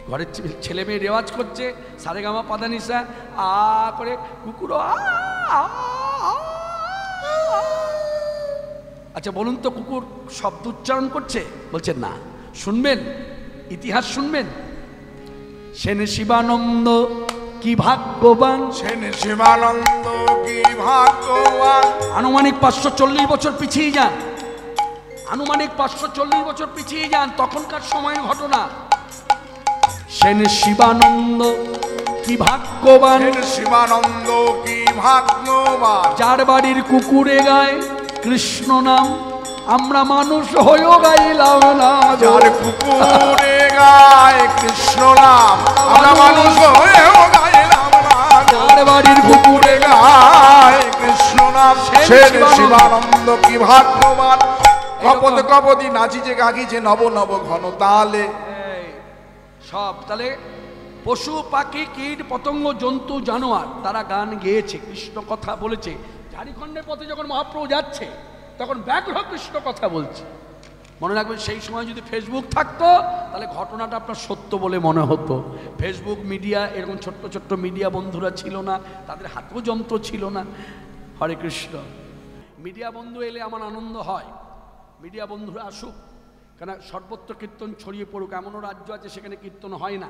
ঘরের ছেলে মেয়ে রেওয়াজ করছে, সারেগামা পাদানিসা করে, কুকুরও আচ্ছা বলুন তো, কুকুর শব্দ উচ্চারণ করছে? বলছে না। শুনবেন, ইতিহাস শুনবেন। সেনে শিবানন্দ কি ভাগ্যবান, সেনে শিবানন্দ কি ভাগ্যবান। আনুমানিক 540 বছর পিছিয়ে যান, আনুমানিক 540 বছর পিছিয়ে যান, তখনকার সময়ের ঘটনা। সেনে শিবানন্দ কি ভাগ্যবান, সেনে শিবানন্দ কি ভাগ্যবান। যার বাড়ির কুকুরে গায় কৃষ্ণ নাম, আমরা মানুষ হয়েও গাইলাম না। যার কুকুরে গায় কৃষ্ণ নাম, আমরা মানুষ হয়েও গাইলাম না। যার বাড়ির কুকুরে গায় কৃষ্ণ নাম, সেনে শিবানন্দ কি ভাগ্যবান। কপদ কপদি নাচিছে গাগিছে নব নব ঘন তালে। সব তাহলে পশু পাখি কীট পতঙ্গ জন্তু জানোয়ার তারা গান গেয়েছে, কৃষ্ণ কথা বলেছে। ঝাড়খণ্ডের পথে যখন মহাপ্রভু যাচ্ছে, তখন ব্যাঘ্র কৃষ্ণ কথা বলছে। মনে রাখবেন, সেই সময় যদি ফেসবুক থাকতো, তাহলে ঘটনাটা আপনার সত্য বলে মনে হতো। ফেসবুক মিডিয়া, এরকম ছোট্ট ছোট্ট মিডিয়া বন্ধুরা ছিল না, তাদের হাতেও যন্ত্র ছিল না। হরে কৃষ্ণ। মিডিয়া বন্ধু এলে আমার আনন্দ হয়, মিডিয়া বন্ধুরা আসুক, কেন সর্বত্র কীর্তন ছড়িয়ে পড়ুক, এমনও রাজ্য আছে সেখানে কীর্তন হয় না।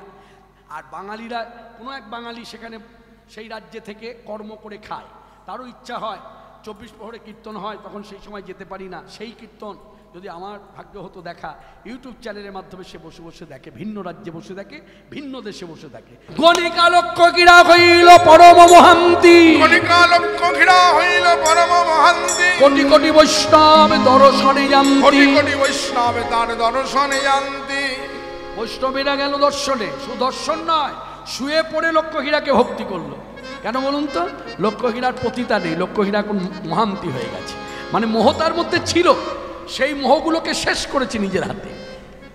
আর বাঙালিরা, কোনো এক বাঙালি সেখানে সেই রাজ্যে থেকে কর্ম করে খায়, তারও ইচ্ছা হয় 24 প্রহরে কীর্তন হয়, তখন সেই সময় যেতে পারি না। সেই কীর্তন যদি আমার ভাগ্য হতো দেখা, ইউটিউব চ্যানেলের মাধ্যমে সে বসে বসে দেখে, ভিন্ন রাজ্যে বসে দেখে, ভিন্ন দেশে বসে দেখে। গণিকা লক্ষ ক্রীড়া হইল পরম মহান্তি, গণিকা লক্ষ ক্রীড়া হইল পরম মহান্তি, কোটি কোটি বৈষ্ণব দর্শনে যান্তি, কোটি কোটি বৈষ্ণব তার দর্শনে যান্তি। বৈষ্ণবেরা গেল দর্শনে, শুধু দর্শন নয়, শুয়ে পড়ে লক্ষ্মীহীরাকে ভক্তি করলো। কেন বলুন তো? লক্ষ্মীহীরার পতিতা নেই, লক্ষ্মীহীরা এখন মহান্তি হয়ে গেছে, মানে মোহ তার মধ্যে ছিল, সেই মোহগুলোকে শেষ করেছে নিজের হাতে।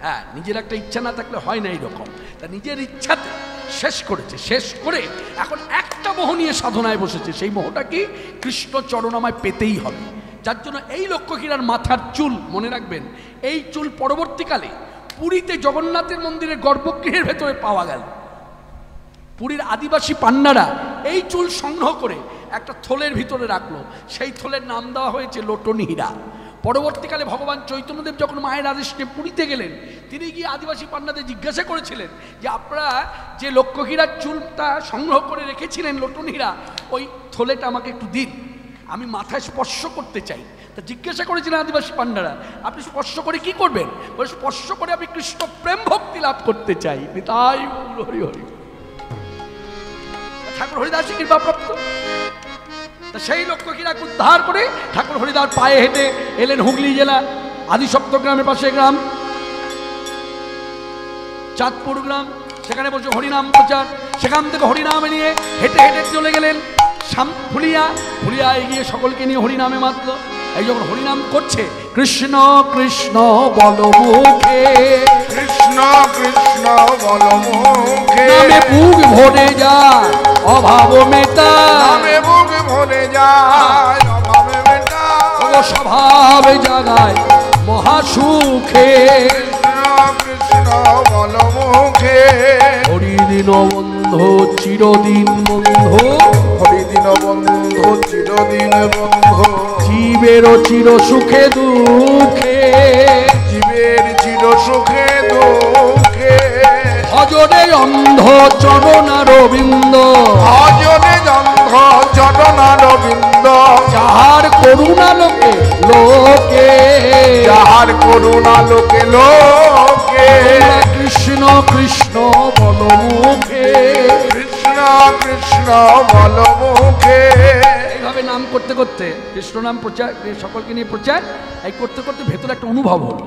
হ্যাঁ, নিজের একটা ইচ্ছা না থাকলে হয় না এইরকম, তা নিজের ইচ্ছাতে শেষ করেছে, শেষ করে এখন একটা মোহ নিয়ে সাধনায় বসেছে। সেই মোহটা কি? কৃষ্ণ চরণামায় পেতেই হবে। যার জন্য এই লক্ষ্মীহীরার মাথার চুল, মনে রাখবেন, এই চুল পরবর্তীকালে পুরীতে জগন্নাথের মন্দিরের গর্ভগৃহের ভেতরে পাওয়া গেল। পুরীর আদিবাসী পান্নারা এই চুল সংগ্রহ করে একটা থলের ভিতরে রাখলো, সেই থলের নাম দেওয়া হয়েছে লোটনী হীরা। পরবর্তীকালে ভগবান চৈতন্যদেব যখন মায়ের আদেশ নিয়ে পুরীতে গেলেন, তিনি গিয়ে আদিবাসী পান্নাদের জিজ্ঞাসা করেছিলেন যে আপনারা যে লক্ষ্মীহীরার চুলটা সংগ্রহ করে রেখেছিলেন লোটনী হীরা, ওই থলেটা আমাকে একটু দিন, আমি মাথায় স্পর্শ করতে চাই। তা জিজ্ঞাসা করেছিলেন আদিবাসী পান্ডারা, আপনি স্পর্শ করে কি করবেন? বলে স্পর্শ করে আমি কৃষ্ণ প্রেম ভক্তি লাভ করতে চাই। তাই হরি হরি ঠাকুর হরিদাসী কৃপাপ্রাপ্ত। তা সেই লক্ষ্মীহীরাকে উদ্ধার করে ঠাকুর হরিদাস পায়ে হেঁটে এলেন হুগলি জেলা আদিসপ্ত গ্রামের পাশে গ্রাম চাঁদপুর গ্রাম, সেখানে বসে হরিনাম প্রচার। সেখান থেকে হরিনামে নিয়ে হেঁটে হেঁটে চলে গেলেন ফুলিয়ায় গিয়ে সকলকে নিয়ে হরিনামে মাতল। এই যখন হরিনাম করছে, কৃষ্ণ কৃষ্ণ বল মুখে, কৃষ্ণ কৃষ্ণ বল মুখে, নামে বুক ভরে যায় অভাব মেটা, নামে বুক ভরে যায় অভাব মেটা, ও স্বভাব জাগায় মহাসুখে, কৃষ্ণ কৃষ্ণ বল মুখে, হরিদিন বন্ধু চিরদিন বন্ধু, হরিদিন বন্ধু চিরদিন বন্ধু, জীবের চির সুখে দুঃখে, জীবের চির সুখে দুঃখে, ভজনে অন্ধ চরণারবিন্দ, ভজনে অন্ধ চরণারবিন্দ, যাহার করুণা লোকে লোকে, যাহার করুণা লোকে লোকে, কৃষ্ণ কৃষ্ণ বল মুখে, কৃষ্ণ কৃষ্ণ বল মুখে। এইভাবে নাম করতে করতে, কৃষ্ণ নাম প্রচার, সকলকে নিয়ে প্রচার, এই করতে করতে ভেতরে একটা অনুভব হলো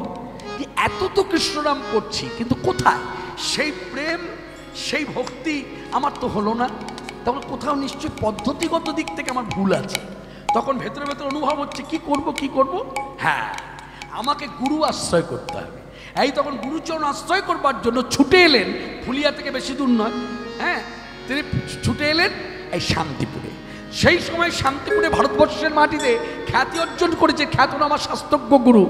যে এত তো কৃষ্ণ নাম করছি, কিন্তু কোথায় সেই প্রেম, সেই ভক্তি আমার তো হলো না। তখন কোথাও নিশ্চয়ই পদ্ধতিগত দিক থেকে আমার ভুল আছে। তখন ভেতরে ভেতরে অনুভব হচ্ছে কি করব কি করব, হ্যাঁ আমাকে গুরু আশ্রয় করতে হবে। এই তখন গুরুচরণ আশ্রয় করবার জন্য ছুটে এলেন, ফুলিয়া থেকে বেশি দূর নয়, হ্যাঁ, তিনি ছুটে এলেন এই শান্তিপুরে। সেই সময় শান্তিপুরে ভারতবর্ষের মাটিতে খ্যাতি অর্জন করেছে খ্যাতনামা শাস্ত্রজ্ঞ গুরু,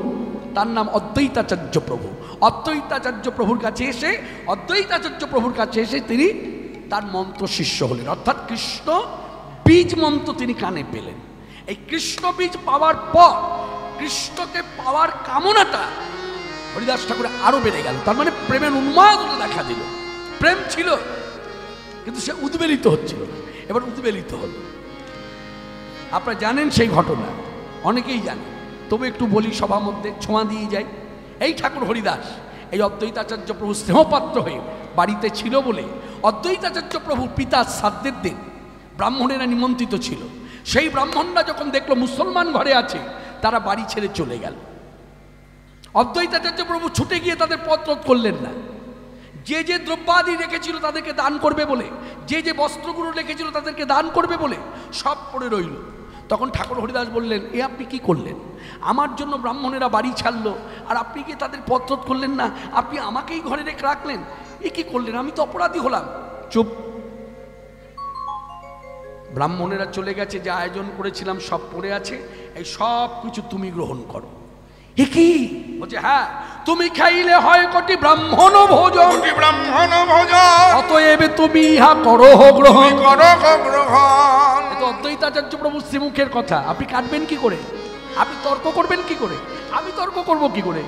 তার নাম অদ্বৈতাচার্য প্রভু। অদ্বৈতাচার্য প্রভুর কাছে এসে, অদ্বৈতাচার্য প্রভুর কাছে এসে তিনি তার মন্ত্র শিষ্য হলেন, অর্থাৎ কৃষ্ণ বীজ মন্ত্র তিনি কানে পেলেন। এই কৃষ্ণ বীজ পাওয়ার পর কৃষ্ণকে পাওয়ার কামনাটা হরিদাস ঠাকুরের আরো বেড়ে গেল। তার মানে প্রেমের উন্মাদনা দেখা দিল। প্রেম ছিল কিন্তু সে উদ্বেলিত হচ্ছিল, এবার উদ্বেলিত হল। আপনারা জানেন সেই ঘটনা, অনেকেই জানেন, তবে একটু বলি সভা মধ্যে, ছোঁয়া দিয়ে যাই। এই ঠাকুর হরিদাস এই অদ্বৈতাচার্য প্রভু স্নেহপাত্র হয়ে বাড়িতে ছিল বলে অদ্বৈতাচার্য প্রভুর পিতা শ্রাদ্ধের দিন ব্রাহ্মণেরা নিমন্ত্রিত ছিল। সেই ব্রাহ্মণরা যখন দেখলো মুসলমান ঘরে আছে, তারা বাড়ি ছেড়ে চলে গেল। অদ্বৈতাচার্য প্রভু ছুটে গিয়ে তাদের পত্রোধ করলেন না। যে যে দ্রব্যাদি রেখেছিল তাদেরকে দান করবে বলে, যে যে বস্ত্রগুলো রেখেছিল তাদেরকে দান করবে বলে সব পড়ে রইল। তখন ঠাকুর হরিদাস বললেন, এ আপনি কি করলেন? আমার জন্য ব্রাহ্মণেরা বাড়ি ছাড়লো, আর আপনি কি তাদের পত্রোধ করলেন না? আপনি আমাকেই ঘরে রেখে রাখলেন, এ কি করলেন? আমি তো অপরাধী হলাম। চুপ। ব্রাহ্মণেরা চলে গেছে, যে আয়োজন করেছিলাম সব পড়ে আছে, এই সব কিছু তুমি গ্রহণ করো। এ কি? বলছে, হ্যাঁ, তুমি খাইলে হয় কোটি ব্রাহ্মণ ভোজন, কোটি ব্রাহ্মণ ভোজন, অতএব তুমি ইহা করো গ্রহণ, করো গ্রহণ। এ তো অদ্বৈতাচার্য প্রভু শ্রীমুখের কথা, আপনি কাটবেন কি করে? আপনি তর্ক করবেন কি করে? আমি তর্ক করব কি করে?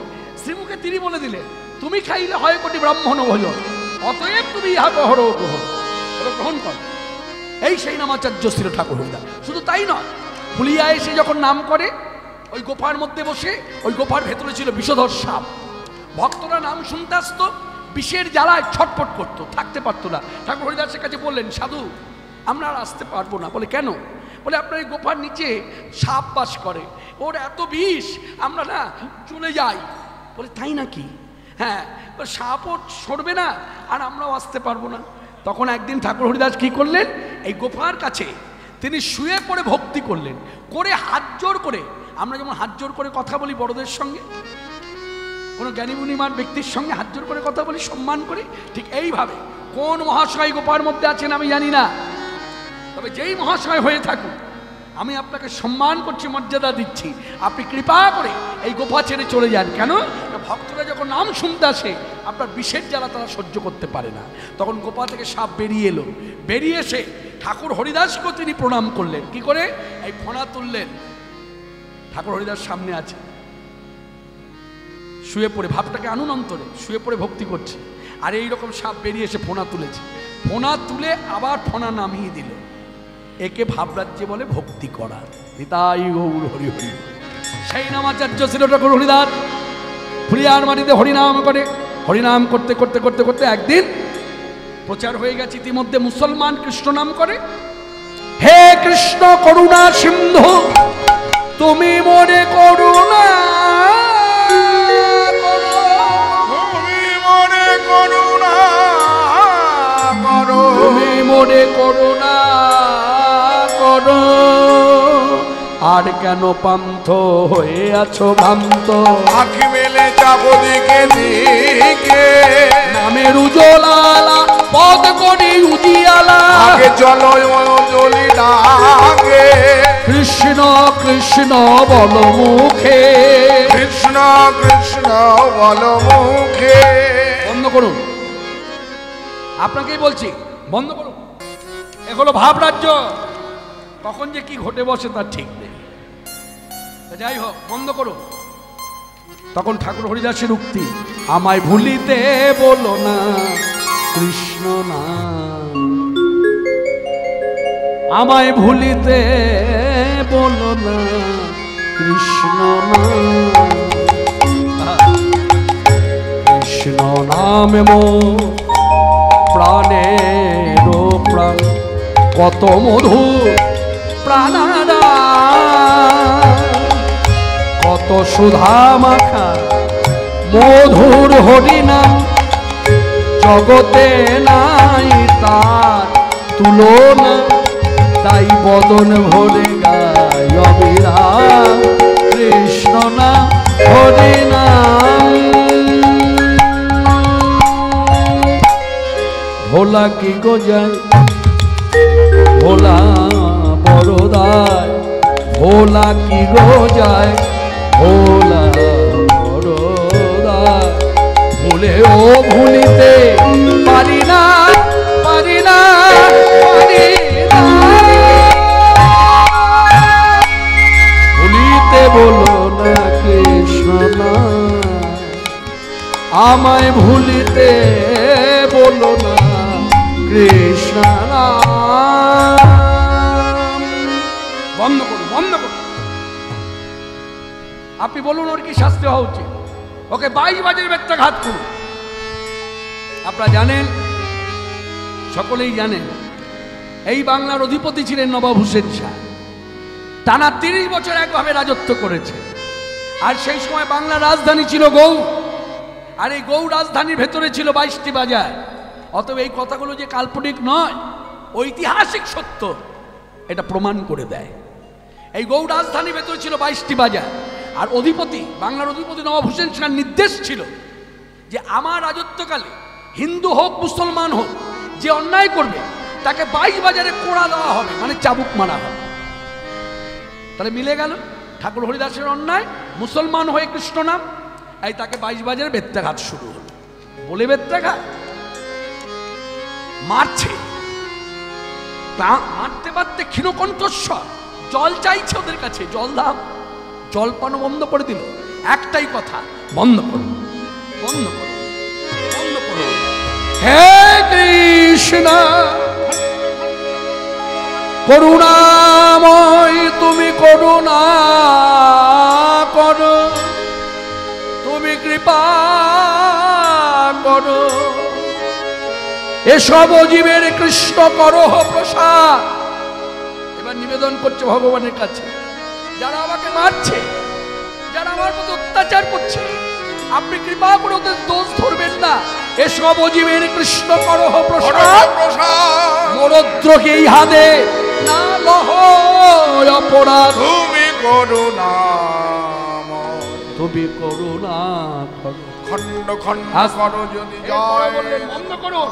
শ্রীমুখে তিনি বলে দিলেন, তুমি খাইলে হয় কোটি ব্রাহ্মণ ভোজন, অতএব তুমি ইহা গ্রহণ গ্রহণ কর। এই সেই নামাচার্য ছিল ঠাকুর হরিদাস। শুধু তাই নয়, ফুলিয়া এসে যখন নাম করে, ওই গোফার মধ্যে বসে, ওই গোফার ভেতরে ছিল বিষধর সাপ। ভক্তরা নাম শুনতে আসতো, বিষের জ্বালায় ছটফট করতো, থাকতে পারতো না। ঠাকুর হরিদাসের কাছে বললেন, সাধু আমরা আর আসতে পারবো না। বলে কেন? বলে আপনার এই গোফার নিচে সাপ বাস করে, ওর এত বিষ, আমরা না চলে যাই। বলে তাই নাকি? হ্যাঁ, সাপও সরবে না আর আমরাও আসতে পারবো না। তখন একদিন ঠাকুর হরিদাস কি করলেন, এই গোফার কাছে তিনি শুয়ে পড়ে ভক্তি করলেন, করে হাত জোর করে, আমরা যেমন হাত জোর করে কথা বলি বড়দের সঙ্গে, কোনো জ্ঞানী গুণীমান ব্যক্তির সঙ্গে হাত জোর করে কথা বলি, সম্মান করি, ঠিক এইভাবে কোন মহাশয় গোপার মধ্যে আছেন আমি জানি না, তবে যেই মহাশয় হয়ে থাকুক আমি আপনাকে সম্মান করছি, মর্যাদা দিচ্ছি, আপনি কৃপা করে এই গোফা ছেড়ে চলে যান। কেন? ভক্তরা যখন নাম শুনতে আসে, আপনার বিষের জ্বালা তারা সহ্য করতে পারে না। তখন গোফা থেকে সাপ বেরিয়ে এলো, বেরিয়ে এসে ঠাকুর হরিদাসকে তিনি প্রণাম করলেন। কি করে? এই ফোনা তুললেন, ঠাকুর হরিদাস সামনে আছে, শুয়ে পড়ে, ভাবটাকে আনুন অন্তরে, শুয়ে পড়ে ভক্তি করছে, আর এইরকম সাপ বেরিয়ে এসে ফোনা তুলেছে। ফোনা তুলে আবার ফোনা নামিয়ে দিল। একে ভাবরাজ্যে বলে ভক্তি করা। নিতাই গৌর হরি হরি। সেই নামাচার্য ছিল ঠাকুর হরিদাস। ফুলিয়ার মাটিতে হরিনাম করে, হরিনাম করতে করতে করতে করতে একদিন প্রচার হয়ে গেছে, ইতিমধ্যে মুসলমান কৃষ্ণ নাম করে, হে কৃষ্ণ করুণা সিন্ধু তুমি মনে করুণা, তুমি মনে করুণা করো, তুমি মনে করুণা করো, আর কেন পান্থ হয়ে আছো ভ্রান্ত, আখি মেলে যাবো দিকে দিকে, নামের উজলালা পদ করি উজিয়ালা, আগে চলো জলি ডাকে, কৃষ্ণ কৃষ্ণ বল মুখে, কৃষ্ণ কৃষ্ণ বল মুখে। বন্ধ করুন, আপনাকেই বলছি বন্ধ করুন। এগুলো ভাবরাজ্য, কখন যে কি ঘটে বসে তার ঠিক নেই। যাই হোক, বন্ধ করুন। তখন ঠাকুর হরিদাসের উক্তি, আমায় ভুলিতে বলো না কৃষ্ণ না, আমায় ভুলিতে বলো না কৃষ্ণ না, কৃষ্ণ নামে মো প্রাণের প্রাণ, কত মধু প্রাণারা, কত সুধা মাখা মধুর হরিনাম, জগতে নাই তার তুলনা, তাই বদন ভরে গায় অবিরাম কৃষ্ণ না হরিনাম। ভোলা কি গো যায়, ভোলা বড়দায়, ভোলা কি গো যায়, ভোলা বড়দায়, ভুলে ও ভুলিতে পারি না, পারি না, পারি না, ভুলিতে বলো না কৃষ্ণ না, আমায় ভুলিতে বলো না কৃষ্ণ নাম। বন্ধ করুন, বন্ধ করুন। আপনি বলুন ওর কি শাস্তি হওয়া উচিত? ওকে 22 বাজের বেত্রাঘাত করুন। আপনারা জানেন, সকলেই জানেন, এই বাংলার অধিপতি ছিলেন নবাব হুসেন শাহ। টানা 30 বছর একভাবে রাজত্ব করেছে। আর সেই সময় বাংলার রাজধানী ছিল গৌড়, আর এই গৌড় রাজধানীর ভেতরে ছিল 22টি বাজার। অতএব এই কথাগুলো যে কাল্পনিক নয়, ঐতিহাসিক সত্য, এটা প্রমাণ করে দেয়। এই গৌড় রাজধানীর ভেতরে ছিল 22টি বাজার, আর অধিপতি, বাংলার অধিপতি নবাব হুসেন শাহর নির্দেশ ছিল যে আমার রাজত্বকালে হিন্দু হোক মুসলমান হোক, যে অন্যায় করবে তাকে 22 বাজারে কোড়া দেওয়া হবে, মানে চাবুক মারা হবে। তাহলে মিলে গেল, ঠাকুর হরিদাসের অন্যায়, মুসলমান হয়ে কৃষ্ণ নাম, এই তাকে 22 বাজারে বেত্রাঘাত শুরু হলো। বলে বেত্রাঘাত মারছে, মারতে মারতে ক্ষীণকণ্ঠস্বর, জল চাইছে ওদের কাছে, জল দাও, জল পানো বন্ধ করে দিল। একটাই কথা, বন্ধ করো। বন্ধ করো, বন্ধ করো। হে কৃষ্ণ করুণাময়, তুমি করুণা করো, তুমি কৃপা করো, এসব জীবের কৃষ্ণ করো প্রসাদ। এবার নিবেদন করছে ভগবানের কাছে, যারা আমাকে মারছে, যারা আমার মতো অত্যাচার করছে, আপনি কৃপা করে ওদের দোষ ধরবেন না। এসব জীবের কৃষ্ণ করো প্রসাদ, মরদ্রকে ইহাদে না লহ অপরাধ। তুমি করুণা, তুমি করুণা করো, খণ্ড খণ্ড করো যদি যায়। বন্ধ করো,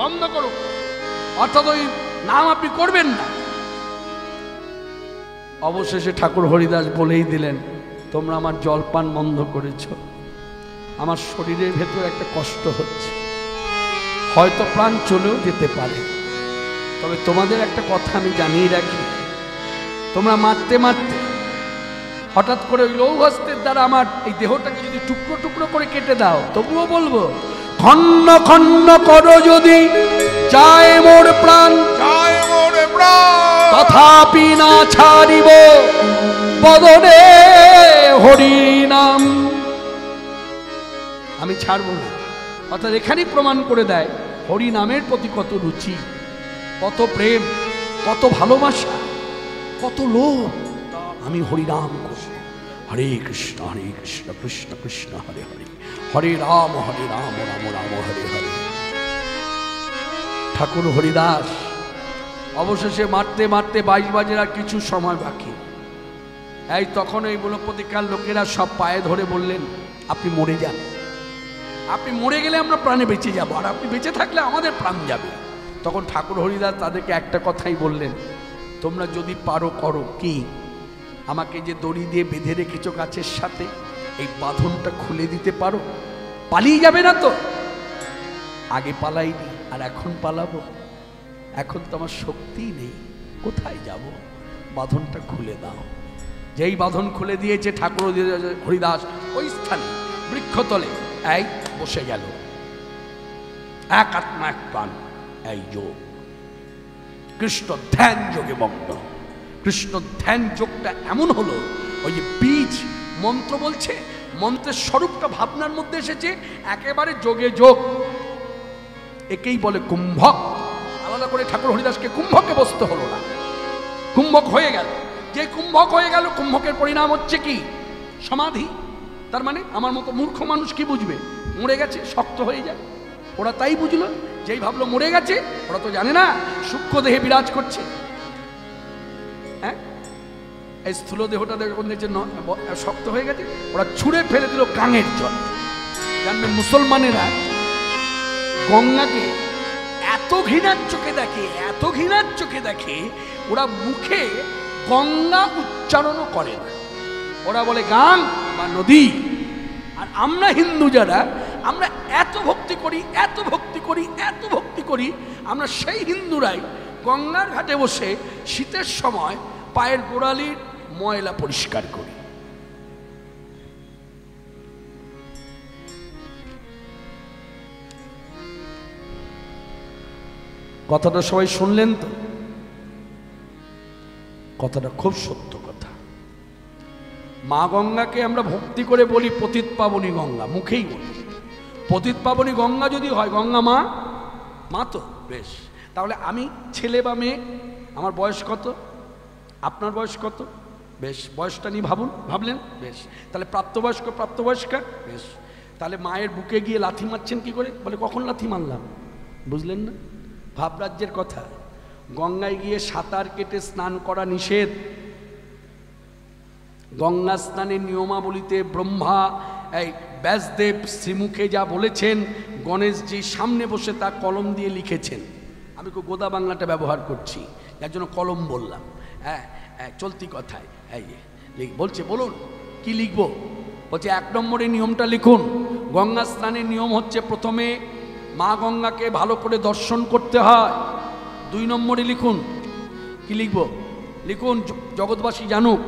বন্ধ করো, অর্থাৎ ওই নাম আপনি করবেন না। অবশেষে ঠাকুর হরিদাস বলেই দিলেন, তোমরা আমার জলপান বন্ধ করেছ, আমার শরীরের ভেতর একটা কষ্ট হচ্ছে, হয়তো প্রাণ চলেও যেতে পারে, তবে তোমাদের একটা কথা আমি জানিয়ে রাখি, তোমরা মারতে মারতে হঠাৎ করে ওই লৌহস্তের দ্বারা আমার এই দেহটাকে যদি টুকরো টুকরো করে কেটে দাও, তবুও বলবো খণ্ড খণ্ড করো যদি যায় মোর প্রাণ, যায় মোর প্রাণ, তথাপি না ছাড়িব বদনে হরি নাম। আমি ছাড়বো না। অর্থাৎ এখানেই প্রমাণ করে দেয় হরি নামের প্রতি কত রুচি, কত প্রেম, কত ভালোবাসা, কত লোভ। আমি হরি নাম করব, হরে কৃষ্ণ কৃষ্ণ কৃষ্ণ হরে হরে, হরে রাম রাম রাম হরে হরে। ঠাকুর হরিদাস অবশেষে মারতে মারতে 22 বাজে আর কিছু সময় বাকি। এই তখন এই বনপ্রতিকার লোকেরা সব পায়ে ধরে বললেন, আপনি মরে যান, আপনি মরে গেলে আমরা প্রাণে বেঁচে যাব, আর আপনি বেঁচে থাকলে আমাদের প্রাণ যাবে। তখন ঠাকুর হরিদাস তাদেরকে একটা কথাই বললেন, তোমরা যদি পারো করো কি, আমাকে যে দড়ি দিয়ে বেঁধে রেখেছো গাছের সাথে, এই বাঁধনটা খুলে দিতে পারো? পালিয়ে যাবে না তো? আগে পালাইনি, আর এখন পালাবো? এখন তো আমার শক্তিই নেই, কোথায় যাব? বাঁধনটা খুলে দাও। যেই বাঁধন খুলে দিয়েছে ঠাকুর হরিদাস ওই স্থানে বৃক্ষতলে এই বসে গেল, এক আত্মা এক প্রাণ, এই যোগ কৃষ্ণ ধ্যান যোগে মগ্ন। কৃষ্ণ ধ্যান যোগটা এমন হলো, ওই যে বীজ মন্ত্র বলছে, মন্ত্রের স্বরূপটা ভাবনার মধ্যে এসেছে, একেবারে যোগে যোগ। একেই বলে কুম্ভক। আলাদা করে ঠাকুর হরিদাসকে কুম্ভকে বসতে হলো না, কুম্ভক হয়ে গেল। যে কুম্ভক হয়ে গেল, কুম্ভকের পরিণাম হচ্ছে কি? সমাধি। তার মানে আমার মতো মূর্খ মানুষ কি বুঝবে? মরে গেছে, শক্ত হয়ে যায়। ওরা তাই বুঝলো, যেই ভাবলো মরে গেছে, ওরা তো জানে না সূক্ষ্ম দেহে বিরাজ করছে। হ্যাঁ, এই স্থূল দেহটা দেখুন শক্ত হয়ে গেছে, ওরা ছুঁড়ে ফেলে দিল গাঙের জল। জানবেন মুসলমানেরা গঙ্গাকে এত ঘৃণার চোখে দেখে, এত ঘৃণার চোখে দেখে, ওরা মুখে গঙ্গা উচ্চারণও করে না, ওরা বলে গাং বা নদী। আর আমরা হিন্দু যারা, আমরা এত ভক্তি করি, এত ভক্তি করি, এত ভক্তি করি, আমরা সেই হিন্দুরাই গঙ্গার ঘাটে বসে শীতের সময় পায়ের গোড়ালির ময়লা পরিষ্কার করি। কথাটা সবাই শুনলেন তো? কথাটা খুব সত্য কথা। মা গঙ্গাকে আমরা ভক্তি করে বলি পতিত পাবনী গঙ্গা, মুখেই বলি। পতিত পাবনী গঙ্গা যদি হয়, গঙ্গা মা, মা তো বেশ। তাহলে আমি ছেলে বা মেয়ে, আমার বয়স কত, আপনার বয়স কত, বেশ বয়সটা নিয়ে ভাবুন, ভাবলেন, বেশ। তাহলে প্রাপ্তবয়স্ক, প্রাপ্তবয়স্কা, বেশ। তাহলে মায়ের বুকে গিয়ে লাথি মারছেন কি করে? বলে কখন লাথি মারলাম, বুঝলেন না? ভাবরাজ্যের কথা। গঙ্গায় গিয়ে সাঁতার কেটে স্নান করা নিষেধ। গঙ্গা স্নানের নিয়মাবলিতে ব্রহ্মা এই ব্যাসদেব শ্রীমুখে যা বলেছেন, গণেশজি সামনে বসে তা কলম দিয়ে লিখেছেন। আমি খুব গোদা বাংলাটা ব্যবহার করছি, যার জন্য কলম বললাম। হ্যাঁ, চলতি কথায় এই বলছে, বলুন কি লিখবো? বলছে 1 নম্বরে নিয়মটা লিখুন। গঙ্গা স্নানের নিয়ম হচ্ছে, প্রথমে মা গঙ্গাকে ভালো করে দর্শন করতে হয়। 2 নম্বরে লিখুন, কি লিখব? লিখুন জগৎবাসী জানুক।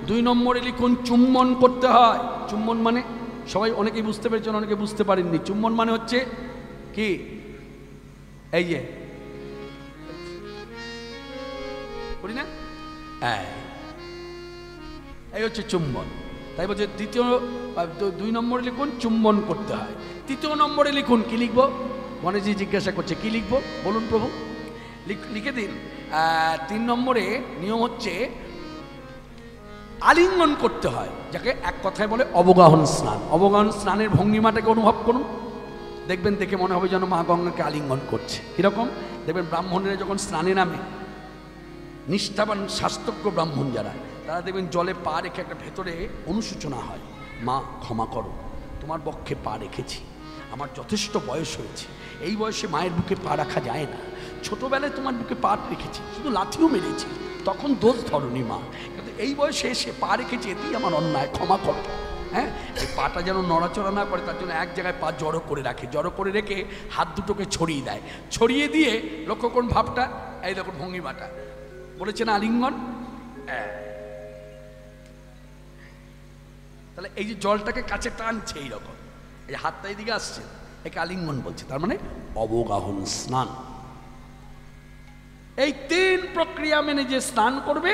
2 নম্বরে লিখুন চুম্বন করতে হয়। চুম্বন মানে সবাই অনেকেই বুঝতে পেরেছেন, অনেকে বুঝতে পারেননি। চুম্বন মানে হচ্ছে কি, এই যে করি না, এই হচ্ছে চুম্বন। তাই বলছে দ্বিতীয় 2 নম্বরে লিখুন চুম্বন করতে হয়। 3 নম্বরে লিখুন, কি লিখবো? গণেশজি জিজ্ঞাসা করছে কি লিখবো, বলুন প্রভু, লিখে দিন। 3 নম্বরে নিয়ম হচ্ছে আলিঙ্গন করতে হয়, যাকে এক কথায় বলে অবগাহন স্নান। অবগাহন স্নানের ভঙ্গিমাটাকে অনুভব করুন, দেখবেন দেখে মনে হবে যেন মা গঙ্গাকে আলিঙ্গন করছে। কীরকম দেখবেন, ব্রাহ্মণেরা যখন স্নানে নামে, নিষ্ঠাবান শাস্ত্রজ্ঞ ব্রাহ্মণ যারা, তারা দেখবেন জলে পা রেখে একটা ভেতরে অনুশোচনা হয়, মা ক্ষমা করো, তোমার বক্ষে পা রেখেছি, আমার যথেষ্ট বয়স হয়েছে, এই বয়সে মায়ের বুকে পা রাখা যায় না, ছোটোবেলায় তোমার বুকে পা রেখেছি, শুধু লাথিও মেরেছি, তখন দোষ ধরনি মা, কিন্তু এই বয়সে এসে পা রেখেছি, এতেই আমার অন্যায়, ক্ষমা করো। হ্যাঁ, এই পাটা যেন নড়াচড়া না করে তার জন্য এক জায়গায় পা জড়ো করে রাখে, জড়ো করে রেখে হাত দুটোকে ছড়িয়ে দেয়, ছড়িয়ে দিয়ে লক্ষ্য করুন ভাবটা, এই দেখুন ভঙ্গিমাটা, বলেছেন আলিঙ্গন। তাহলে এই যে জলটাকে কাছে টানছে এইরকম, এই হাতটা এইদিকে আসছে, একে আলিঙ্গন বলছে, তার মানে অবগাহন স্নান। এই 3 প্রক্রিয়া মেনে যে স্নান করবে,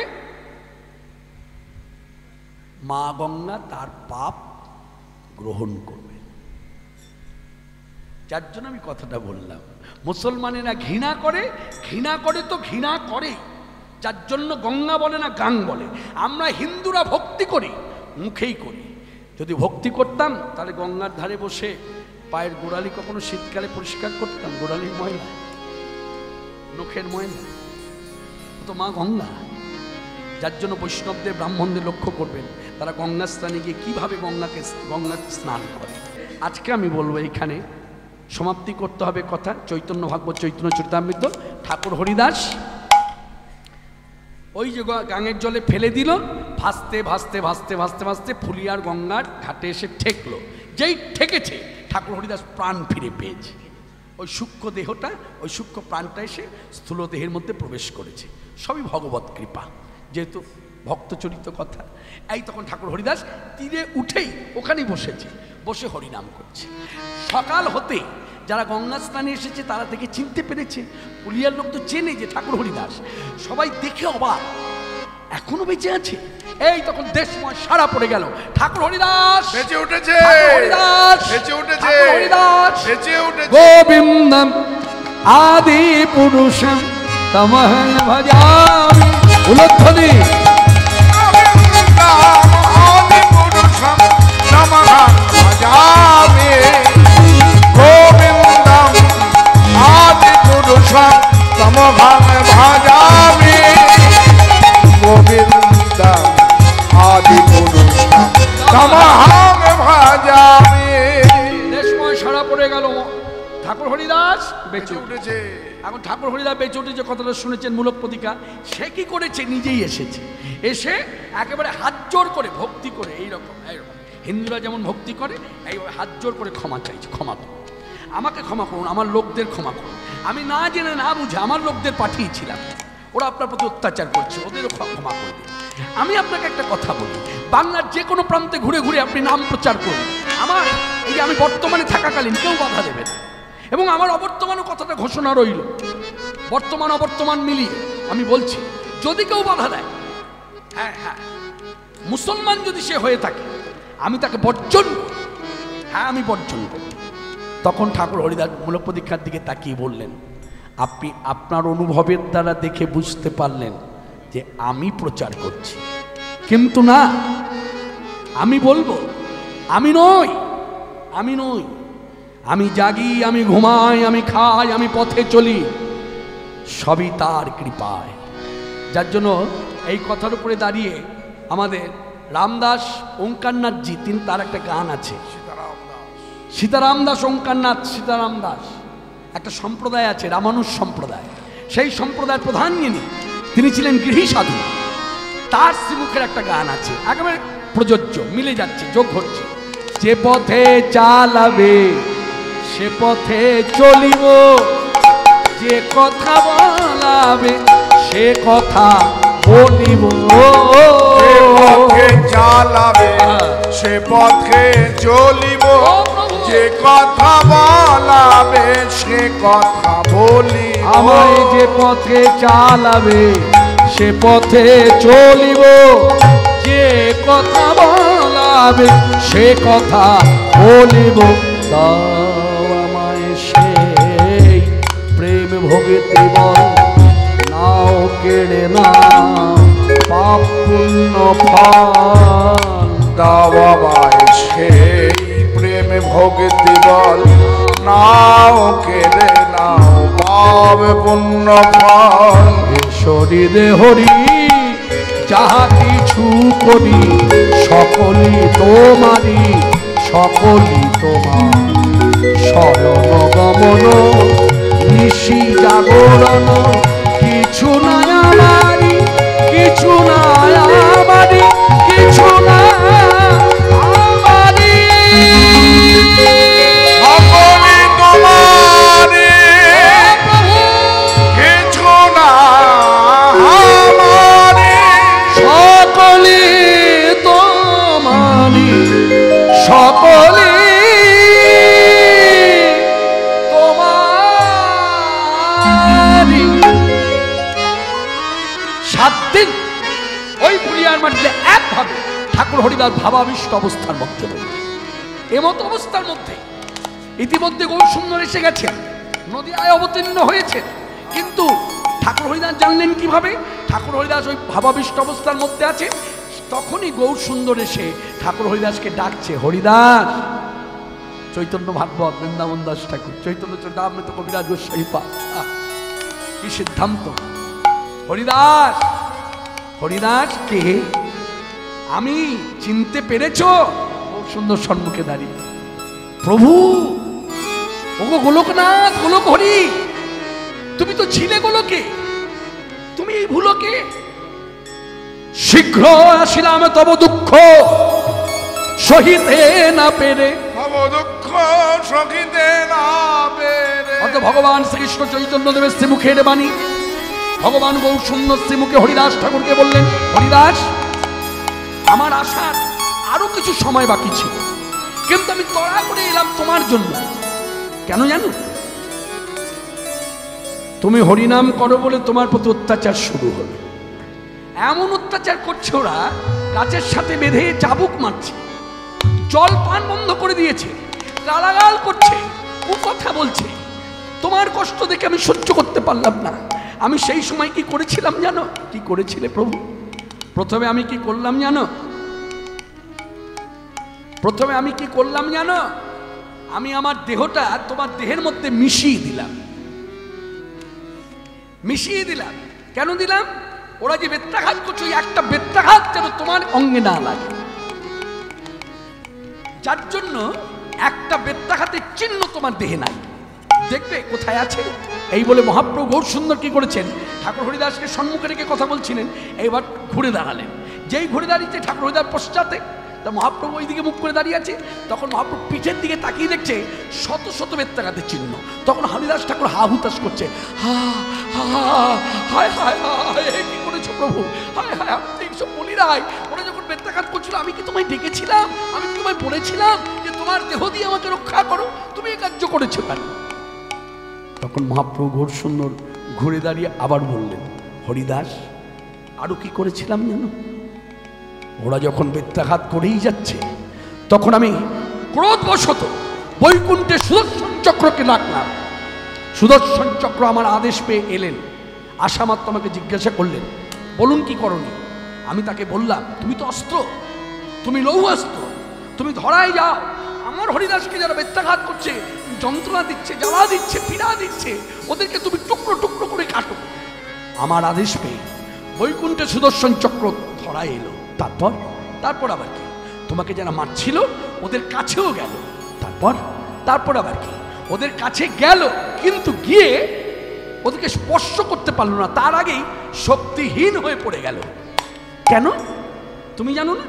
মা গঙ্গা তার পাপ গ্রহণ করবে। যার জন্য আমি কথাটা বললাম, মুসলমানেরা ঘৃণা করে, ঘৃণা করে তো ঘৃণা করে, যার জন্য গঙ্গা বলে না গাং বলে। আমরা হিন্দুরা ভক্তি করি, মুখেই করি। যদি ভক্তি করতাম তাহলে গঙ্গার ধারে বসে পায়ের গোড়ালি কখনো শীতকালে পরিষ্কার করতাম, গোড়ালির ময়লা, নখের ময়লা, তো মা গঙ্গা। যার জন্য বৈষ্ণবদের ব্রাহ্মণদের লক্ষ্য করবেন, তারা গঙ্গা স্নানে গিয়ে কীভাবে গঙ্গাকে স্নান করে। আজকে আমি বলবো এখানে সমাপ্তি করতে হবে কথা। চৈতন্য ভাগবত চৈতন্য চরিতামৃত, ঠাকুর হরিদাস ওই যে গাঙের জলে ফেলে দিল, ভাসতে ভাসতে ভাসতে ভাসতে ভাসতে ফুলিয়ার গঙ্গার ঘাটে এসে ঠেকলো। যেই ঠেকেছে ঠাকুর হরিদাস প্রাণ ফিরে পেয়েছে। ওই সূক্ষ্ম দেহটা, ওই সূক্ষ্ম প্রাণটা এসে স্থূল দেহের মধ্যে প্রবেশ করেছে। সবই ভগবত কৃপা, যেহেতু ভক্তচরিত কথা। এই তখন ঠাকুর হরিদাস তীরে উঠেই ওখানেই বসেছে, বসে হরিনাম করছে। সকাল হতে যারা গঙ্গা স্নানে এসেছে তারা থেকে চিনতে পেরেছে, পুলিয়ার লোক তো চেনে যে ঠাকুর হরিদাস, সবাই দেখে অবাক, এখনো বেঁচে আছে। এই তখন দেশময় সারা পড়ে গেল, ঠাকুর হরিদাস বেঁচে উঠেছে, হরিদাস বেঁচে উঠেছে, হরিদাস বেঁচে উঠেছে। গোবিন্দম আদি পুরুষম তমহং ভজামি। উলধ্বনি আদি পুরুষম তমহং ভজামি। গোবিন্দম আদি পুরুষম তমহং ভজামি। গোবিন্দম আদি পুরুষম তমহং ভজামি। দেশময় সারা পড়ে গেল, ঠাকুর হরিদাস বেঁচে উঠেছে। এখন ঠাকুর হরিদাস বেঁচে উঠেছে কথাটা শুনেছেন মূলক প্রতিকা। সে কি করেছে, নিজেই এসেছে, এসে একেবারে হাত জোর করে ভক্তি করে, এইরকম এইরকম হিন্দুরা যেমন ভক্তি করে এইভাবে হাত জোর করে ক্ষমা চাইছে, ক্ষমা করুন, আমাকে ক্ষমা করুন, আমার লোকদের ক্ষমা করুন, আমি না জেনে না বুঝে আমার লোকদের পাঠিয়েছিলাম, ওরা আপনার প্রতি অত্যাচার করছে, ওদেরও ক্ষমা করে দিন। আমি আপনাকে একটা কথা বলি, বাংলার যে কোনো প্রান্তে ঘুরে ঘুরে আপনি নাম প্রচার করুন, আমার এই যে আমি বর্তমানে থাকাকালীন কেউ বাধা দেবে না, এবং আমার অবর্তমানও কথাটা ঘোষণা রইল, বর্তমান অবর্তমান মিলিয়ে আমি বলছি, যদি কেউ বাধা দেয়, হ্যাঁ হ্যাঁ মুসলমান যদি সে হয়ে থাকে, আমি তাকে বর্জন করি, হ্যাঁ আমি বর্জন করি। তখন ঠাকুর হরিদাস মূলক প্রতীক্ষার দিকে তাকিয়ে বললেন, আপনি আপনার অনুভবের দ্বারা দেখে বুঝতে পারলেন যে আমি প্রচার করছি, কিন্তু না, আমি বলবো আমি নই, আমি নই, আমি জাগি, আমি ঘুমাই, আমি খাই, আমি পথে চলি, সবই তার কৃপায়। যার জন্য এই কথার উপরে দাঁড়িয়ে আমাদের রামদাস ওঙ্কারনাথজি, তিনি তার একটা গান আছে, সীতারাম দাস ওঙ্কারনাথ, সীতারাম দাস একটা সম্প্রদায় আছে, রামানুজ সম্প্রদায়, সেই সম্প্রদায়ের প্রধান তিনি ছিলেন গৃহী সাধু। তার শ্রীমুখের একটা গান আছে, একেবারে প্রযোজ্য, মিলে যাচ্ছে, যোগ হচ্ছে। যে পথে চালাবে সে পথে চলিব, যে কথা বলাবে সে কথা বলিব, যে পথে চালাবে সে পথে চলিব, যে কথা বলাবে সে কথা বলিব। আমায় যে পথে চালাবে সে পথে চলিব, যে কথা বলাবে সে কথা বলিব। দাও আমায় সেই প্রেম ভোগেতে বল, নাও কেড়ে না পাপ পুণ্য ফল। দাও আমায় সেই প্রেমে ভোগেতে বল, নাও কেড়ে নাও পাপ পুণ্য ফল। শরীরে হরি যাহা কিছু করি সকলই তোমারি, সকলই তোমার। শয়ন গমন নিশি জাগরণ কিছু নাই আমারি, কিছু নাই আমারি, কিছু নাই আমারি। সকলে তোমারে, কিছু না আমারে। সকলে তোমারি, সকলে তোমারি। 7 দিন ওই বুড়িয়ার মাটিতে একভাবে ঠাকুর হরিদাস ভাবাবিষ্ট অবস্থার মধ্যে রয়েছে। এমতো অবস্থার মধ্যে ইতিমধ্যে গৌর সুন্দর এসে গেছেন, নদীয়ায় অবতীর্ণ হয়েছে। কিন্তু ঠাকুর হরিদাস জানলেন কিভাবে? ঠাকুর হরিদাস ওই ভাবাবিষ্ট অবস্থার মধ্যে আছে। তখনই গৌর সুন্দর এসে ঠাকুর হরিদাসকে ডাকছে, হরিদাস। চৈতন্য ভাগবত, বৃন্দাবন দাস ঠাকুর, চৈতন্য চরিতামৃত কবিরাজ গোস্বামী পা, কি সিদ্ধান্ত! হরিদাস, হরিদাস কে? আমি চিনতে পেরেছ? গৌর সুন্দর সম্মুখে দাঁড়িয়ে, প্রভু, ওগো গোলকনাথ, গোলক হরি, তুমি তো ছিলে গোলকে, তুমি এই ভুলোকে। শীঘ্র আসিলাম তব দুঃখ সহিতে না পেরে। ভব দুঃখ সখিতে না পেরে। অত ভগবান শ্রীকৃষ্ণ চৈতন্য দেবের শ্রীমুখের বাণী। ভগবান গৌর সুন্দর শ্রীমুখে হরিদাস ঠাকুরকে বললেন, হরিদাস, আমার আসার আরো কিছু সময় বাকি ছিল, কিন্তু আমি তড়া করে এলাম তোমার জন্য। কেন জানো? তুমি হরিনাম করো বলে তোমার প্রতি অত্যাচার শুরু হলো। এমন অত্যাচার করছে, ওরা গাছের সাথে বেঁধে চাবুক মারছে, জল পান বন্ধ করে দিয়েছে, গালাগাল করছে, ও কথা বলছে। তোমার কষ্ট দেখে আমি সহ্য করতে পারলাম না। আমি সেই সময় কি করেছিলাম জানো? কি করেছিলে প্রভু? প্রথমে আমি কি করলাম জানো? প্রথমে আমি কি করলাম জানো? আমি আমার দেহটা তোমার দেহের মধ্যে মিশিয়ে দিলাম। মিশিয়ে দিলাম। কেন দিলাম? ওরা যে বেত্রাঘাত করছে, ওই একটা বেত্রাঘাত যেন তোমার অঙ্গে না লাগে, যার জন্য একটা বেত্রাঘাতের চিহ্ন তোমার দেহে নাই। দেখবে কোথায় আছে? এই বলে মহাপ্রভু গৌর সুন্দর কি করেছেন? ঠাকুর হরিদাসকে সম্মুখে রেখে কথা বলছিলেন, এইবার ঘুরে দাঁড়ালেন। যেই ঘুরে দাঁড়িয়েছে ঠাকুর হরিদাস পশ্চাতে, তা মহাপ্রভু ওই দিকে মুখ করে দাঁড়িয়ে আছে। তখন মহাপ্রভু পিঠের দিকে তাকিয়ে দেখছে শত শত বেত্রাঘাতের চিহ্ন। তখন হরিদাস ঠাকুর হা হুতাশ করছে, হা হা হায় হায় হায়, কি করেছো প্রভু? হায় হায়, আমি তো এইসব বলি নাই। ওরা যখন বেত্রাঘাত করছিল, আমি কি তোমায় ডেকেছিলাম? আমি কি তোমায় বলেছিলাম যে তোমার দেহ দিয়ে আমাকে রক্ষা করো? তুমি এই কার্য করেছো কেন? তখন মহাপ্রভু গৌর সুন্দর ঘুরে দাঁড়িয়ে আবার বললেন, হরিদাস, আরো কি করেছিলাম জানো? ওরা যখন বেত্রাঘাত করেই যাচ্ছে, তখন আমি ক্রোধবশত বৈকুণ্ঠে সুদর্শন চক্রকে ডাকলাম। সুদর্শন চক্র আমার আদেশ পেয়ে এলেন। আসা মাত্র আমাকে জিজ্ঞাসা করলেন, বলুন কি করণীয়? আমি তাকে বললাম, তুমি তো অস্ত্র, তুমি লৌহ অস্ত্র, তুমি ধরায় যাও। আমার হরিদাসকে যারা বেত্রাঘাত করছে, যন্ত্রণা দিচ্ছে, জ্বালা দিচ্ছে, পীড়া দিচ্ছে, ওদেরকে তুমি টুকরো টুকরো করে কাটো। আমার আদেশ পেয়ে বৈকুণ্ঠে সুদর্শন চক্র ধরায় এলো। তারপর আবার কি? তোমাকে যারা মারছিল ওদের কাছেও গেল। তারপর আবার কি? ওদের কাছে গেল, কিন্তু গিয়ে ওদেরকে স্পর্শ করতে পারলো না। তার আগেই শক্তিহীন হয়ে পড়ে গেল। কেন? তুমি জানো না?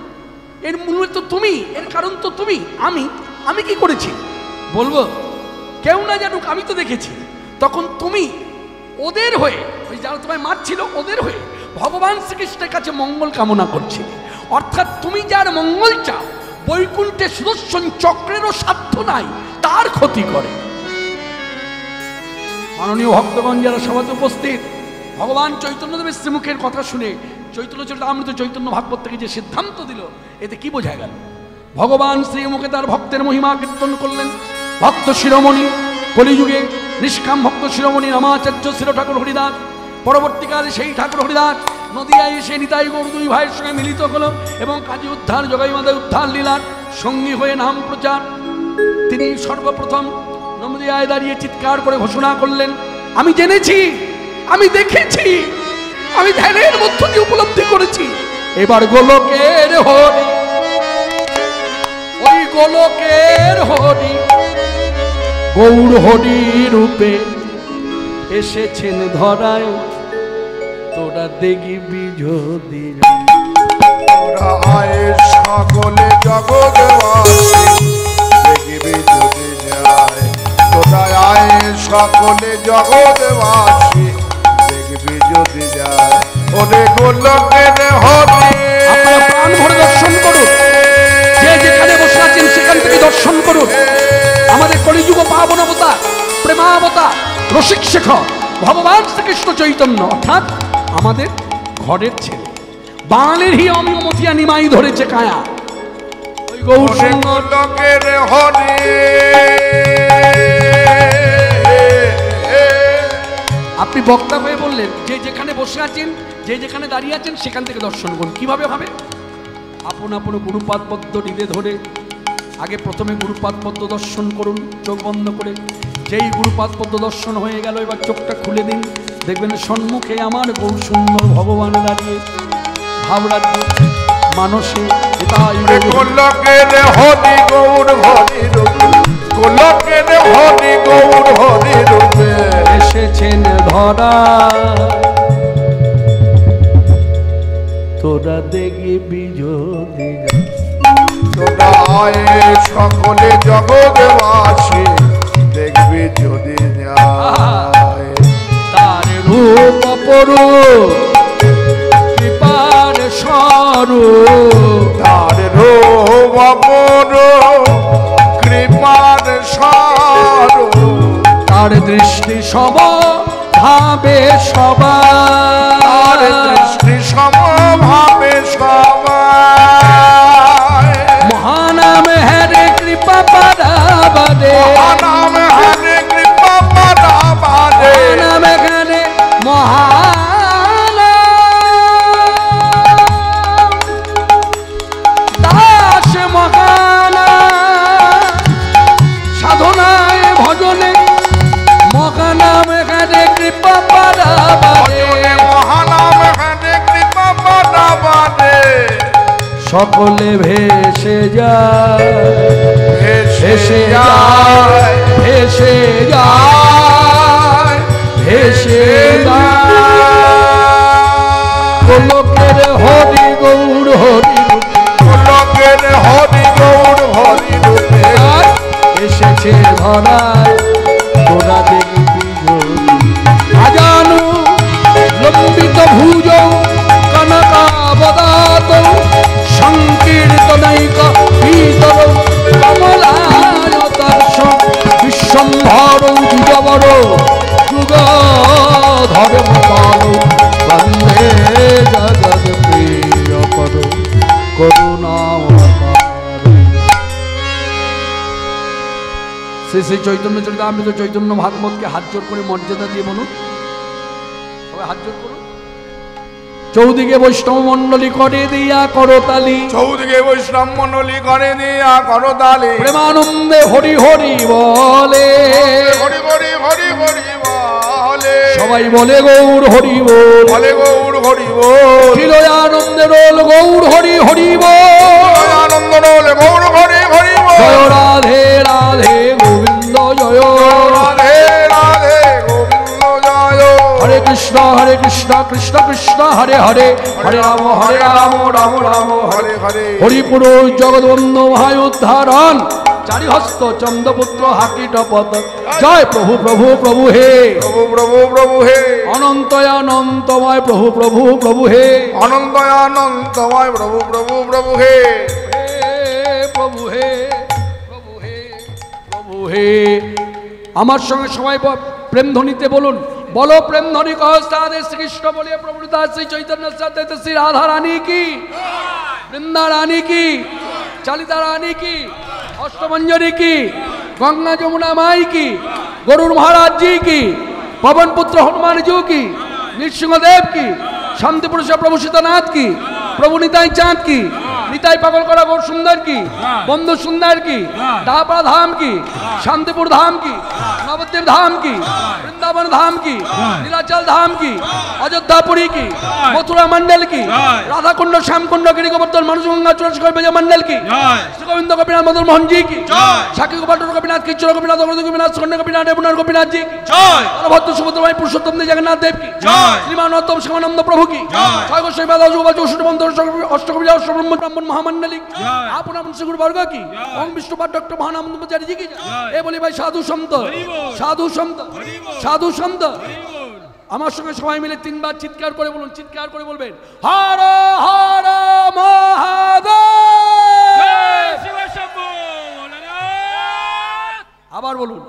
এর মূল তো তুমি, এর কারণ তো তুমি। আমি কি করেছি বলবো? কেউ না জানুক, আমি তো দেখেছি। তখন তুমি ওদের হয়ে, ওই যারা তোমায় মারছিল ওদের হয়ে ভগবান শ্রীকৃষ্ণের কাছে মঙ্গল কামনা করছিলে। অর্থাৎ তুমি যার মঙ্গল চাও, বৈকুণ্ঠে সুদর্শন চক্রেরও সাধ্য নাই তার ক্ষতি করে। মাননীয় ভক্তগণ যারা সভাতে উপস্থিত, ভগবান চৈতন্যদেবের শ্রীমুখের কথা শুনে চৈতন্য চরিতামৃত চৈতন্য ভাগবত থেকে যে সিদ্ধান্ত দিল, এতে কি বোঝা গেল? ভগবান শ্রীমুখে তার ভক্তের মহিমা কীর্তন করলেন। ভক্ত শিরোমণি, কলিযুগে নিষ্কাম ভক্ত শিরোমণি রামাচার্য শ্রী ঠাকুর হরিদাস, পরবর্তীকালে সেই ঠাকুর হরিদাস নদিয়ায় এসে নিতাই গৌর দুই ভাইয়ের সঙ্গে মিলিত হলো এবং কাজী উদ্ধার জগাই মাদের উদ্ধার লীলার সঙ্গী হয়ে নাম প্রচার। তিনি সর্বপ্রথম নদিয়ায় দাঁড়িয়ে চিৎকার করে ঘোষণা করলেন, আমি জেনেছি, আমি দেখেছি, আমি ধ্যানের মধ্য দিয়ে উপলব্ধি করেছি, এবার গোলকের হরি, ওই গোলকের হরি গৌর হরি রূপে এসেছেন ধরায়, তোরা দেখবি যদি তোরা আয়ে সকলে জগৎবাসী দেখবি যদি যায়, তোরা আয়ে সকলে জগৎবাসী দেখবি যদি যায়, ওরে গোলকের হরি। আপনারা প্রাণ ভরে দর্শন করুন, যে যেখানে বসে আছেন সেখান থেকে দর্শন করুন। আমাদের কলিযুগ পাবনবতা, প্রেমাবতা, রসিক শেখর ভগবান শ্রীকৃষ্ণ চৈতন্য, অর্থাৎ আমাদের ঘরের ছেলে, বাঙালির হি অমিয়মতিয়া নিমাই ধরেছে কায়া, ওই গৌর গোলকের হরি। আপনি বক্তা হয়ে বললেন, যে যেখানে বসে আছেন, যে যেখানে দাঁড়িয়ে আছেন সেখান থেকে দর্শন করুন। কিভাবে হবে? আপন আপন গুরুপাদ পদ্ম হৃদে ধরে আগে প্রথমে গুরুপাদ পদ্ম দর্শন করুন চোখ বন্ধ করে। যেই গুরুপাদ পদ্ম দর্শন হয়ে গেল, এবার চোখটা খুলে দিন, দেখবেন সম্মুখে আমার গৌর সুন্দর ভগবান দাঁড়িয়ে, ভাবরাজ্য মানসে গোলকের হরি গৌর হরি রূপে, গোলকের হরি গৌর হরি রূপে এসেছেন ধরা, তোরা দেখবি যদি তোরা আয়ে সকলে জগৎবাসী দেখবি যদি যায়, তার রূপ অপরূপ কৃপার স্বরূপ, তার রূপ অপরূপ কৃপার স্বরূপ, তার দৃষ্টি সব ভাবে সবার, দৃষ্টি সমভাবে সবাই, মহানাম হরে কৃপা পারাবারে, মহানাম হরে কৃপা পারাবারে, মহানাম হরে মহানাম দাস মহানাম সাধনায় ভজনে, মহানাম হরে কৃপা পারাবারে, মহানাম হরে কৃপা পারাবারে, সকলে ভেসে যায়, ভেসে যায়, ভেসে যায়, ভেসে যায়, গোলকের হরি গৌর হরি গোলকের হরি গৌর হরি রূপে এসেছে ধরায়, তোরা দেখবি আজানু লম্বিত ভুজ কনকাবদাত সংকীর্তনৈক ভীতর কমলায়তর্ষ বিশ্বম্ভর যুগবর যুগ ধর্মপাল বন্দে জগৎ প্রিয় পদ করুণাবতার। শ্রী শ্রী চৈতন্য চরিতামৃত চৈতন্য ভাগবতকে হাত জোর করে মর্যাদা দিয়ে বলুন, সবাই হাত জোর করুন। চৌদিকে বৈষ্ণব মন্ডলী করে দিয়া করতালি, চৌদিকে বৈষ্ণব মন্ডলী করে দিয়া করতালি, প্রেমানন্দে হরি হরি বলে, হরি হরি হরি হরি বলে, সবাই বলে গৌর হরি বল, বলে গৌর হরি বল, চিরয়ানন্দে রোল গৌর হরি হরি বল, আনন্দ রোল গৌর হরি হরি বল, জয় রাধে রাধে গোবিন্দ জয়, রাধে রাধে গোবিন্দ জয়, হরে কৃষ্ণ কৃষ্ণ কৃষ্ণ কৃষ্ণ হরে হরে হরে রাম রাম রাম হরে হরে হরিপুরুষ জগদ্বন্ধু মহায় উদ্ধারণ চারিহস্ত চন্দ্রপুত্র হাকিটপত জয় প্রভু প্রভু প্রভু হে প্রভু প্রভু প্রভু হে অনন্তয় অনন্তময় প্রভু প্রভু প্রভু হে অনন্তয় অনন্তময় প্রভু প্রভু প্রভু হে প্রভু হে প্রভু হে প্রভু হে। আমার সঙ্গে সবাই প্রেম ধ্বনিতে বলুন, বলো প্রেম ধ্বনি কহস্তাদে শ্রীকৃষ্ণ বলিয়ে প্রভু দাস শ্রী চৈতন্য সাথে শ্রী রাধা রানী কি, বৃন্দা রানী কি, চালিতা রানী কি, অষ্টমঞ্জরি কি, গঙ্গা যमुना माई की, गरुड़ महाराज जी की, पवन पुत्र हनुमान जी की, नृसिंहदेव की, शांति पुरुष प्रभु सीतानाथ की, प्रभु निताई चांद की, निताई पागल करा गौर सुंदर की, बंधु सुंदर की, दापड़ा धाम की, शांतिपुर धाम की, नवद्वीप धाम की, वृंदावन धाम की, नीलाचल धाम की, अयोध्यापुरी की, मथुरा मंडल की, राधा कुंड श्याम कुंड गिरी गोवर्धन मनुष्यगंगा चुरस्कर विजय मंडल की, श्री गोविंद गोपीनाथ मदन मोहन जी की, साकी गोपाल गोपीनाथ किच्चर गोपीनाथ गोपीनाथ सुकन्या गोपीनाथ देवनाथ गोपीनाथ जी की, भक्त सुभद्र भाई पुरुषोत्तम जगन्नाथ देव की, श्रीमान उत्तम शिवानंद प्रभु की, छय गोस्वामी वेदास गोपाल चौषट्टी मंत्र अष्टकवि अष्टब्रह्म ब्राह्मण महामंडली आपन आपन श्री गुरु वर्ग की, ओम विष्णु पाद डॉक्टर महानामचार्य जी की, ए बोली भाई साधु संत साधु संत साधु संत। আমার সঙ্গে সবাই মিলে তিনবার চিৎকার করে বলুন, চিৎকার করে বলবেন হর হর মহাদেব। আবার বলুন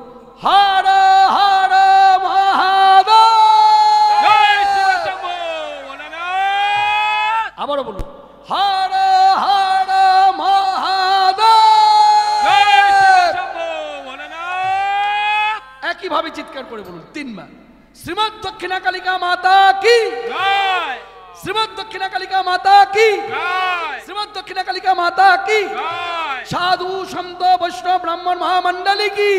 হর হর মহাদেব। আবারও বলুন হর হর মহাদেব। একইভাবে চিৎকার করে বলুন তিনবার। শ্রীমৎ দক্ষিণা কালিকা মাতা কি, শ্রীমৎ দক্ষিণা কালিকা মাতা কি, শ্রীমৎ দক্ষিণা কালিকা মাতা কি, সাধু সন্ত বৈষ্ণব ব্রাহ্মণ মহামন্ডলী কি,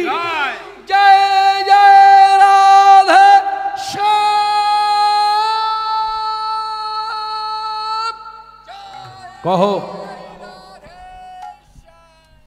জয় জয় রাধে শ্যাম। কহো